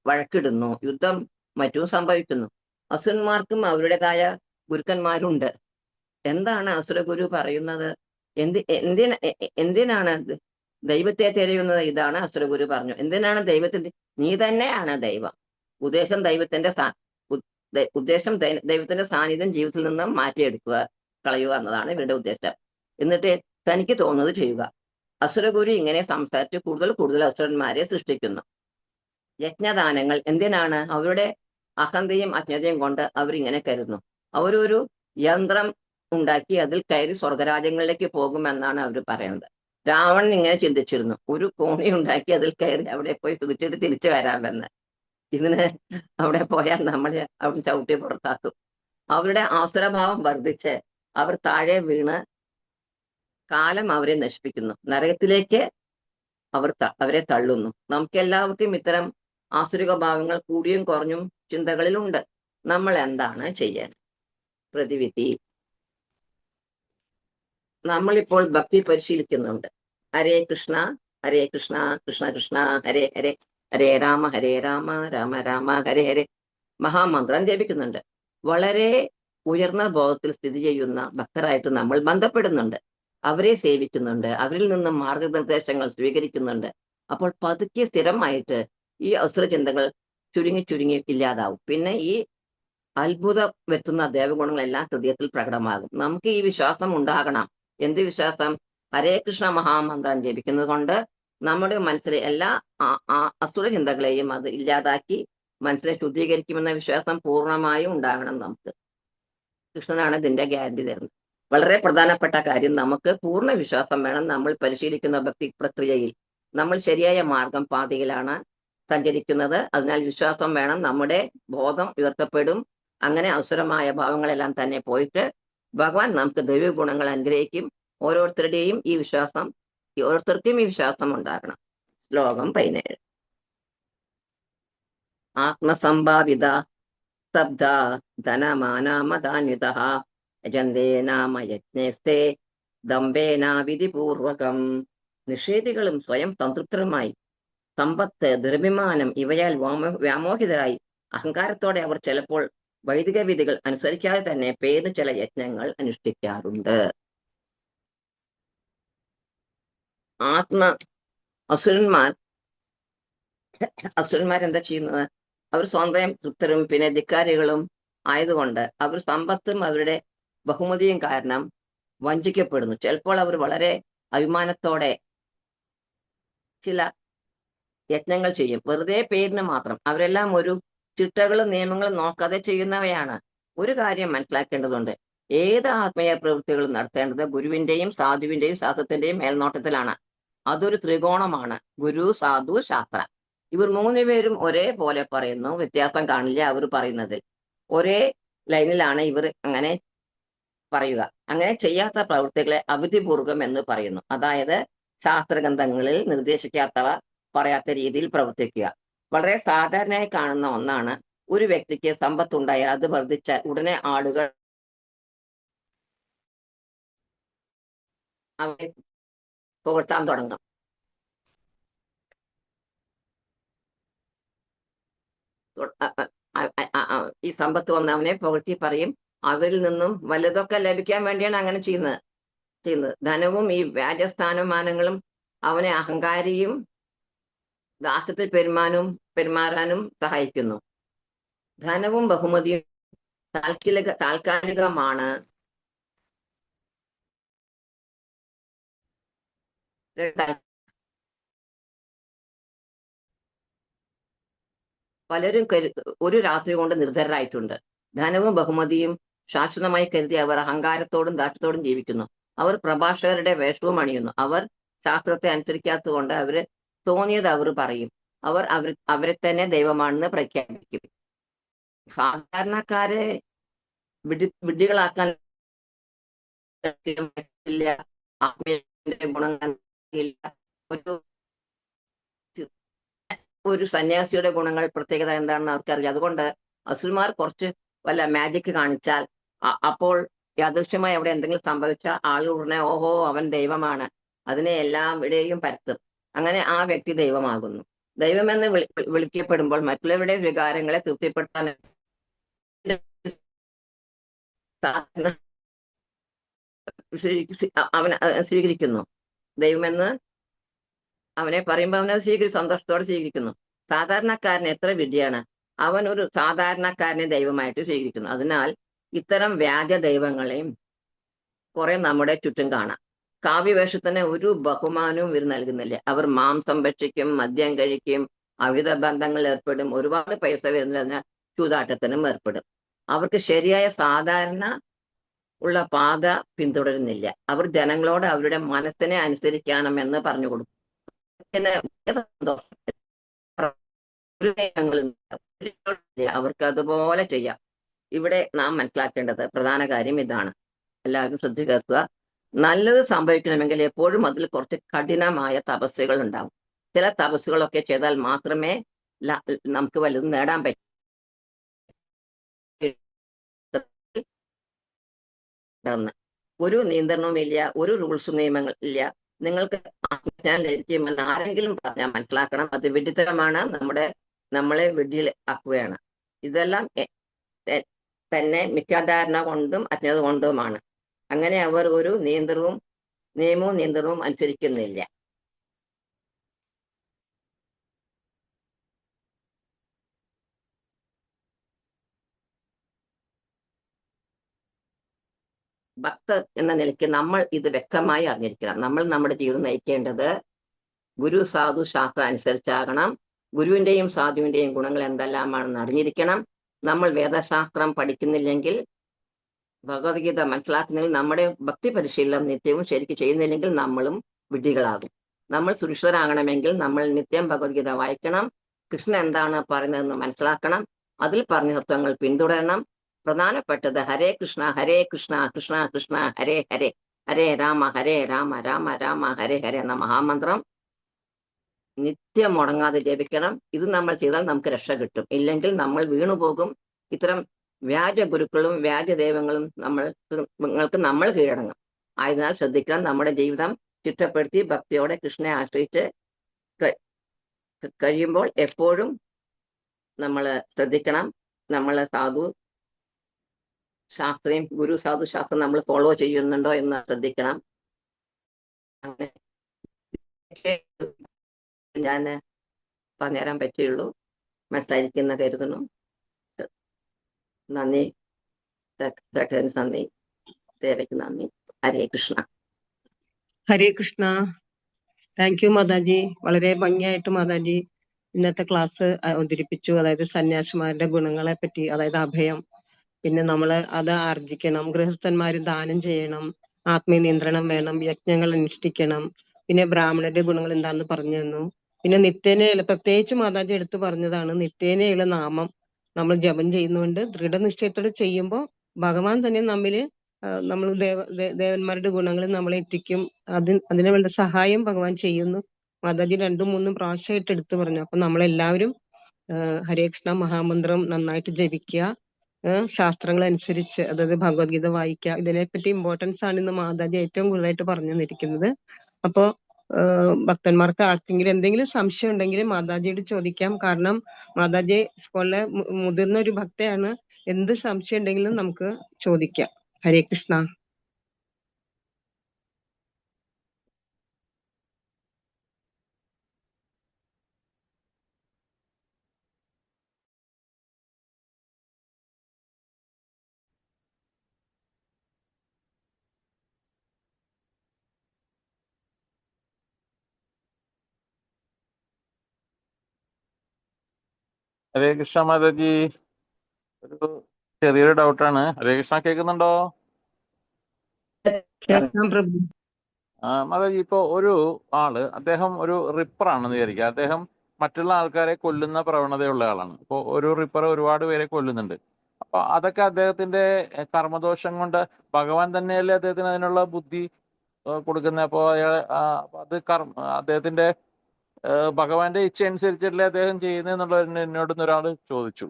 S2: വഴക്കിടുന്നു, യുദ്ധം മറ്റും സംഭവിക്കുന്നു. അസുരന്മാർക്കും അവരുടേതായ ഗുരുക്കന്മാരുണ്ട്. എന്താണ് അസുരഗുരു പറയുന്നത്? എന്തിനാണ് ദൈവത്തെ തിരയുന്നത്? ഇതാണ് അസുരഗുരു പറഞ്ഞു. എന്തിനാണ് ദൈവത്തിന്റെ? നീ തന്നെയാണ് ദൈവം. ഉദ്ദേശം ദൈവത്തിന്റെ സാന്നിധ്യം ജീവിതത്തിൽ നിന്നും മാറ്റിയെടുക്കുക, കളയുക എന്നതാണ് ഇവരുടെ ഉദ്ദേശം. എന്നിട്ട് തനിക്ക് തോന്നുന്നത് ചെയ്യുക. അസുരഗുരു ഇങ്ങനെ സംസാരിച്ച് കൂടുതൽ അസുരന്മാരെ സൃഷ്ടിക്കുന്നു. യജ്ഞദാനങ്ങൾ എന്തിനാണ്? അവരുടെ അഹന്തയും അജ്ഞതയും കൊണ്ട് അവരിങ്ങനെ കരുതുന്നു. അവരൊരു യന്ത്രം ഉണ്ടാക്കി അതിൽ കയറി സ്വർഗരാജ്യങ്ങളിലേക്ക് പോകുമെന്നാണ് അവർ പറയുന്നത്. രാവണൻ ഇങ്ങനെ ചിന്തിച്ചിരുന്നു, ഒരു കോണി ഉണ്ടാക്കി അതിൽ കയറി അവിടെ പോയി സുഖിച്ചിട്ട് തിരിച്ചു വരാമെന്ന്. ഇതിന് അവിടെ പോയാൽ നമ്മളെ അവിടെ ചവിട്ടി പുറത്താക്കും. അവരുടെ ആസുരഭാവം വർദ്ധിച്ച് അവർ താഴെ വീണ് കാലം അവരെ നശിപ്പിക്കുന്നു. നരകത്തിലേക്ക് അവരെ തള്ളുന്നു. നമുക്കെല്ലാവർക്കും ഇത്തരം ആസുരിക ഭാവങ്ങൾ കൂടിയും കുറഞ്ഞും ചിന്തകളിലുണ്ട്. നമ്മൾ എന്താണ് ചെയ്യേണ്ടത്? പ്രതിവിധി. നമ്മളിപ്പോൾ ഭക്തി പരിശീലിക്കുന്നുണ്ട്. ഹരേ കൃഷ്ണ ഹരേ കൃഷ്ണ കൃഷ്ണ കൃഷ്ണ ഹരേ ഹരേ, ഹരേ രാമ രാമ രാമ ഹരേ ഹരേ മഹാമന്ത്രം ജപിക്കുന്നുണ്ട്. വളരെ ഉയർന്ന ബോധത്തിൽ സ്ഥിതി ചെയ്യുന്ന ഭക്തരായിട്ട് നമ്മൾ ബന്ധപ്പെടുന്നുണ്ട്. അവരെ സേവിക്കുന്നുണ്ട്. അവരിൽ നിന്നും മാർഗനിർദ്ദേശങ്ങൾ സ്വീകരിക്കുന്നുണ്ട്. അപ്പോൾ പതുക്കെ സ്ഥിരമായിട്ട് ഈ അസുര ചിന്തകൾ ചുരുങ്ങി ഇല്ലാതാവും. പിന്നെ ഈ അത്ഭുതം വരുത്തുന്ന ദേവഗുണങ്ങളെല്ലാം ഹൃദയത്തിൽ പ്രകടമാകും. നമുക്ക് ഈ വിശ്വാസം ഉണ്ടാകണം. എന്ത് വിശ്വാസം? ഹരേ കൃഷ്ണ മഹാമന്ത്രം ജപിക്കുന്നത് കൊണ്ട് നമ്മുടെ മനസ്സിലെ എല്ലാ അസുര ചിന്തകളെയും അത് ഇല്ലാതാക്കി മനസ്സിനെ ശുദ്ധീകരിക്കുമെന്ന വിശ്വാസം പൂർണ്ണമായും ഉണ്ടാകണം നമുക്ക്. കൃഷ്ണനാണ് ഇതിന്റെ ഗ്യാരണ്ടി തരുന്നത്. വളരെ പ്രധാനപ്പെട്ട കാര്യം, നമുക്ക് പൂർണ്ണ വിശ്വാസം വേണം. നമ്മൾ പരിശീലിക്കുന്ന ഭക്തി പ്രക്രിയയിൽ നമ്മൾ ശരിയായ മാർഗം പാതയിലാണ് സഞ്ചരിക്കുന്നത്. അതിനാൽ വിശ്വാസം വേണം. നമ്മുടെ ബോധം ഉയർത്തപ്പെടും. അങ്ങനെ അസുരമായ ഭാവങ്ങളെല്ലാം തന്നെ പോയിട്ട് ഭഗവാൻ നമുക്ക് ദൈവിക ഗുണങ്ങൾ അനുഗ്രഹിക്കും. ഓരോരുത്തർക്കും ഈ വിശ്വാസം ഉണ്ടാകണം. ശ്ലോകം 17. ആത്മസംഭാവിത സ്തബ്ധ ധനമാനാമതാന്വിത യജന്തേ നാമ യജ്ഞേസ്തേ ദമ്പേന വിധിപൂർവകം. നിഷേധികളും സ്വയം സംതൃപ്തരുമായി സമ്പത്ത്, ദുരഭിമാനം ഇവയാൽ വ്യാമോഹിതരായി അഹങ്കാരത്തോടെ അവർ ചിലപ്പോൾ വൈദിക വിധികൾ അനുസരിക്കാതെ തന്നെ പേരിന് ചില യജ്ഞങ്ങൾ അനുഷ്ഠിക്കാറുണ്ട്. അസുരന്മാരെന്താ ചെയ്യുന്നത്? അവർ സ്വന്തം തൃപ്തരും പിന്നെ ധിക്കാരികളും ആയതുകൊണ്ട് അവർ സമ്പത്തും അവരുടെ ബഹുമതിയും കാരണം വഞ്ചിക്കപ്പെടുന്നു. ചിലപ്പോൾ അവർ വളരെ അഭിമാനത്തോടെ ചില യജ്ഞങ്ങൾ ചെയ്യും. വെറുതെ പേരിന് മാത്രം. അവരെല്ലാം ഒരു ചിട്ടകളും നിയമങ്ങളും നോക്കാതെ ചെയ്യുന്നവയാണ്. ഒരു കാര്യം മനസ്സിലാക്കേണ്ടതുണ്ട്. ഏത് ആത്മീയ പ്രവൃത്തികളും നടത്തേണ്ടത് ഗുരുവിന്റെയും സാധുവിന്റെയും ശാസ്ത്രത്തിന്റെയും മേൽനോട്ടത്തിലാണ്. അതൊരു ത്രികോണമാണ്. ഗുരു, സാധു, ശാസ്ത്ര. ഇവർ 3 പേരും ഒരേപോലെ പറയുന്നു. വ്യത്യാസം കാണില്ല അവർ പറയുന്നതിൽ. ഒരേ ലൈനിലാണ് ഇവർ അങ്ങനെ പറയുക. അങ്ങനെ ചെയ്യാത്ത പ്രവൃത്തികളെ അവധിപൂർവം എന്ന് പറയുന്നു. അതായത് ശാസ്ത്രഗ്രന്ഥങ്ങളിൽ നിർദ്ദേശിക്കാത്തവ പറയാത്ത രീതിയിൽ പ്രവർത്തിക്കുക. വളരെ സാധാരണയായി കാണുന്ന ഒന്നാണ്. ഒരു വ്യക്തിക്ക് സമ്പത്തുണ്ടായാൽ അത് വർദ്ധിച്ചാൽ ഉടനെ ആളുകൾ അവരെ പുകഴ്ത്താൻ തുടങ്ങും. ഈ സമ്പത്ത് വന്നവനെ പുകഴ്ത്തി പറയും. അവരിൽ നിന്നും വല്ലതൊക്കെ ലഭിക്കാൻ വേണ്ടിയാണ് അങ്ങനെ ചെയ്യുന്നത്. ധനവും ഈ വ്യാജസ്ഥാനമാനങ്ങളും അവനെ അഹങ്കാരിയും ദാസ്യത്തിൽ പെരുമാറാനും സഹായിക്കുന്നു. ധനവും ബഹുമതിയും താൽക്കാലികമാണ്. പലരും ഒരു രാത്രി കൊണ്ട് നിർധരരായിട്ടുണ്ട്. ധനവും ബഹുമതിയും ശാശ്വതമായി കരുതി അവർ അഹങ്കാരത്തോടും ദാഷ്ട്യത്തോടും ജീവിക്കുന്നു. അവർ പ്രഭാഷകരുടെ വേഷവും അണിയുന്നു. അവർ ശാസ്ത്രത്തെ അനുസരിക്കാത്തതുകൊണ്ട് അവര് തോന്നിയത് അവർ പറയും. അവരെ തന്നെ ദൈവമാണെന്ന് പ്രഖ്യാപിക്കും. സാധാരണക്കാരെ വിഡ്ഢികളാക്കാൻ ഇല്ല. ആത്മീയ ഗുണങ്ങൾ ഇല്ല. ഒരു സന്യാസിയുടെ ഗുണങ്ങൾ പ്രത്യേകത എന്താണെന്ന് അവർക്കറിയാം. അതുകൊണ്ട് അസുരന്മാർ കുറച്ച് വല്ല മാജിക് കാണിച്ചാൽ അപ്പോൾ യാദൃശ്യമായി അവിടെ എന്തെങ്കിലും സംഭവിച്ചാൽ ആളുകൾ ഉടനെ ഓഹോ അവൻ ദൈവമാണ്, അതിനെ എല്ലാവിടെയും പരത്തും. അങ്ങനെ ആ വ്യക്തി ദൈവമാകുന്നു. ദൈവമെന്ന് വിളിക്കപ്പെടുമ്പോൾ മറ്റുള്ളവരുടെ വികാരങ്ങളെ തൃപ്തിപ്പെടുത്താൻ അവൻ സ്വീകരിക്കുന്നു. ദൈവമെന്ന് അവനെ പറയുമ്പോൾ അവനെ സന്തോഷത്തോടെ സ്വീകരിക്കുന്നു. സാധാരണക്കാരൻ എത്ര വിദ്യയാണ്. അവൻ ഒരു സാധാരണക്കാരനെ ദൈവമായിട്ട് സ്വീകരിക്കുന്നു. അതിനാൽ ഇത്തരം വ്യാജ ദൈവങ്ങളെയും കുറെ നമ്മുടെ ചുറ്റും കാണാം. കാവ്യവേഷത്തിന് ഒരു ബഹുമാനവും ഇവർ നൽകുന്നില്ല. അവർ മാംസം ഭക്ഷിക്കും, മദ്യം കഴിക്കും, അവിധ ബന്ധങ്ങളിൽ ഏർപ്പെടും, ഒരുപാട് പൈസ വരുന്നതിനാൽ ചൂതാട്ടത്തിനും ഏർപ്പെടും. അവർക്ക് ശരിയായ സാധാരണ ഉള്ള പാത പിന്തുടരുന്നില്ല. അവർ ജനങ്ങളോട് അവരുടെ മനസ്സിനെ അനുസരിക്കണമെന്ന് പറഞ്ഞു കൊടുക്കും. അവർക്ക് അതുപോലെ ചെയ്യാം. ഇവിടെ നാം മനസ്സിലാക്കേണ്ടത് പ്രധാന കാര്യം ഇതാണ്. എല്ലാവരും ശ്രദ്ധിക്കുക. നല്ലത് സംഭവിക്കണമെങ്കിൽ എപ്പോഴും അതിൽ കുറച്ച് കഠിനമായ തപസ്സുകൾ ഉണ്ടാവും. ചില തപസ്സുകളൊക്കെ ചെയ്താൽ മാത്രമേ നമുക്ക് വലുത് നേടാൻ പറ്റൂ. ഒരു നിയന്ത്രണവും ഇല്ല, ഒരു റൂൾസും നിയമങ്ങൾ ഇല്ല. നിങ്ങൾക്ക് ഞാൻ ലഭിക്കുമെന്ന് ആരെങ്കിലും പറഞ്ഞാൽ മനസ്സിലാക്കണം, അത് വിഡ്ഢിത്തരമാണ്, നമ്മളെ വിഡ്ഢിയിൽ ആക്കുകയാണ്. ഇതെല്ലാം തന്നെ മിഥ്യാധാരണ കൊണ്ടും അജ്ഞത കൊണ്ടുമാണ്. അങ്ങനെ അവർ ഒരു നിയമവും അനുസരിക്കുന്നില്ല. ഭക്തർ എന്ന നിലയ്ക്ക് നമ്മൾ ഇത് വ്യക്തമായി അറിഞ്ഞിരിക്കണം. നമ്മൾ നമ്മുടെ ജീവിതം നയിക്കേണ്ടത് ഗുരു സാധു ശാസ്ത്രം അനുസരിച്ചാകണം. ഗുരുവിന്റെയും സാധുവിന്റെയും ഗുണങ്ങൾ എന്തെല്ലാമാണെന്ന് അറിഞ്ഞിരിക്കണം. നമ്മൾ വേദശാസ്ത്രം പഠിക്കുന്നില്ലെങ്കിൽ, ഭഗവത്ഗീത മനസ്സിലാക്കുന്നെങ്കിൽ, നമ്മുടെ ഭക്തി പരിശീലനം നിത്യവും ശരിക്കും ചെയ്യുന്നില്ലെങ്കിൽ നമ്മളും വിഡ്ഢികളാകും. നമ്മൾ സുരക്ഷിതരാകണമെങ്കിൽ നമ്മൾ നിത്യം ഭഗവത്ഗീത വായിക്കണം. കൃഷ്ണൻ എന്താണ് പറയുന്നതെന്ന് മനസ്സിലാക്കണം. അതിൽ പറഞ്ഞ തത്വങ്ങൾ പിന്തുടരണം. പ്രധാനപ്പെട്ടത് ഹരേ കൃഷ്ണ കൃഷ്ണ കൃഷ്ണ ഹരേ ഹരേ, ഹരേ രാമ രാമ രാമ ഹരേ ഹരേ എന്ന മഹാമന്ത്രം നിത്യം മുടങ്ങാതെ ജപിക്കണം. ഇത് നമ്മൾ ചെയ്താൽ നമുക്ക് രക്ഷ കിട്ടും. ഇല്ലെങ്കിൽ നമ്മൾ വീണുപോകും. ഇത്തരം വ്യാജ ഗുരുക്കളും വ്യാജ ദൈവങ്ങളും നിങ്ങൾക്ക് നമ്മൾ കീഴടങ്ങും. ആയതിനാൽ ശ്രദ്ധിക്കണം. നമ്മുടെ ജീവിതം ചിട്ടപ്പെടുത്തി ഭക്തിയോടെ കൃഷ്ണനെ ആശ്രയിച്ച് കഴിയുമ്പോൾ എപ്പോഴും നമ്മൾ ശ്രദ്ധിക്കണം. നമ്മൾ സാധു ശാസ്ത്രം, ഗുരു സാധു ശാസ്ത്രം നമ്മൾ ഫോളോ ചെയ്യുന്നുണ്ടോ എന്ന് ശ്രദ്ധിക്കണം. ഞാൻ പറഞ്ഞുതരാൻ പറ്റുള്ളൂ. മനസ്സിലായിരിക്കുന്ന കരുതുന്നു. നന്ദി. നന്ദി. സേവയ്ക്ക് നന്ദി. ഹരേ കൃഷ്ണ.
S1: ഹരേ കൃഷ്ണ. Thank you Mataji. വളരെ ഭംഗിയായിട്ട് മാതാജി ഇന്നത്തെ ക്ലാസ് അവതരിപ്പിച്ചു. അതായത് സന്യാസിമാരുടെ ഗുണങ്ങളെ പറ്റി, അതായത് അഭയം, പിന്നെ നമ്മൾ അത് ആർജിക്കണം, ഗൃഹസ്ഥന്മാര് ദാനം ചെയ്യണം, ആത്മീയ നിയന്ത്രണം വേണം, യജ്ഞങ്ങൾ അനുഷ്ഠിക്കണം, പിന്നെ ബ്രാഹ്മണരുടെ ഗുണങ്ങൾ എന്താണെന്ന് പറഞ്ഞു തന്നു. പിന്നെ നിത്യേനയുള്ള, പ്രത്യേകിച്ച് മാതാജി എടുത്തു പറഞ്ഞതാണ് നിത്യേനയുള്ള നാമം നമ്മൾ ജപം ചെയ്യുന്നതുകൊണ്ട് ദൃഢനിശ്ചയത്തോടെ ചെയ്യുമ്പോൾ ഭഗവാൻ തന്നെ നമ്മില് നമ്മൾ ദേവന്മാരുടെ ഗുണങ്ങൾ നമ്മളെ എത്തിക്കും. അതിനു വേണ്ട സഹായം ഭഗവാൻ ചെയ്യുന്നു. മാതാജി 2-3 പ്രാവശ്യമായിട്ട് എടുത്തു പറഞ്ഞു. അപ്പൊ നമ്മളെല്ലാവരും ഹരേ കൃഷ്ണ മഹാമന്ത്രം നന്നായിട്ട് ജപിക്കുക, ശാസ്ത്രങ്ങൾ അനുസരിച്ച്, അതായത് ഭഗവത്ഗീത വായിക്കുക. ഇതിനെപ്പറ്റി ഇമ്പോർട്ടൻസ് ആണ് ഇന്ന് മാതാജി ഏറ്റവും കൂടുതലായിട്ട് പറഞ്ഞു തന്നിരിക്കുന്നത്. അപ്പോ ഭക്തന്മാർക്ക് ആർക്കെങ്കിലും എന്തെങ്കിലും സംശയം ഉണ്ടെങ്കിൽ മാതാജിയോട് ചോദിക്കാം. കാരണം മാതാജി സ്കൂളിലെ മുതിർന്ന ഒരു ഭക്തയാണ്. എന്ത് സംശയം ഉണ്ടെങ്കിലും നമുക്ക് ചോദിക്കാം. ഹരേ കൃഷ്ണ.
S3: ഹരേ കൃഷ്ണ മാതാജി, ഒരു ചെറിയൊരു ഡൗട്ടാണ്. ഹരേ കൃഷ്ണ, കേൾക്കുന്നുണ്ടോ?
S1: കേൾക്കാം പ്രഭു.
S3: മാതാജി, ഇപ്പൊ ഒരു ആള്, അദ്ദേഹം ഒരു റിപ്പർ ആണെന്ന് വിചാരിക്കുക. അദ്ദേഹം മറ്റുള്ള ആൾക്കാരെ കൊല്ലുന്ന പ്രവണതയുള്ള ആളാണ്. ഇപ്പൊ ഒരു റിപ്പർ ഒരുപാട് പേരെ കൊല്ലുന്നുണ്ട്. അപ്പൊ അതൊക്കെ അദ്ദേഹത്തിന്റെ കർമ്മദോഷം കൊണ്ട് ഭഗവാൻ തന്നെയല്ലേ അദ്ദേഹത്തിന് അതിനുള്ള ബുദ്ധി കൊടുക്കുന്നത്? അപ്പോ അത് അദ്ദേഹത്തിന്റെ ഭഗവാന്റെ ഇച്ഛ അനുസരിച്ചല്ലേ അദ്ദേഹം ചെയ്യുന്നതെന്നുള്ള എന്നോടൊന്ന് ഒരാൾ ചോദിച്ചു.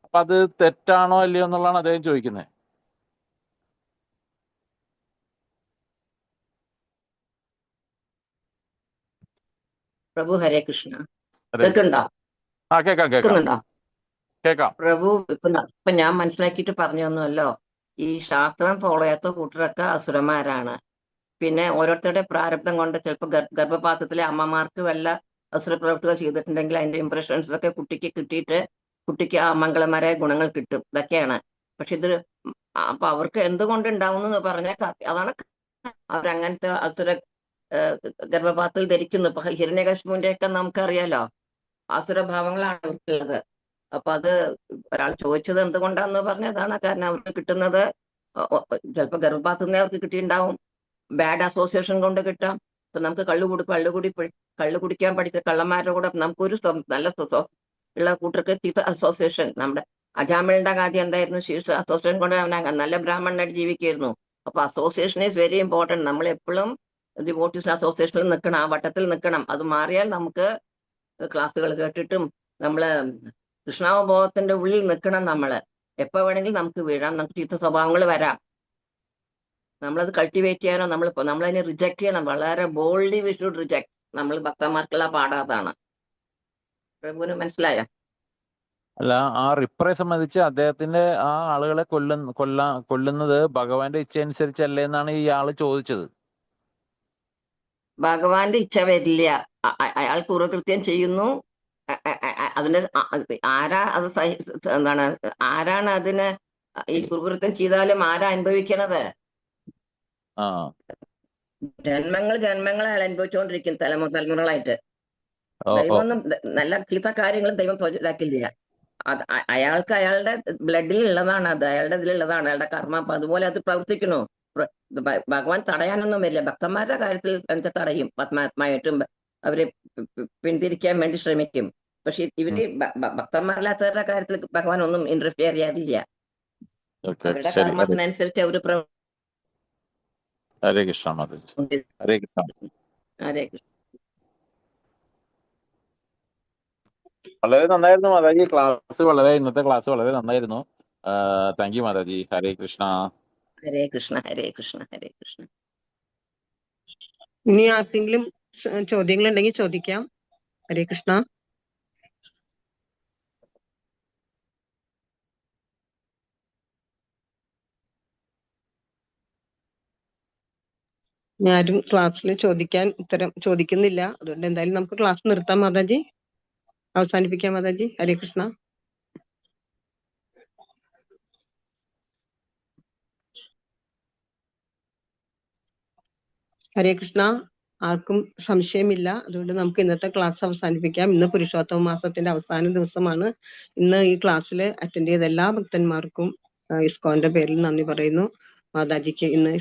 S3: അപ്പൊ അത് തെറ്റാണോ അല്ലയോ എന്നുള്ളതാണ് അദ്ദേഹം ചോദിക്കുന്നത്.
S2: പ്രഭു ഹരേ കൃഷ്ണ.
S3: അതെ.
S2: കേൾക്കുന്നുണ്ടോ?
S3: കേൾക്കാം
S2: കേൾക്കുന്നുണ്ടോ
S3: കേൾക്കാം.
S2: പ്രഭു? ഇപ്പൊ ഞാൻ മനസ്സിലാക്കിയിട്ട് പറഞ്ഞു തന്നുവല്ലോ, ഈ ശാസ്ത്രം ഫോളോ ചെയ്യാത്ത കൂട്ടരൊക്കെ അസുരന്മാരാണ്. പിന്നെ ഓരോരുത്തരുടെ പ്രാരബ്ധം കൊണ്ട് ചിലപ്പോൾ ഗർഭപാത്രത്തിലെ അമ്മമാർക്ക് വല്ല അസുര പ്രവൃത്തികൾ ചെയ്തിട്ടുണ്ടെങ്കിൽ അതിന്റെ ഇംപ്രഷൻസ് ഒക്കെ കുട്ടിക്ക് കിട്ടിയിട്ട് കുട്ടിക്ക് ആ മംഗളമാരായ ഗുണങ്ങൾ കിട്ടും. ഇതൊക്കെയാണ്. പക്ഷെ ഇത് അപ്പൊ അവർക്ക് എന്തുകൊണ്ട് ഉണ്ടാവുന്നു എന്ന് പറഞ്ഞാൽ അതാണ് അവരങ്ങനത്തെ അസുര ഗർഭപാത്രത്തിൽ ധരിക്കുന്നു. ഇപ്പൊ ഹിരണ്യകശിപുവിന്റെ ഒക്കെ നമുക്കറിയാലോ, അസുരഭാവങ്ങളാണ് അവർക്കുള്ളത്. അപ്പൊ അത് ഒരാൾ ചോദിച്ചത് എന്തുകൊണ്ടാന്ന് പറഞ്ഞതാണ്. കാരണം അവർക്ക് കിട്ടുന്നത് ചിലപ്പോൾ ഗർഭപാത്രത്തിൽ നിന്ന് അവർക്ക് കിട്ടിയിട്ടുണ്ടാവും, ബാഡ് അസോസിയേഷൻ കൊണ്ട് കിട്ടാം. ഇപ്പൊ നമുക്ക് കള്ളു കുടിക്കാൻ പഠിച്ച കള്ളന്മാരുടെ കൂടെ നമുക്കൊരു നല്ല ഉള്ള കൂട്ടർക്ക് ചീത്ത അസോസിയേഷൻ. നമ്മുടെ അജാമിളിന്റെ കാര്യം എന്തായിരുന്നു? ശീർഷ അസോസിയേഷൻ കൊണ്ട് അവൻ നല്ല ബ്രാഹ്മണനായിട്ട് ജീവിക്കായിരുന്നു. അപ്പൊ അസോസിയേഷൻ ഈസ് വെരി ഇമ്പോർട്ടൻറ്റ്. നമ്മൾ എപ്പോഴും ഡിവോട്ടീസ് അസോസിയേഷനിൽ നിൽക്കണം, ആ വട്ടത്തിൽ നിൽക്കണം. അത് മാറിയാൽ നമുക്ക് ക്ലാസ്സുകൾ കേട്ടിട്ടും നമ്മള് കൃഷ്ണാവബോധത്തിന്റെ ഉള്ളിൽ നിൽക്കണം. നമ്മള് എപ്പോ വേണമെങ്കിലും നമുക്ക് വീഴാം, നമുക്ക് ചീത്ത സ്വഭാവങ്ങൾ വരാം. നമ്മളത് കൾട്ടിവേറ്റ് ചെയ്യാനോ നമ്മളതിനെ റിജക്ട് ചെയ്യണം. വളരെ ബോൾഡ്ലി വി ഷുഡ് റിജക്ട്. നമ്മൾ ഭക്തന്മാർക്കുള്ള പാടാതാണ്. പ്രഭുവിന് മനസ്സിലായോ?
S3: അല്ല, ആ റിപ്പറെ സംബന്ധിച്ച് അദ്ദേഹത്തിന്റെ ആ ആളുകളെ കൊല്ലുന്നത് ഭഗവാന്റെ ഇച്ഛ അനുസരിച്ചല്ലേ എന്നാണ് ഈ ആള് ചോദിച്ചത്.
S2: ഭഗവാന്റെ ഇച്ഛ വരില്ല. അയാൾ പൂർവകൃത്യം ചെയ്യുന്നു. അതിന്റെ ആരാ അത് എന്താണ്, ആരാണ് അതിന് ഈ കുറുകൃത്യം ചെയ്താലും ആരാ അനുഭവിക്കണത്?
S3: ആ
S2: ജന്മങ്ങൾ അയാൾ അനുഭവിച്ചുകൊണ്ടിരിക്കും, തലമുറകളായിട്ട്. ദൈവമൊന്നും നല്ല ചീത്ത കാര്യങ്ങൾ ദൈവം ഇതാക്കില്ല. അത് അയാൾക്ക് അയാളുടെ ബ്ലഡിൽ ഉള്ളതാണ്, അത് അയാളുടെ ഇതിലുള്ളതാണ്, അയാളുടെ കർമ്മ. അപ്പൊ അതുപോലെ അത് പ്രവർത്തിക്കണു. ഭഗവാൻ തടയാനൊന്നും വരില്ല. ഭക്തന്മാരുടെ കാര്യത്തിൽ എന്താ തടയും, ആത്മാത്മായിട്ടും അവരെ പിന്തിരിക്കാൻ വേണ്ടി ശ്രമിക്കും. പക്ഷെ ഇവര് ഭക്തന്മാരല്ലാത്തവരുടെ കാര്യത്തിൽ ഭഗവാൻ ഒന്നും ഇന്റർഫിയർ ചെയ്യാറില്ല. അവരുടെ കർമ്മത്തിനനുസരിച്ച് അവര്
S3: ഹരേ കൃഷ്ണ മാതാജി. ഹരേ കൃഷ്ണ.
S2: ഹരേ കൃഷ്ണ.
S3: വളരെ നന്നായിരുന്നു മാതാജി. ഇന്നത്തെ ക്ലാസ് വളരെ നന്നായിരുന്നു. Thank you Mataji. ഹരേ കൃഷ്ണ.
S2: ഹരേ കൃഷ്ണ. ഹരേ കൃഷ്ണ. ഹരേ കൃഷ്ണ.
S1: ഇനി ആർക്കെങ്കിലും ചോദ്യങ്ങൾ ഉണ്ടെങ്കിൽ ചോദിക്കാം. ഹരേ കൃഷ്ണ. ഞാനും ക്ലാസ്സിൽ ഉത്തരം ചോദിക്കുന്നില്ല. അതുകൊണ്ട് എന്തായാലും നമുക്ക് ക്ലാസ് നിർത്താം മാതാജി, അവസാനിപ്പിക്കാം മാതാജി. ഹരേ കൃഷ്ണ. ഹരേ കൃഷ്ണ. ആർക്കും സംശയമില്ല. അതുകൊണ്ട് നമുക്ക് ഇന്നത്തെ ക്ലാസ് അവസാനിപ്പിക്കാം. ഇന്ന് പുരുഷോത്തമ മാസത്തിന്റെ അവസാന ദിവസമാണ്. ഇന്ന് ഈ ക്ലാസ്സിൽ അറ്റൻഡ് ചെയ്ത എല്ലാ ഭക്തന്മാർക്കും ഇസ്കോന്റെ പേരിൽ നന്ദി പറയുന്നു. മാതാജിക്ക് ഇന്ന്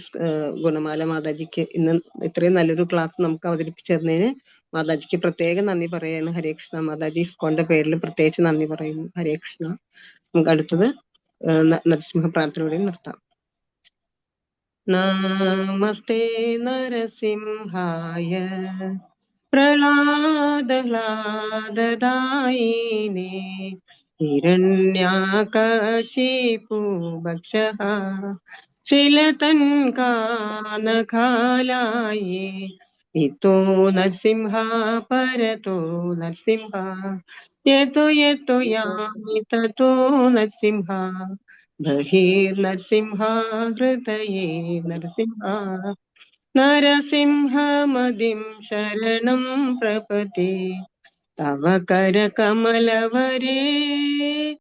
S1: ഗുണമാല മാതാജിക്ക് ഇന്ന് ഇത്രയും നല്ലൊരു ക്ലാസ് നമുക്ക് അവതരിപ്പിച്ചു തന്നതിന് മാതാജിക്ക് പ്രത്യേകം നന്ദി പറയാണ്. ഹരേ കൃഷ്ണ. മാതാജി ഇസ്കോന്റെ പേരിൽ പ്രത്യേകിച്ച് നന്ദി പറയുന്നു. ഹരേ കൃഷ്ണ. നമുക്ക് അടുത്തത് നരസിംഹ പ്രാർത്ഥനയോടെ നിർത്താം. നമസ്തേ നരസിംഹായ പ്രഹ്ലാദാദായിനേ ഹിരണ്യാകശിപു ഭക്ഷഃ ശിലതൻകാനഖാലായേ ഇതോ നരസിംഹ പരതോ നരസിംഹ യതോ യതോ യാമി തതോ നരസിംഹ ബഹിർനരസിംഹ ഹൃദയേ നരസിംഹ നരസിംഹമതിം ശരണം പ്രപദേ തവ കരകമലവരേ